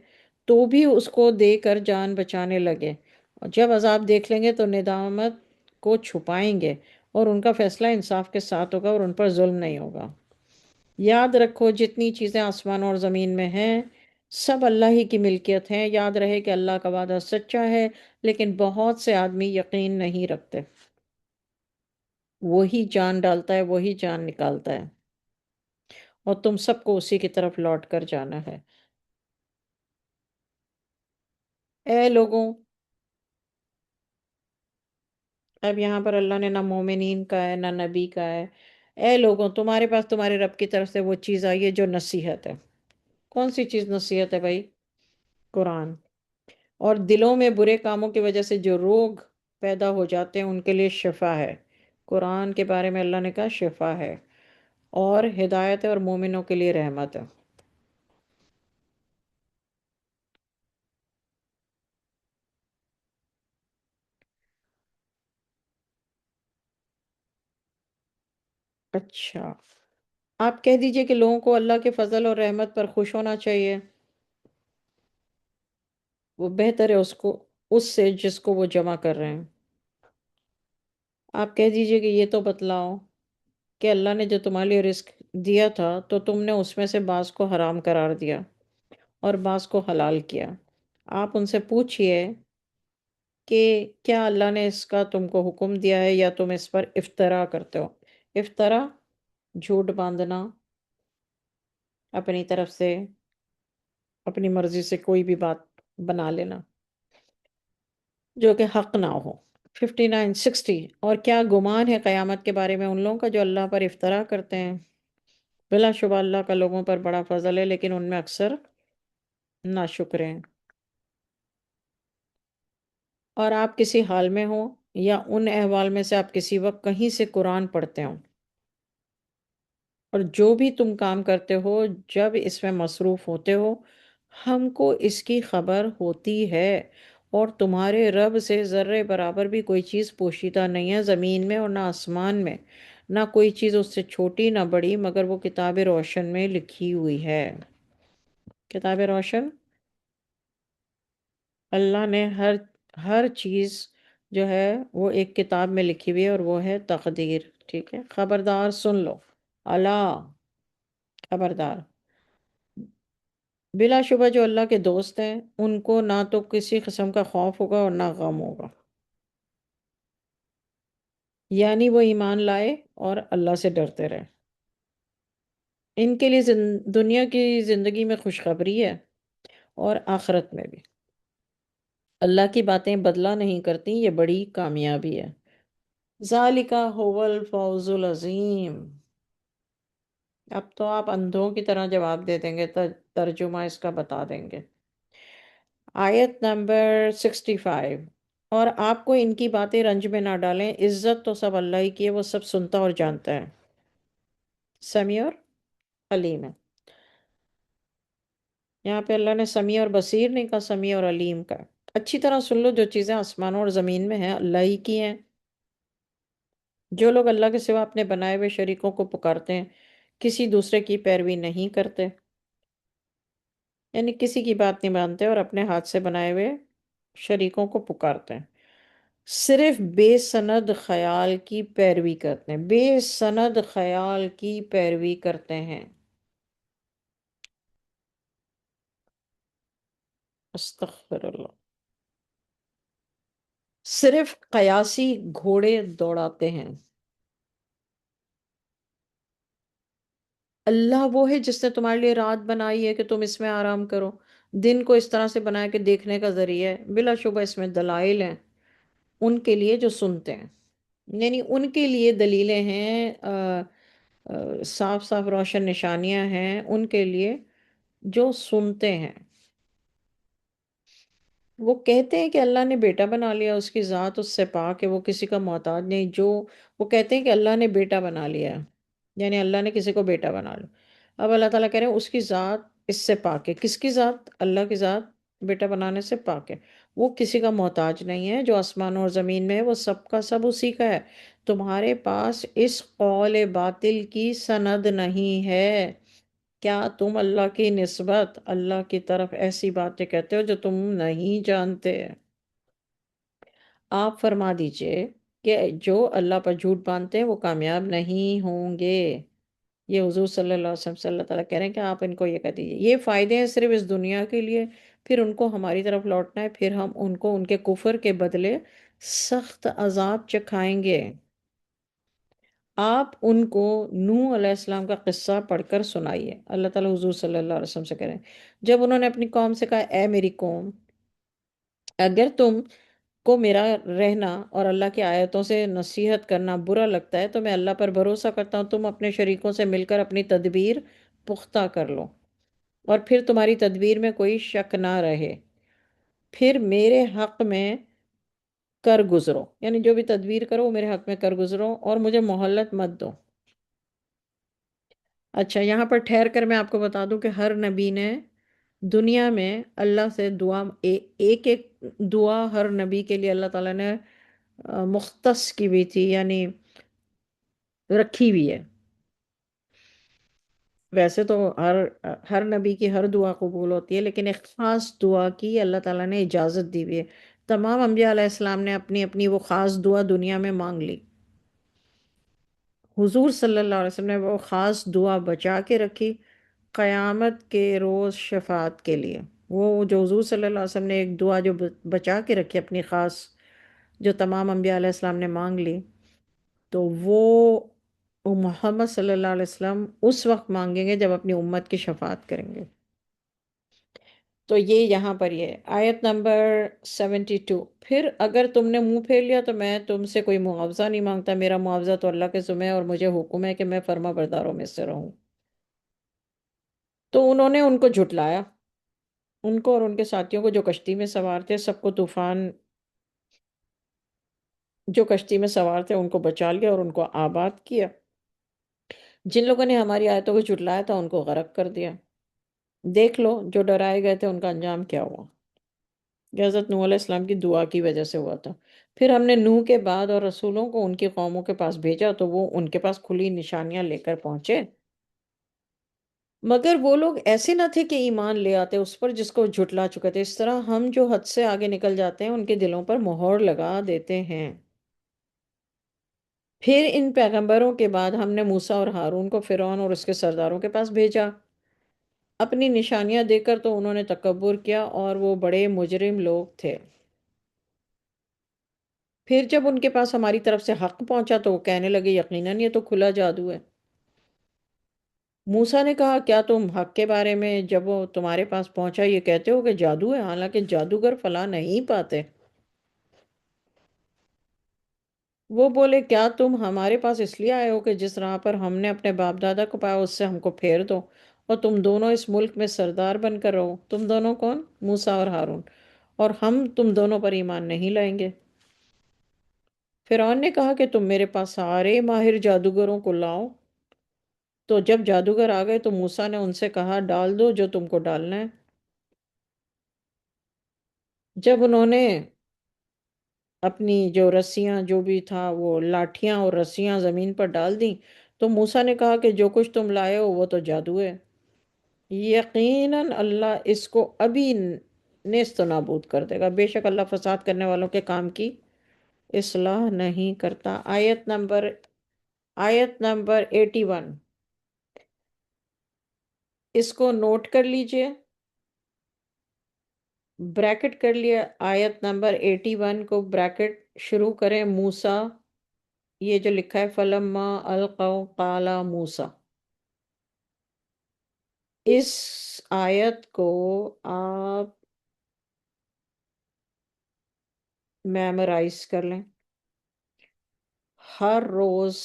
تو بھی اس کو دے کر جان بچانے لگے، اور جب عذاب دیکھ لیں گے تو ندامت کو چھپائیں گے، اور ان کا فیصلہ انصاف کے ساتھ ہوگا، اور ان پر ظلم نہیں ہوگا۔ یاد رکھو جتنی چیزیں آسمان اور زمین میں ہیں سب اللہ ہی کی ملکیت ہیں۔ یاد رہے کہ اللہ کا وعدہ سچا ہے، لیکن بہت سے آدمی یقین نہیں رکھتے۔ وہی جان ڈالتا ہے، وہی جان نکالتا ہے، اور تم سب کو اسی کی طرف لوٹ کر جانا ہے۔ اے لوگوں، اب یہاں پر اللہ نے نہ مومنین کا ہے نہ نبی کا ہے۔ اے لوگوں، تمہارے پاس تمہارے رب کی طرف سے وہ چیز آئی ہے جو نصیحت ہے۔ کون سی چیز نصیحت ہے بھائی؟ قرآن۔ اور دلوں میں برے کاموں کی وجہ سے جو روگ پیدا ہو جاتے ہیں ان کے لیے شفا ہے۔ قرآن کے بارے میں اللہ نے کہا شفا ہے، اور ہدایت ہے، اور مومنوں کے لیے رحمت ہے۔ اچھا، آپ کہہ دیجئے کہ لوگوں کو اللہ کے فضل اور رحمت پر خوش ہونا چاہیے، وہ بہتر ہے اس سے جس کو وہ جمع کر رہے ہیں۔ آپ کہہ دیجئے کہ یہ تو بتلاؤ کہ اللہ نے جو تمہارے لیے رزق دیا تھا تو تم نے اس میں سے بعض کو حرام قرار دیا اور بعض کو حلال کیا۔ آپ ان سے پوچھئے کہ کیا اللہ نے اس کا تم کو حکم دیا ہے، یا تم اس پر افطرا کرتے ہو؟ افطرا، جھوٹ باندھنا، اپنی طرف سے اپنی مرضی سے کوئی بھی بات بنا لینا جو کہ حق نہ ہو۔ 59 60، اور کیا گمان ہے قیامت کے بارے میں ان لوگوں کا جو اللہ پر افطرا کرتے ہیں؟ بلا شبہ اللہ کا لوگوں پر بڑا فضل ہے، لیکن ان میں اکثر ناشکر ہیں۔ اور آپ کسی حال میں ہوں یا ان احوال میں سے آپ کسی وقت کہیں سے قرآن پڑھتے ہوں، اور جو بھی تم کام کرتے ہو جب اس میں مصروف ہوتے ہو، ہم کو اس کی خبر ہوتی ہے، اور تمہارے رب سے ذرے برابر بھی کوئی چیز پوشیدہ نہیں ہے زمین میں اور نہ آسمان میں، نہ کوئی چیز اس سے چھوٹی نہ بڑی، مگر وہ کتاب روشن میں لکھی ہوئی ہے۔ کتاب روشن، اللہ نے ہر ہر چیز جو ہے وہ ایک کتاب میں لکھی ہوئی ہے، اور وہ ہے تقدیر۔ ٹھیک ہے، خبردار سن لو، اللہ، خبردار، بلا شبہ جو اللہ کے دوست ہیں ان کو نہ تو کسی قسم کا خوف ہوگا اور نہ غم ہوگا، یعنی وہ ایمان لائے اور اللہ سے ڈرتے رہے۔ ان کے لیے دنیا کی زندگی میں خوشخبری ہے، اور آخرت میں بھی اللہ کی باتیں بدلہ نہیں کرتی، یہ بڑی کامیابی ہے۔ ذالک هو الفوز العظیم۔ اب تو آپ اندھوں کی طرح جواب دے دیں گے، ترجمہ اس کا بتا دیں گے۔ آیت نمبر 65۔ اور آپ کو ان کی باتیں رنج میں نہ ڈالیں، عزت تو سب اللہ ہی کی ہے، وہ سب سنتا اور جانتا ہے، سمیع اور علیم ہے۔ یہاں پہ اللہ نے سمیع اور بصیر نہیں کہا، سمیع اور علیم کا۔ اچھی طرح سن لو، جو چیزیں آسمانوں اور زمین میں ہیں اللہ ہی کی ہیں۔ جو لوگ اللہ کے سوا اپنے بنائے ہوئے شریکوں کو پکارتے ہیں، کسی دوسرے کی پیروی نہیں کرتے، یعنی کسی کی بات نہیں مانتے اور اپنے ہاتھ سے بنائے ہوئے شریکوں کو پکارتے ہیں، صرف بے سند خیال کی پیروی کرتے ہیں، بے سند خیال کی پیروی کرتے ہیں۔ استغفر اللہ۔ صرف قیاسی گھوڑے دوڑاتے ہیں۔ اللہ وہ ہے جس نے تمہارے لیے رات بنائی ہے کہ تم اس میں آرام کرو، دن کو اس طرح سے بنایا کہ دیکھنے کا ذریعہ ہے، بلا شبہ اس میں دلائل ہیں ان کے لیے جو سنتے ہیں، یعنی ان کے لیے دلیلیں ہیں، صاف صاف روشن نشانیاں ہیں ان کے لیے جو سنتے ہیں۔ وہ کہتے ہیں کہ اللہ نے بیٹا بنا لیا، اس کی ذات اس سے پاک ہے، وہ کسی کا محتاج نہیں۔ جو وہ کہتے ہیں کہ اللہ نے بیٹا بنا لیا، یعنی اللہ نے کسی کو بیٹا بنا لیا، اب اللہ تعالیٰ کہہ رہے ہیں اس کی ذات اس سے پاک ہے۔ کس کی ذات؟ اللہ کی ذات بیٹا بنانے سے پاک ہے، وہ کسی کا محتاج نہیں ہے، جو آسمان اور زمین میں ہے وہ سب کا سب اسی کا ہے۔ تمہارے پاس اس قول باطل کی سند نہیں ہے، کیا تم اللہ کی نسبت اللہ کی طرف ایسی باتیں کہتے ہو جو تم نہیں جانتے؟ آپ فرما دیجئے کہ جو اللہ پر جھوٹ باندھتے ہیں وہ کامیاب نہیں ہوں گے۔ یہ حضور صلی اللہ علیہ وسلم سے اللہ تعالیٰ کہہ رہے ہیں کہ آپ ان کو یہ کہہ دیجئے، یہ فائدے ہیں صرف اس دنیا کے لیے، پھر ان کو ہماری طرف لوٹنا ہے، پھر ہم ان کو ان کے کفر کے بدلے سخت عذاب چکھائیں گے۔ آپ ان کو نوح علیہ السلام کا قصہ پڑھ کر سنائیے۔ اللہ تعالیٰ حضور صلی اللہ علیہ وسلم سے کہہ رہے ہیں جب انہوں نے اپنی قوم سے کہا، اے میری قوم، اگر تم کو میرا رہنا اور اللہ کی آیتوں سے نصیحت کرنا برا لگتا ہے تو میں اللہ پر بھروسہ کرتا ہوں، تم اپنے شریکوں سے مل کر اپنی تدبیر پختہ کر لو، اور پھر تمہاری تدبیر میں کوئی شک نہ رہے، پھر میرے حق میں کر گزرو، یعنی جو بھی تدبیر کرو وہ میرے حق میں کر گزرو اور مجھے مہلت مت دو۔ اچھا، یہاں پر ٹھہر کر میں آپ کو بتا دوں کہ ہر نبی نے دنیا میں اللہ سے دعا، ایک ایک دعا ہر نبی کے لیے اللہ تعالیٰ نے مختص کی ہوئی تھی، یعنی رکھی ہوئی ہے۔ ویسے تو ہر نبی کی ہر دعا قبول ہوتی ہے، لیکن ایک خاص دعا کی اللہ تعالیٰ نے اجازت دی ہوئی ہے۔ تمام انبیاء علیہ السلام نے اپنی اپنی وہ خاص دعا دنیا میں مانگ لی، حضور صلی اللہ علیہ وسلم نے وہ خاص دعا بچا کے رکھی قیامت کے روز شفاعت کے لیے۔ وہ جو حضور صلی اللہ علیہ وسلم نے ایک دعا جو بچا کے رکھی اپنی خاص، جو تمام انبیاء علیہ السلام نے مانگ لی، تو وہ محمد صلی اللہ علیہ وسلم اس وقت مانگیں گے جب اپنی امت کی شفاعت کریں گے۔ تو یہ یہاں پر یہ آیت نمبر 72۔ پھر اگر تم نے منہ پھیر لیا تو میں تم سے کوئی معاوضہ نہیں مانگتا، میرا معاوضہ تو اللہ کے ذمہ ہے، اور مجھے حکم ہے کہ میں فرما برداروں میں سے رہوں۔ تو انہوں نے ان کو جھٹلایا، ان کو اور ان کے ساتھیوں کو جو کشتی میں سوار تھے، سب کو طوفان جو کشتی میں سوار تھے ان کو بچا لیا اور ان کو آباد کیا۔ جن لوگوں نے ہماری آیتوں کو جھٹلایا تھا ان کو غرق کر دیا۔ دیکھ لو جو ڈرائے گئے تھے ان کا انجام کیا ہوا۔ یہ حضرت نوح علیہ السلام کی دعا کی وجہ سے ہوا تھا۔ پھر ہم نے نوح کے بعد اور رسولوں کو ان کی قوموں کے پاس بھیجا تو وہ ان کے پاس کھلی نشانیاں لے کر پہنچے، مگر وہ لوگ ایسے نہ تھے کہ ایمان لے آتے اس پر جس کو جھٹلا چکے تھے۔ اس طرح ہم جو حد سے آگے نکل جاتے ہیں ان کے دلوں پر مہر لگا دیتے ہیں۔ پھر ان پیغمبروں کے بعد ہم نے موسیٰ اور ہارون کو فرعون اور اس کے سرداروں کے پاس بھیجا۔ اپنی نشانیاں دے کر تو انہوں نے تکبر کیا اور وہ بڑے مجرم لوگ تھے۔ پھر جب ان کے پاس ہماری طرف سے حق پہنچا تو وہ کہنے لگے یقیناً یہ تو کھلا جادو ہے۔ موسیٰ نے کہا کیا تم حق کے بارے میں جب وہ تمہارے پاس پہنچا یہ کہتے ہو کہ جادو ہے، حالانکہ جادوگر فلاں نہیں پاتے؟ وہ بولے کیا تم ہمارے پاس اس لیے آئے ہو کہ جس راہ پر ہم نے اپنے باپ دادا کو پایا اس سے ہم کو پھیر دو اور تم دونوں اس ملک میں سردار بن کر رہو؟ تم دونوں کون؟ موسیٰ اور ہارون۔ اور ہم تم دونوں پر ایمان نہیں لائیں گے۔ فرعون نے کہا کہ تم میرے پاس سارے ماہر جادوگروں کو لاؤ۔ تو جب جادوگر آ گئے تو موسیٰ نے ان سے کہا ڈال دو جو تم کو ڈالنا ہے۔ جب انہوں نے اپنی جو رسیاں جو بھی تھا وہ لاٹھیاں اور رسیاں زمین پر ڈال دیں تو موسیٰ نے کہا کہ جو کچھ تم لائے ہو وہ تو جادو ہے، یقیناً اللہ اس کو ابھی نیست و نابود کر دے گا، بے شک اللہ فساد کرنے والوں کے کام کی اصلاح نہیں کرتا۔ آیت نمبر 81، اس کو نوٹ کر لیجئے، بریکٹ کر لیا۔ آیت نمبر 81 کو بریکٹ شروع کریں، موسیٰ، یہ جو لکھا ہے فَلَمَّا أَلْقَوْا قَالَ موسیٰ، اس آیت کو آپ میمورائز کر لیں، ہر روز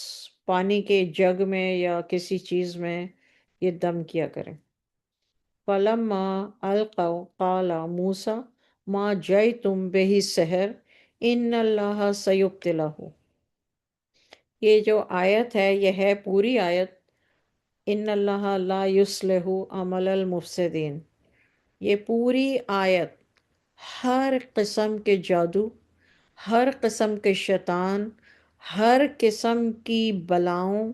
پانی کے جگ میں یا کسی چیز میں یہ دم کیا کریں۔ فَلَمَّا أَلْقَوْا قَالَ مُوسَىٰ مَا جَئْتُمْ بِهِ السِّحْرُ إِنَّ اللَّهَ سَيُبْطِلُهُ۔ یہ جو آیت ہے یہ ہے پوری آیت، ان اللہ لا یصلح عمل المفسدین۔ یہ پوری آیت ہر قسم کے جادو، ہر قسم کے شیطان، ہر قسم کی بلاؤں،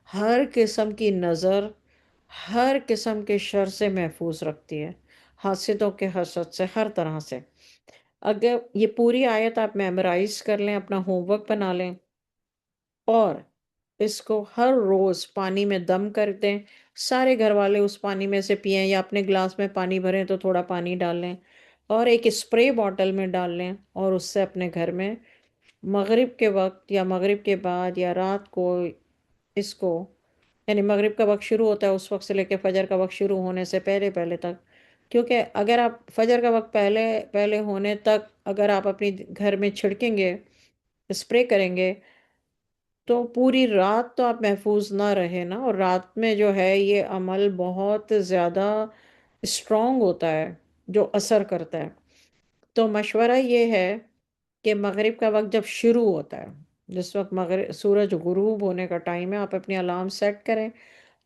ہر قسم کی نظر، ہر قسم کے شر سے محفوظ رکھتی ہے، حاسدوں کے حسد سے، ہر طرح سے۔ اگر یہ پوری آیت آپ میمورائز کر لیں، اپنا ہوم ورک بنا لیں اور اس کو ہر روز پانی میں دم کر دیں، سارے گھر والے اس پانی میں سے پئیں یا اپنے گلاس میں پانی بھریں تو تھوڑا پانی ڈال لیں اور ایک اسپرے باٹل میں ڈال لیں اور اس سے اپنے گھر میں مغرب کے وقت یا مغرب کے بعد یا رات کو اس کو، یعنی مغرب کا وقت شروع ہوتا ہے اس وقت سے لے کے فجر کا وقت شروع ہونے سے پہلے پہلے تک، کیونکہ اگر آپ فجر کا وقت پہلے پہلے ہونے تک اگر آپ اپنی گھر میں چھڑکیں گے، اسپرے کریں گے تو پوری رات تو آپ محفوظ نہ رہے نا، اور رات میں جو ہے یہ عمل بہت زیادہ اسٹرانگ ہوتا ہے جو اثر کرتا ہے۔ تو مشورہ یہ ہے کہ مغرب کا وقت جب شروع ہوتا ہے، جس وقت مغرب سورج غروب ہونے کا ٹائم ہے، آپ اپنی الارم سیٹ کریں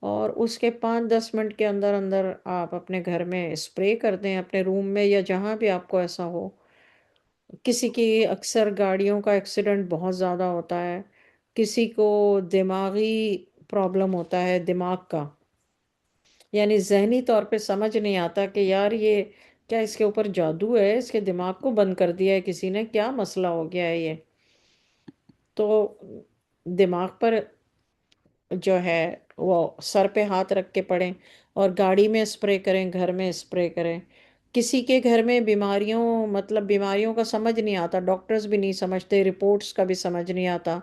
اور اس کے 5-10 منٹ کے اندر اندر آپ اپنے گھر میں اسپرے کر دیں، اپنے روم میں یا جہاں بھی آپ کو ایسا ہو۔ کسی کی اکثر گاڑیوں کا ایکسیڈنٹ بہت زیادہ ہوتا ہے، کسی کو دماغی پرابلم ہوتا ہے، دماغ کا، یعنی ذہنی طور پہ سمجھ نہیں آتا کہ یار یہ کیا اس کے اوپر جادو ہے، اس کے دماغ کو بند کر دیا ہے کسی نے، کیا مسئلہ ہو گیا ہے یہ؟ تو دماغ پر جو ہے وہ سر پہ ہاتھ رکھ کے پڑھیں اور گاڑی میں اسپرے کریں، گھر میں اسپرے کریں۔ کسی کے گھر میں بیماریوں، مطلب بیماریوں کا سمجھ نہیں آتا، ڈاکٹرز بھی نہیں سمجھتے، رپورٹس کا بھی سمجھ نہیں آتا،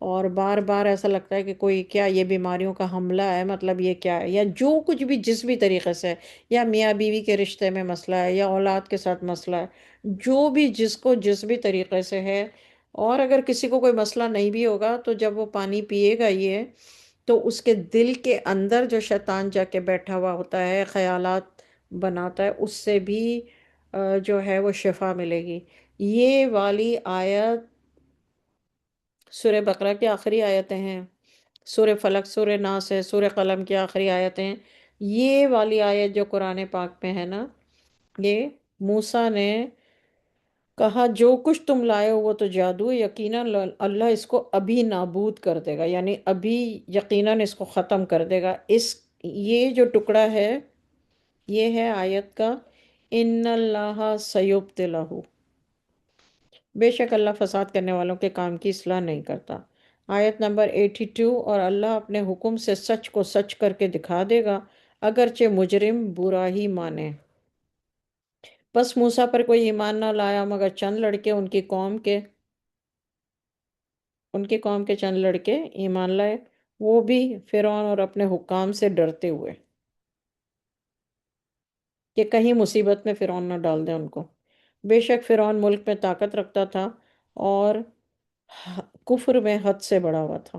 اور بار بار ایسا لگتا ہے کہ کوئی کیا یہ بیماریوں کا حملہ ہے، مطلب یہ کیا ہے، یا جو کچھ بھی جس بھی طریقے سے ہے، یا میاں بیوی کے رشتے میں مسئلہ ہے یا اولاد کے ساتھ مسئلہ ہے، جو بھی جس کو جس بھی طریقے سے ہے، اور اگر کسی کو کوئی مسئلہ نہیں بھی ہوگا تو جب وہ پانی پیے گا یہ تو اس کے دل کے اندر جو شیطان جا کے بیٹھا ہوا ہوتا ہے، خیالات بناتا ہے، اس سے بھی جو ہے وہ شفا ملے گی۔ یہ والی آیت سورہ بقرہ کی آخری آیتیں ہیں، سورہ فلق، سورہ ناس ہے، سورہ قلم کی آخری آیتیں ہیں۔ یہ والی آیت جو قرآن پاک میں ہے نا، یہ موسیٰ نے کہا جو کچھ تم لائے ہو وہ تو جادو ہے، یقیناً اللہ اس کو ابھی نابود کر دے گا، یعنی ابھی یقیناً اس کو ختم کر دے گا۔ یہ جو ٹکڑا ہے، یہ ہے آیت کا، ان اللہ سیبطلہ، بے شک اللہ فساد کرنے والوں کے کام کی اصلاح نہیں کرتا۔ آیت نمبر 82، اور اللہ اپنے حکم سے سچ کو سچ کر کے دکھا دے گا، اگرچہ مجرم برا ہی مانے۔ بس موسیٰ پر کوئی ایمان نہ لایا مگر چند لڑکے ان کی قوم کے چند لڑکے ایمان لائے، وہ بھی فرعون اور اپنے حکام سے ڈرتے ہوئے کہ کہیں مصیبت میں فرعون نہ ڈال دے ان کو۔ بے شک فرعون ملک میں طاقت رکھتا تھا اور کفر میں حد سے بڑا ہوا تھا۔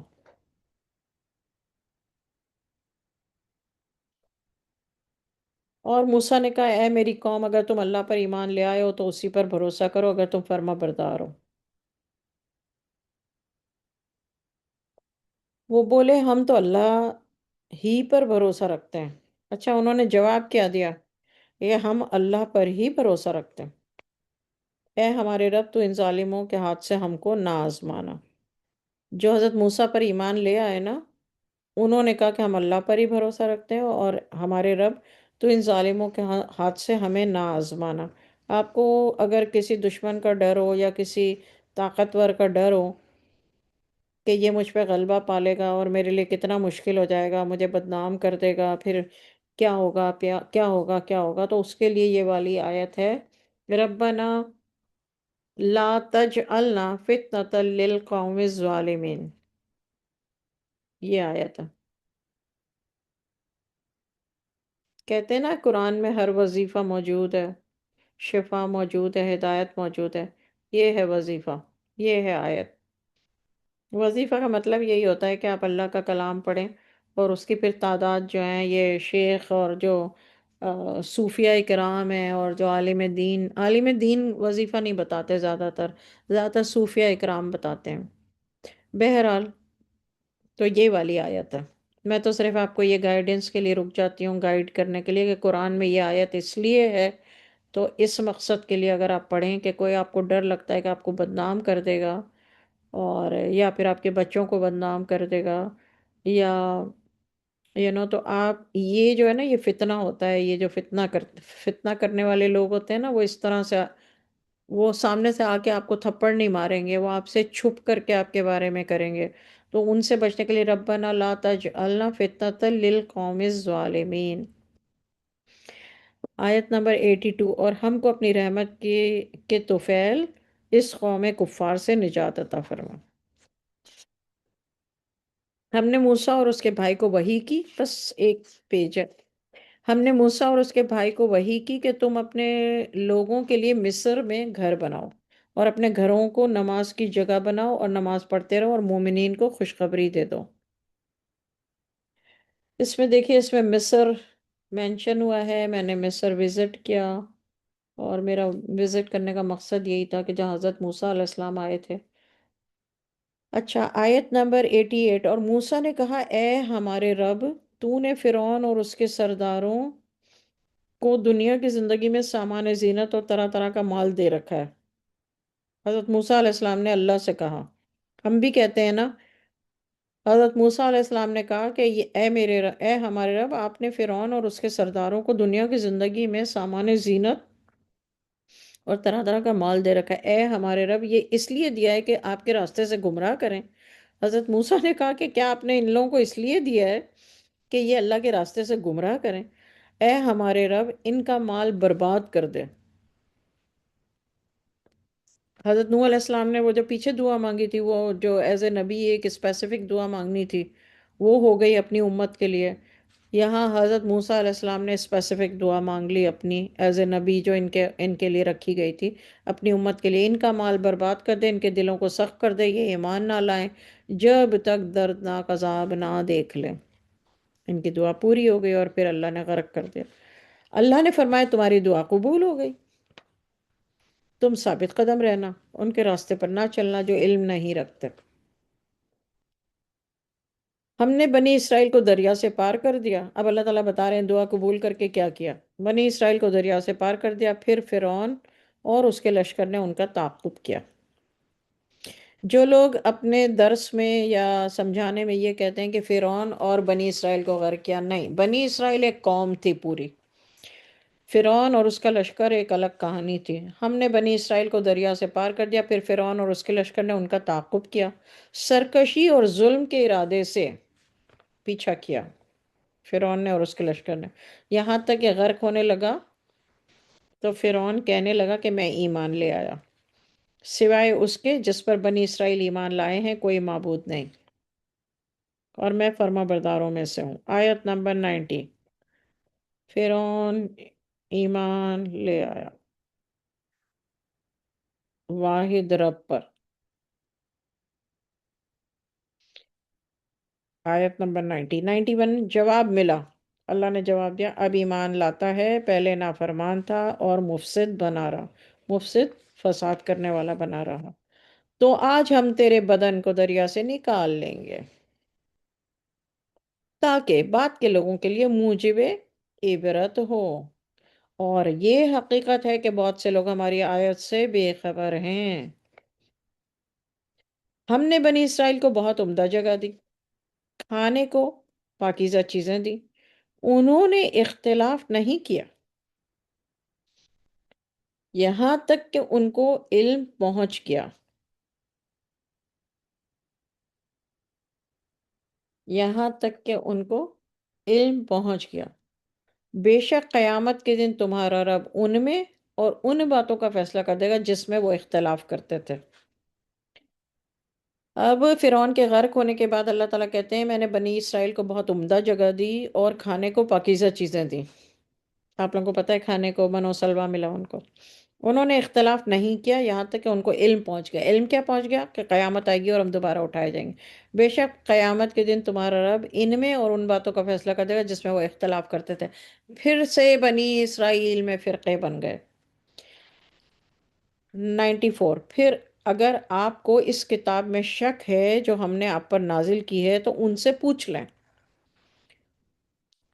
اور موسیٰ نے کہا اے میری قوم، اگر تم اللہ پر ایمان لے آئے ہو تو اسی پر بھروسہ کرو اگر تم فرما بردار ہو۔ وہ بولے ہم تو اللہ ہی پر بھروسہ رکھتے ہیں۔ اچھا، انہوں نے جواب کیا دیا؟ یہ ہم اللہ پر ہی بھروسہ رکھتے ہیں۔ اے ہمارے رب، تو ان ظالموں کے ہاتھ سے ہم کو نہ آزمانا۔ جو حضرت موسیٰ پر ایمان لے آئے نا، انہوں نے کہا کہ ہم اللہ پر ہی بھروسہ رکھتے ہیں، اور ہمارے رب تو ان ظالموں کے ہاتھ سے ہمیں نہ آزمانا۔ آپ کو اگر کسی دشمن کا ڈر ہو یا کسی طاقتور کا ڈر ہو کہ یہ مجھ پہ غلبہ پالے گا اور میرے لیے کتنا مشکل ہو جائے گا، مجھے بدنام کر دے گا، پھر کیا ہوگا، کیا ہوگا، کیا ہوگا، تو اس کے لیے یہ والی آیت ہے، ربنا لا تجعلنا فتنة للقوم الظالمین، یہ آیت ہے۔ کہتے ہیں نا قرآن میں ہر وظیفہ موجود ہے، شفا موجود ہے، ہدایت موجود ہے، یہ ہے وظیفہ، یہ ہے آیت۔ وظیفہ کا مطلب یہی ہوتا ہے کہ آپ اللہ کا کلام پڑھیں، اور اس کی پھر تعداد جو ہیں، یہ شیخ اور جو صوفیہ کرام ہیں اور جو عالم دین وظیفہ نہیں بتاتے، زیادہ تر صوفیہ کرام بتاتے ہیں۔ بہرحال، تو یہ والی آیت ہے۔ میں تو صرف آپ کو یہ گائیڈنس کے لیے رک جاتی ہوں، گائیڈ کرنے کے لیے کہ قرآن میں یہ آیت اس لیے ہے، تو اس مقصد کے لیے اگر آپ پڑھیں کہ کوئی آپ کو ڈر لگتا ہے کہ آپ کو بدنام کر دے گا، اور یا پھر آپ کے بچوں کو بدنام کر دے گا، یا تو آپ یہ جو ہے نا، یہ فتنہ ہوتا ہے، یہ جو فتنہ کرنے والے لوگ ہوتے ہیں نا، وہ اس طرح سے وہ سامنے سے آ کے آپ کو تھپڑ نہیں ماریں گے، وہ آپ سے چھپ کر کے آپ کے بارے میں کریں گے۔ تو ان سے بچنے کے لیے ربنا لا تجعلنا فتنة للقوم الظالمین، آیت نمبر 82، اور ہم کو اپنی رحمت کے طفیل اس قوم کفار سے نجات عطا فرما۔ ہم نے موسیٰ اور اس کے بھائی کو وحی کی، بس ایک پیج ہے۔ ہم نے موسیٰ اور اس کے بھائی کو وحی کی کہ تم اپنے لوگوں کے لیے مصر میں گھر بناؤ، اور اپنے گھروں کو نماز کی جگہ بناؤ، اور نماز پڑھتے رہو، اور مومنین کو خوشخبری دے دو۔ اس میں دیکھیے، اس میں مصر مینشن ہوا ہے، میں نے مصر وزٹ کیا، اور میرا وزٹ کرنے کا مقصد یہی تھا کہ جہاں حضرت موسیٰ علیہ السلام آئے تھے۔ اچھا، آیت نمبر 88، اور موسیٰ نے کہا اے ہمارے رب، تو نے فرعون اور اس کے سرداروں کو دنیا کی زندگی میں سامان زینت اور طرح طرح کا مال دے رکھا ہے۔ حضرت موسیٰ علیہ السلام نے اللہ سے کہا، ہم بھی کہتے ہیں نا، حضرت موسیٰ علیہ السلام نے کہا کہ اے ہمارے رب، آپ نے فرعون اور اس کے سرداروں کو دنیا کی زندگی میں سامان زینت اور طرح طرح کا مال دے رکھا ہے، اے ہمارے رب، یہ اس لیے دیا ہے کہ آپ کے راستے سے گمراہ کریں۔ حضرت موسیٰ نے کہا کہ کیا آپ نے ان لوگوں کو اس لیے دیا ہے کہ یہ اللہ کے راستے سے گمراہ کریں؟ اے ہمارے رب، ان کا مال برباد کر دے۔ حضرت نوح علیہ السلام نے وہ جو پیچھے دعا مانگی تھی، وہ جو ایز اے نبی ایک اسپیسیفک دعا مانگنی تھی، وہ ہو گئی اپنی امت کے لیے۔ یہاں حضرت موسیٰ علیہ السلام نے اسپیسیفک دعا مانگ لی اپنی ایز اے نبی، جو ان کے لیے رکھی گئی تھی، اپنی امت کے لیے، ان کا مال برباد کر دے، ان کے دلوں کو سخت کر دے، یہ ایمان نہ لائیں جب تک دردناک عذاب نہ دیکھ لیں۔ ان کی دعا پوری ہو گئی اور پھر اللہ نے غرق کر دیا۔ اللہ نے فرمایا تمہاری دعا قبول ہو گئی، تم ثابت قدم رہنا، ان کے راستے پر نہ چلنا جو علم نہیں رکھتے۔ ہم نے بنی اسرائیل کو دریا سے پار کر دیا. اب اللہ تعالیٰ بتا رہے ہیں دعا قبول کر کے کیا کیا. بنی اسرائیل کو دریا سے پار کر دیا، پھر فرعون اور اس کے لشکر نے ان کا تعاقب کیا. جو لوگ اپنے درس میں یا سمجھانے میں یہ کہتے ہیں کہ فرعون اور بنی اسرائیل کو غرق کیا، نہیں، بنی اسرائیل ایک قوم تھی پوری. فرعون اور اس کا لشکر ایک الگ کہانی تھی. ہم نے بنی اسرائیل کو دریا سے پار کر دیا، پھر فرعون اور اس کے لشکر نے ان کا تعاقب کیا، سرکشی اور ظلم کے ارادے سے پیچھا کیا فرعون نے اور اس کے لشکر نے، یہاں تک کہ غرق ہونے لگا. تو فرعون کہنے لگا کہ میں ایمان لے آیا، سوائے اس کے جس پر بنی اسرائیل ایمان لائے ہیں کوئی معبود نہیں، اور میں فرما برداروں میں سے ہوں. آیت نمبر 90. فرعون ایمان لے آیا واحد رب پر. آیت نمبر 91. جواب ملا، اللہ نے جواب دیا، اب ایمان لاتا ہے، پہلے نافرمان تھا اور مفسد بنا رہا، مفسد فساد کرنے والا بنا رہا. تو آج ہم تیرے بدن کو دریا سے نکال لیں گے تاکہ بعد کے لوگوں کے لیے موجب عبرت ہو. اور یہ حقیقت ہے کہ بہت سے لوگ ہماری آیت سے بے خبر ہیں. ہم نے بنی اسرائیل کو بہت عمدہ جگہ دی، کھانے کو پاکیزہ چیزیں دی. انہوں نے اختلاف نہیں کیا یہاں تک کہ ان کو علم پہنچ گیا. یہاں تک کہ ان کو علم پہنچ گیا. بے شک قیامت کے دن تمہارا رب ان میں اور ان باتوں کا فیصلہ کر دے گا جس میں وہ اختلاف کرتے تھے. اب فرعون کے غرق ہونے کے بعد اللہ تعالیٰ کہتے ہیں میں نے بنی اسرائیل کو بہت عمدہ جگہ دی اور کھانے کو پاکیزہ چیزیں دی. آپ لوگوں کو پتہ ہے کھانے کو بنو سلوا ملا ان کو. انہوں نے اختلاف نہیں کیا یہاں تک کہ ان کو علم پہنچ گیا. علم کیا پہنچ گیا؟ کہ قیامت آئے گی اور ہم دوبارہ اٹھائے جائیں گے. بے شک قیامت کے دن تمہارا رب ان میں اور ان باتوں کا فیصلہ کر دے گا جس میں وہ اختلاف کرتے تھے. پھر سے بنی اسرائیل میں فرقے بن گئے. 94. پھر اگر آپ کو اس کتاب میں شک ہے جو ہم نے آپ پر نازل کی ہے تو ان سے پوچھ لیں.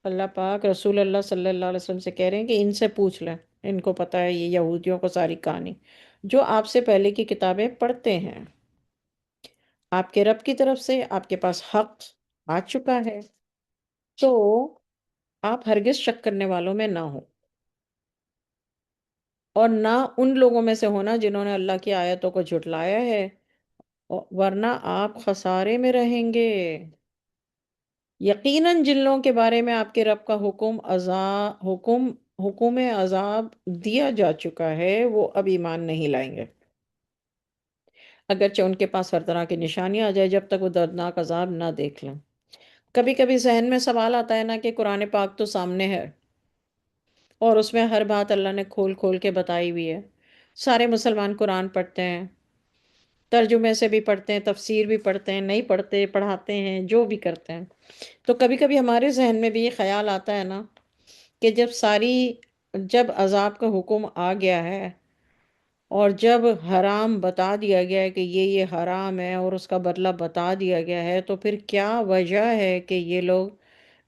اللہ پاک رسول اللہ صلی اللہ علیہ وسلم سے کہہ رہے ہیں کہ ان سے پوچھ لیں، ان کو پتہ ہے یہ یہودیوں کو ساری کہانی، جو آپ سے پہلے کی کتابیں پڑھتے ہیں. آپ کے رب کی طرف سے آپ کے پاس حق آ چکا ہے، تو آپ ہرگز شک کرنے والوں میں نہ ہو، اور نہ ان لوگوں میں سے ہونا جنہوں نے اللہ کی آیتوں کو جھٹلایا ہے، ورنہ آپ خسارے میں رہیں گے. یقیناً جن لوگوں کے بارے میں آپ کے رب کا حکم عذاب دیا جا چکا ہے وہ اب ایمان نہیں لائیں گے، اگرچہ ان کے پاس ہر طرح کی نشانیاں آ جائے جب تک وہ دردناک عذاب نہ دیکھ لیں. کبھی کبھی ذہن میں سوال آتا ہے نا کہ قرآن پاک تو سامنے ہے اور اس میں ہر بات اللہ نے کھول کھول کے بتائی ہوئی ہے. سارے مسلمان قرآن پڑھتے ہیں، ترجمے سے بھی پڑھتے ہیں، تفسیر بھی پڑھتے ہیں، نہیں پڑھتے پڑھاتے ہیں، جو بھی کرتے ہیں. تو کبھی کبھی ہمارے ذہن میں بھی یہ خیال آتا ہے نا کہ جب عذاب کا حکم آ گیا ہے اور جب حرام بتا دیا گیا ہے کہ یہ حرام ہے اور اس کا بدلہ بتا دیا گیا ہے، تو پھر کیا وجہ ہے کہ یہ لوگ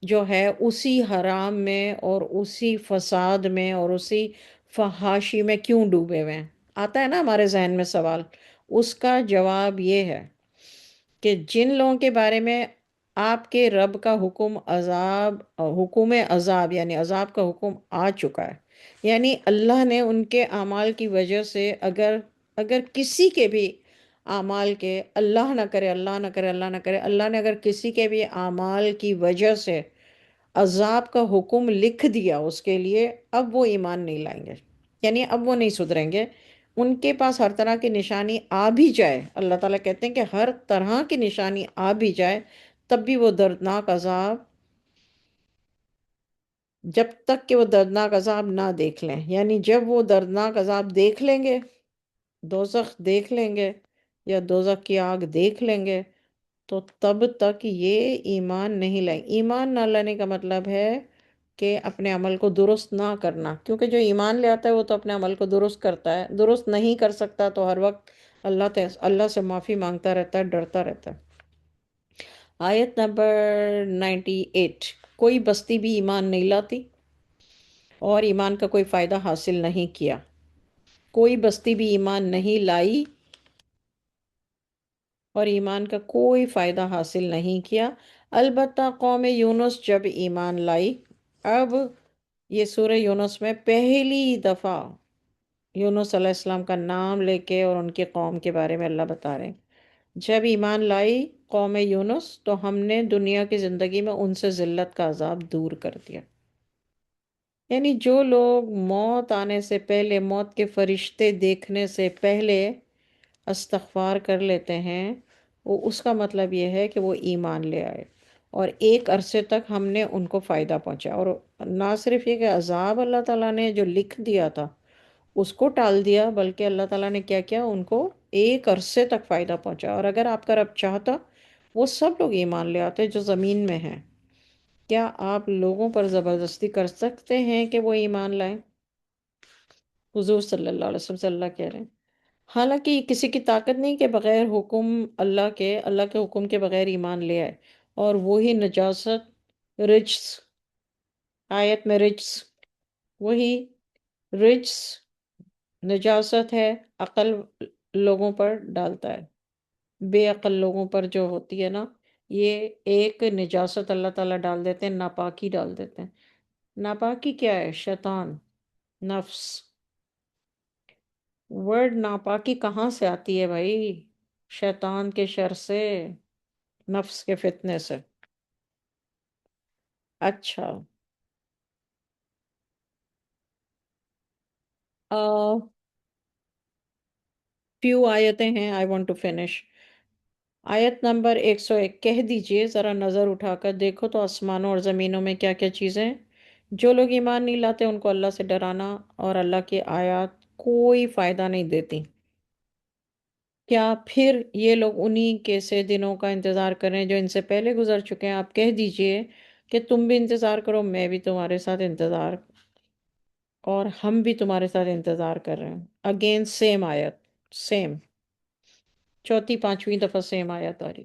جو ہے اسی حرام میں اور اسی فساد میں اور اسی فحاشی میں کیوں ڈوبے ہوئے ہیں؟ آتا ہے نا ہمارے ذہن میں سوال. اس کا جواب یہ ہے کہ جن لوگوں کے بارے میں آپ کے رب کا حکم عذاب یعنی عذاب کا حکم آ چکا ہے، یعنی اللہ نے ان کے اعمال کی وجہ سے اگر کسی کے بھی اعمال کے، اللہ نہ کرے اللہ نہ کرے اللہ نہ کرے، اللہ نے اگر کسی کے بھی اعمال کی وجہ سے عذاب کا حکم لکھ دیا اس کے لیے، اب وہ ایمان نہیں لائیں گے، یعنی اب وہ نہیں سدھریں گے. ان کے پاس ہر طرح کی نشانی آ بھی جائے، اللہ تعالیٰ کہتے ہیں کہ ہر طرح کی نشانی آ بھی جائے، تب بھی وہ دردناک عذاب، جب تک کہ وہ دردناک عذاب نہ دیکھ لیں، یعنی جب وہ دردناک عذاب دیکھ لیں گے، دوزخ دیکھ لیں گے یا دوزخ کی آگ دیکھ لیں گے، تو تب تک یہ ایمان نہیں لائیں. ایمان نہ لانے کا مطلب ہے کہ اپنے عمل کو درست نہ کرنا، کیونکہ جو ایمان لے آتا ہے وہ تو اپنے عمل کو درست کرتا ہے، درست نہیں کر سکتا تو ہر وقت اللہ سے معافی مانگتا رہتا ہے، ڈرتا رہتا ہے. آیت نمبر 98، کوئی بستی بھی ایمان نہیں لاتی اور ایمان کا کوئی فائدہ حاصل نہیں کیا. کوئی بستی بھی ایمان نہیں لائی اور ایمان کا کوئی فائدہ حاصل نہیں کیا، البتہ قوم یونس جب ایمان لائی. اب یہ سورہ یونس میں پہلی دفعہ یونس علیہ السلام کا نام لے کے اور ان کی قوم کے بارے میں اللہ بتا رہے ہیں. جب ایمان لائی قوم یونس تو ہم نے دنیا کی زندگی میں ان سے ذلت کا عذاب دور کر دیا. یعنی جو لوگ موت آنے سے پہلے، موت کے فرشتے دیکھنے سے پہلے استغفار کر لیتے ہیں، وہ اس کا مطلب یہ ہے کہ وہ ایمان لے آئے اور ایک عرصے تک ہم نے ان کو فائدہ پہنچا. اور نہ صرف یہ کہ عذاب اللہ تعالیٰ نے جو لکھ دیا تھا اس کو ٹال دیا، بلکہ اللہ تعالیٰ نے کیا کیا، ان کو ایک عرصے تک فائدہ پہنچا. اور اگر آپ کا رب چاہتا وہ سب لوگ ایمان لے آتے جو زمین میں ہیں. کیا آپ لوگوں پر زبردستی کر سکتے ہیں کہ وہ ایمان لائیں؟ حضور صلی اللہ علیہ وسلم سے اللہ کہہ رہے ہیں. حالانکہ یہ کسی کی طاقت نہیں کہ بغیر حکم اللہ کے حکم کے بغیر ایمان لے آئے. اور وہی نجاست، رجس، آیت میں رجس، وہی رجس نجاست ہے، عقل لوگوں پر ڈالتا ہے. بے عقل لوگوں پر جو ہوتی ہے نا، یہ ایک نجاست اللہ تعالیٰ ڈال دیتے ہیں، ناپاکی ڈال دیتے ہیں. ناپاکی کیا ہے؟ شیطان، نفس. ورڈ ناپاکی کہاں سے آتی ہے بھائی؟ شیطان کے شر سے، نفس کے فتنے سے. اچھا، فیو آیتیں ہیں. I want to finish. آیت نمبر 101، کہہ دیجئے ذرا نظر اٹھا کر دیکھو تو آسمانوں اور زمینوں میں کیا کیا چیزیں ہیں. جو لوگ ایمان نہیں لاتے ان کو اللہ سے ڈرانا اور اللہ کی آیات کوئی فائدہ نہیں دیتی. کیا پھر یہ لوگ انہی کے سے دنوں کا انتظار کریں جو ان سے پہلے گزر چکے ہیں؟ آپ کہہ دیجئے کہ تم بھی انتظار کرو، میں بھی تمہارے ساتھ انتظار، اور ہم بھی تمہارے ساتھ انتظار کر رہے ہیں. اگین سیم آیت، سیم، چوتھی پانچویں دفعہ سیم آیت آ رہی.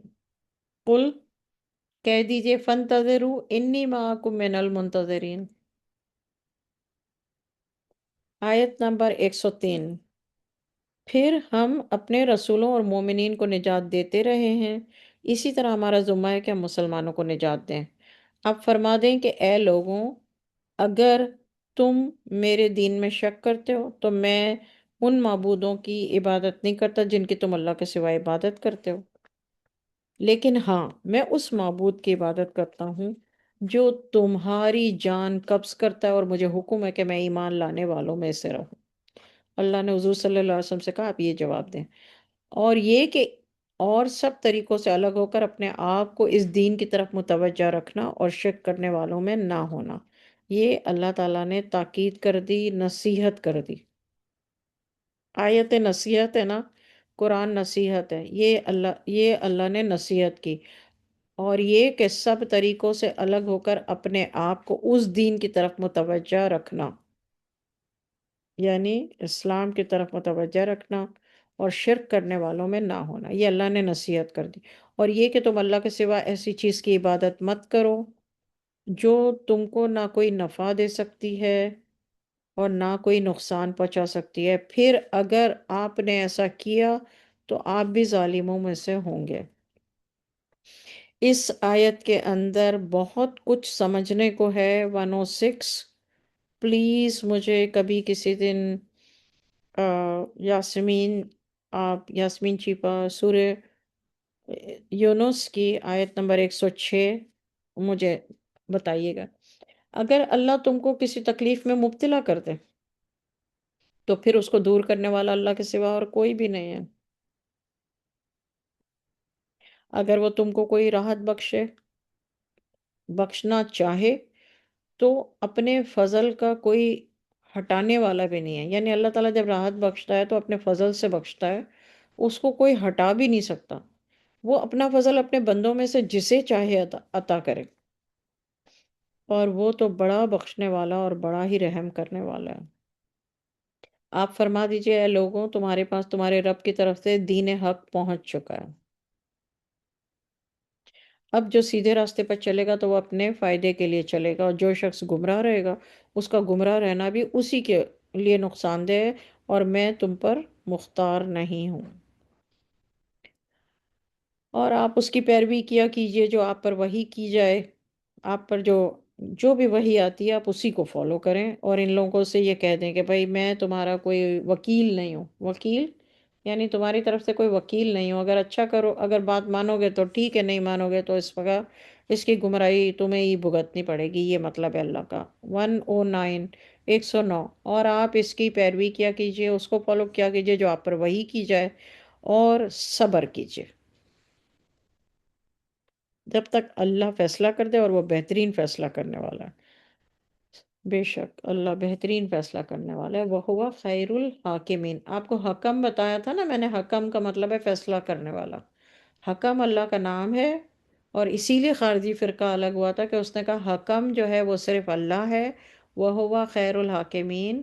قل، کہہ دیجئے، فانتظروا انی معکم من المنتظرین. آیت نمبر 103، پھر ہم اپنے رسولوں اور مومنین کو نجات دیتے رہے ہیں، اسی طرح ہمارا ذمہ ہے کہ ہم مسلمانوں کو نجات دیں. اب فرما دیں کہ اے لوگوں، اگر تم میرے دین میں شک کرتے ہو تو میں ان معبودوں کی عبادت نہیں کرتا جن کی تم اللہ کے سوائے عبادت کرتے ہو، لیکن ہاں میں اس معبود کی عبادت کرتا ہوں جو تمہاری جان قبض کرتا ہے، اور مجھے حکم ہے کہ میں ایمان لانے والوں میں سے رہوں. اللہ نے حضور صلی اللہ علیہ وسلم سے کہا آپ یہ جواب دیں. اور یہ کہ اور سب طریقوں سے الگ ہو کر اپنے آپ کو اس دین کی طرف متوجہ رکھنا اور شرک کرنے والوں میں نہ ہونا. یہ اللہ تعالیٰ نے تاکید کر دی، نصیحت کر دی. آیت نصیحت ہے نا، قرآن نصیحت ہے. یہ اللہ نے نصیحت کی. اور یہ کہ سب طریقوں سے الگ ہو کر اپنے آپ کو اس دین کی طرف متوجہ رکھنا، یعنی اسلام کی طرف متوجہ رکھنا اور شرک کرنے والوں میں نہ ہونا، یہ اللہ نے نصیحت کر دی. اور یہ کہ تم اللہ کے سوا ایسی چیز کی عبادت مت کرو جو تم کو نہ کوئی نفع دے سکتی ہے اور نہ کوئی نقصان پہنچا سکتی ہے، پھر اگر آپ نے ایسا کیا تو آپ بھی ظالموں میں سے ہوں گے. اس آیت کے اندر بہت کچھ سمجھنے کو ہے. 106، پلیز مجھے کبھی کسی دن یاسمین، آپ یاسمین چیپا سورہ یونس کی آیت نمبر 106 مجھے بتائیے گا. اگر اللہ تم کو کسی تکلیف میں مبتلا کر دے تو پھر اس کو دور کرنے والا اللہ کے سوا اور کوئی بھی نہیں ہے. اگر وہ تم کو کوئی راحت بخشنا چاہے تو اپنے فضل کا کوئی ہٹانے والا بھی نہیں ہے. یعنی اللہ تعالیٰ جب راحت بخشتا ہے تو اپنے فضل سے بخشتا ہے، اس کو کوئی ہٹا بھی نہیں سکتا. وہ اپنا فضل اپنے بندوں میں سے جسے چاہے عطا کرے، اور وہ تو بڑا بخشنے والا اور بڑا ہی رحم کرنے والا ہے. آپ فرما دیجئے اے لوگوں، تمہارے پاس تمہارے رب کی طرف سے دین حق پہنچ چکا ہے. اب جو سیدھے راستے پر چلے گا تو وہ اپنے فائدے کے لیے چلے گا، اور جو شخص گمراہ رہے گا اس کا گمراہ رہنا بھی اسی کے لیے نقصان دہ ہے، اور میں تم پر مختار نہیں ہوں۔ اور آپ اس کی پیروی کیا کیجئے جو آپ پر وحی کی جائے، آپ پر جو بھی وحی آتی ہے آپ اسی کو فالو کریں، اور ان لوگوں سے یہ کہہ دیں کہ بھائی میں تمہارا کوئی وکیل نہیں ہوں۔ وکیل یعنی تمہاری طرف سے کوئی وکیل نہیں ہوں، اگر اچھا کرو، اگر بات مانو گے تو ٹھیک ہے، نہیں مانو گے تو اس وقت اس کی گمراہی تمہیں ہی بھگتنی پڑے گی، یہ مطلب ہے اللہ کا۔ 109، 109، اور آپ اس کی پیروی کیا کیجئے، اس کو فالو کیا کیجئے جو آپ پر وحی کی جائے، اور صبر کیجئے جب تک اللہ فیصلہ کر دے، اور وہ بہترین فیصلہ کرنے والا ہے۔ بے شک اللہ بہترین فیصلہ کرنے والا ہے، وہ ہوا خیر الحاکمین۔ آپ کو حکم بتایا تھا نا میں نے، حکم کا مطلب ہے فیصلہ کرنے والا۔ حکم اللہ کا نام ہے، اور اسی لیے خارجی فرقہ الگ ہوا تھا کہ اس نے کہا حکم جو ہے وہ صرف اللہ ہے، وہ ہوا خیر الحاکمین،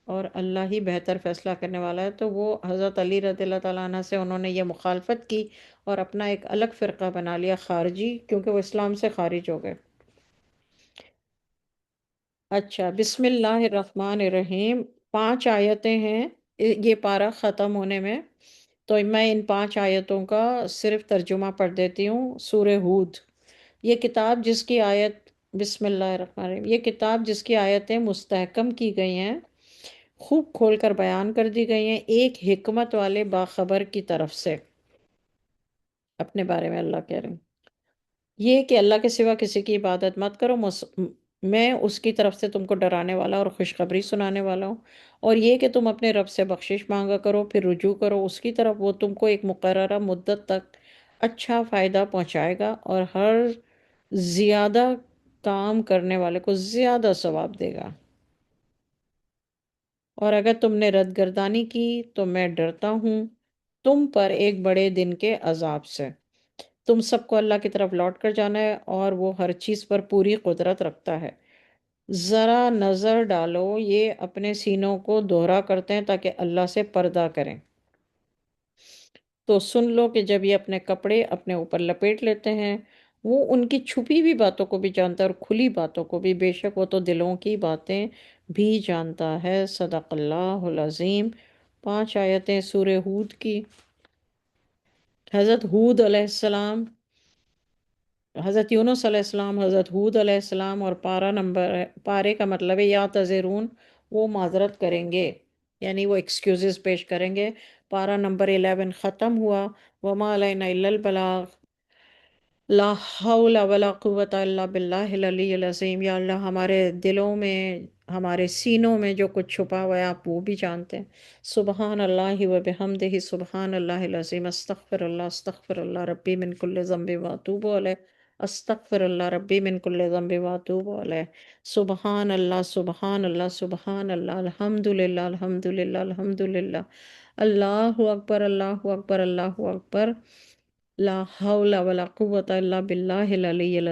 اور اللہ ہی بہتر فیصلہ کرنے والا ہے۔ تو وہ حضرت علی رضی اللہ تعالیٰ عنہ سے انہوں نے یہ مخالفت کی اور اپنا ایک الگ فرقہ بنا لیا، خارجی، کیونکہ وہ اسلام سے خارج ہو گئے۔ اچھا، بسم اللہ الرحمن الرحیم، 5 آیتیں ہیں یہ پارہ ختم ہونے میں، تو میں ان 5 آیتوں کا صرف ترجمہ پڑھ دیتی ہوں۔ سورہ ہود، یہ کتاب جس کی آیت، بسم اللہ الرحمن الرحیم، یہ کتاب جس کی آیتیں مستحکم کی گئی ہیں، خوب کھول کر بیان کر دی گئی ہیں ایک حکمت والے باخبر کی طرف سے۔ اپنے بارے میں اللہ کہہ رہے ہیں یہ کہ اللہ کے سوا کسی کی عبادت مت کرو، میں اس کی طرف سے تم کو ڈرانے والا اور خوشخبری سنانے والا ہوں، اور یہ کہ تم اپنے رب سے بخشش مانگا کرو، پھر رجوع کرو اس کی طرف، وہ تم کو ایک مقررہ مدت تک اچھا فائدہ پہنچائے گا، اور ہر زیادہ کام کرنے والے کو زیادہ ثواب دے گا۔ اور اگر تم نے رد گردانی کی تو میں ڈرتا ہوں تم پر ایک بڑے دن کے عذاب سے۔ تم سب کو اللہ کی طرف لوٹ کر جانا ہے، اور وہ ہر چیز پر پوری قدرت رکھتا ہے۔ ذرا نظر ڈالو، یہ اپنے سینوں کو دوہرا کرتے ہیں تاکہ اللہ سے پردہ کریں۔ تو سن لو کہ جب یہ اپنے کپڑے اپنے اوپر لپیٹ لیتے ہیں، وہ ان کی چھپی ہوئی باتوں کو بھی جانتا ہے اور کھلی باتوں کو بھی، بے شک وہ تو دلوں کی باتیں بھی جانتا ہے۔ صدق اللہ العظیم۔ 5 آیتیں سورہ ہود کی۔ حضرت ہود علیہ السلام، حضرت یونس علیہ السلام، حضرت ہود علیہ السلام، اور پارے کا مطلب ہے یا تذرون، وہ معذرت کریں گے، یعنی وہ ایکسکیوزز پیش کریں گے۔ پارہ نمبر 11 ختم ہوا۔ وما علینا الا البلاغ، لا حول ولا قوت الا باللہ العلی العظیم۔ یا اللہ ہمارے دلوں میں، ہمارے سینوں میں جو کچھ چھپا ہوا ہے آپ وہ بھی جانتے ہیں۔ سبحان اللہ و بحمدہ، سبحان اللہ العظیم، استغفر اللہ، استغفر اللہ ربی من کل ذنب واتوب علیہ، استغفر اللہ ربی من کل ذنب واتوب علیہ۔ سبحان اللہ، سبحان اللہ، سبحان اللہ، الحمد للہ، الحمد للہ، الحمد للہ، اللہ اکبر، اللہ اکبر، اللہ اکبر، لا حول ولا قوت الا باللہ العلی العظیم۔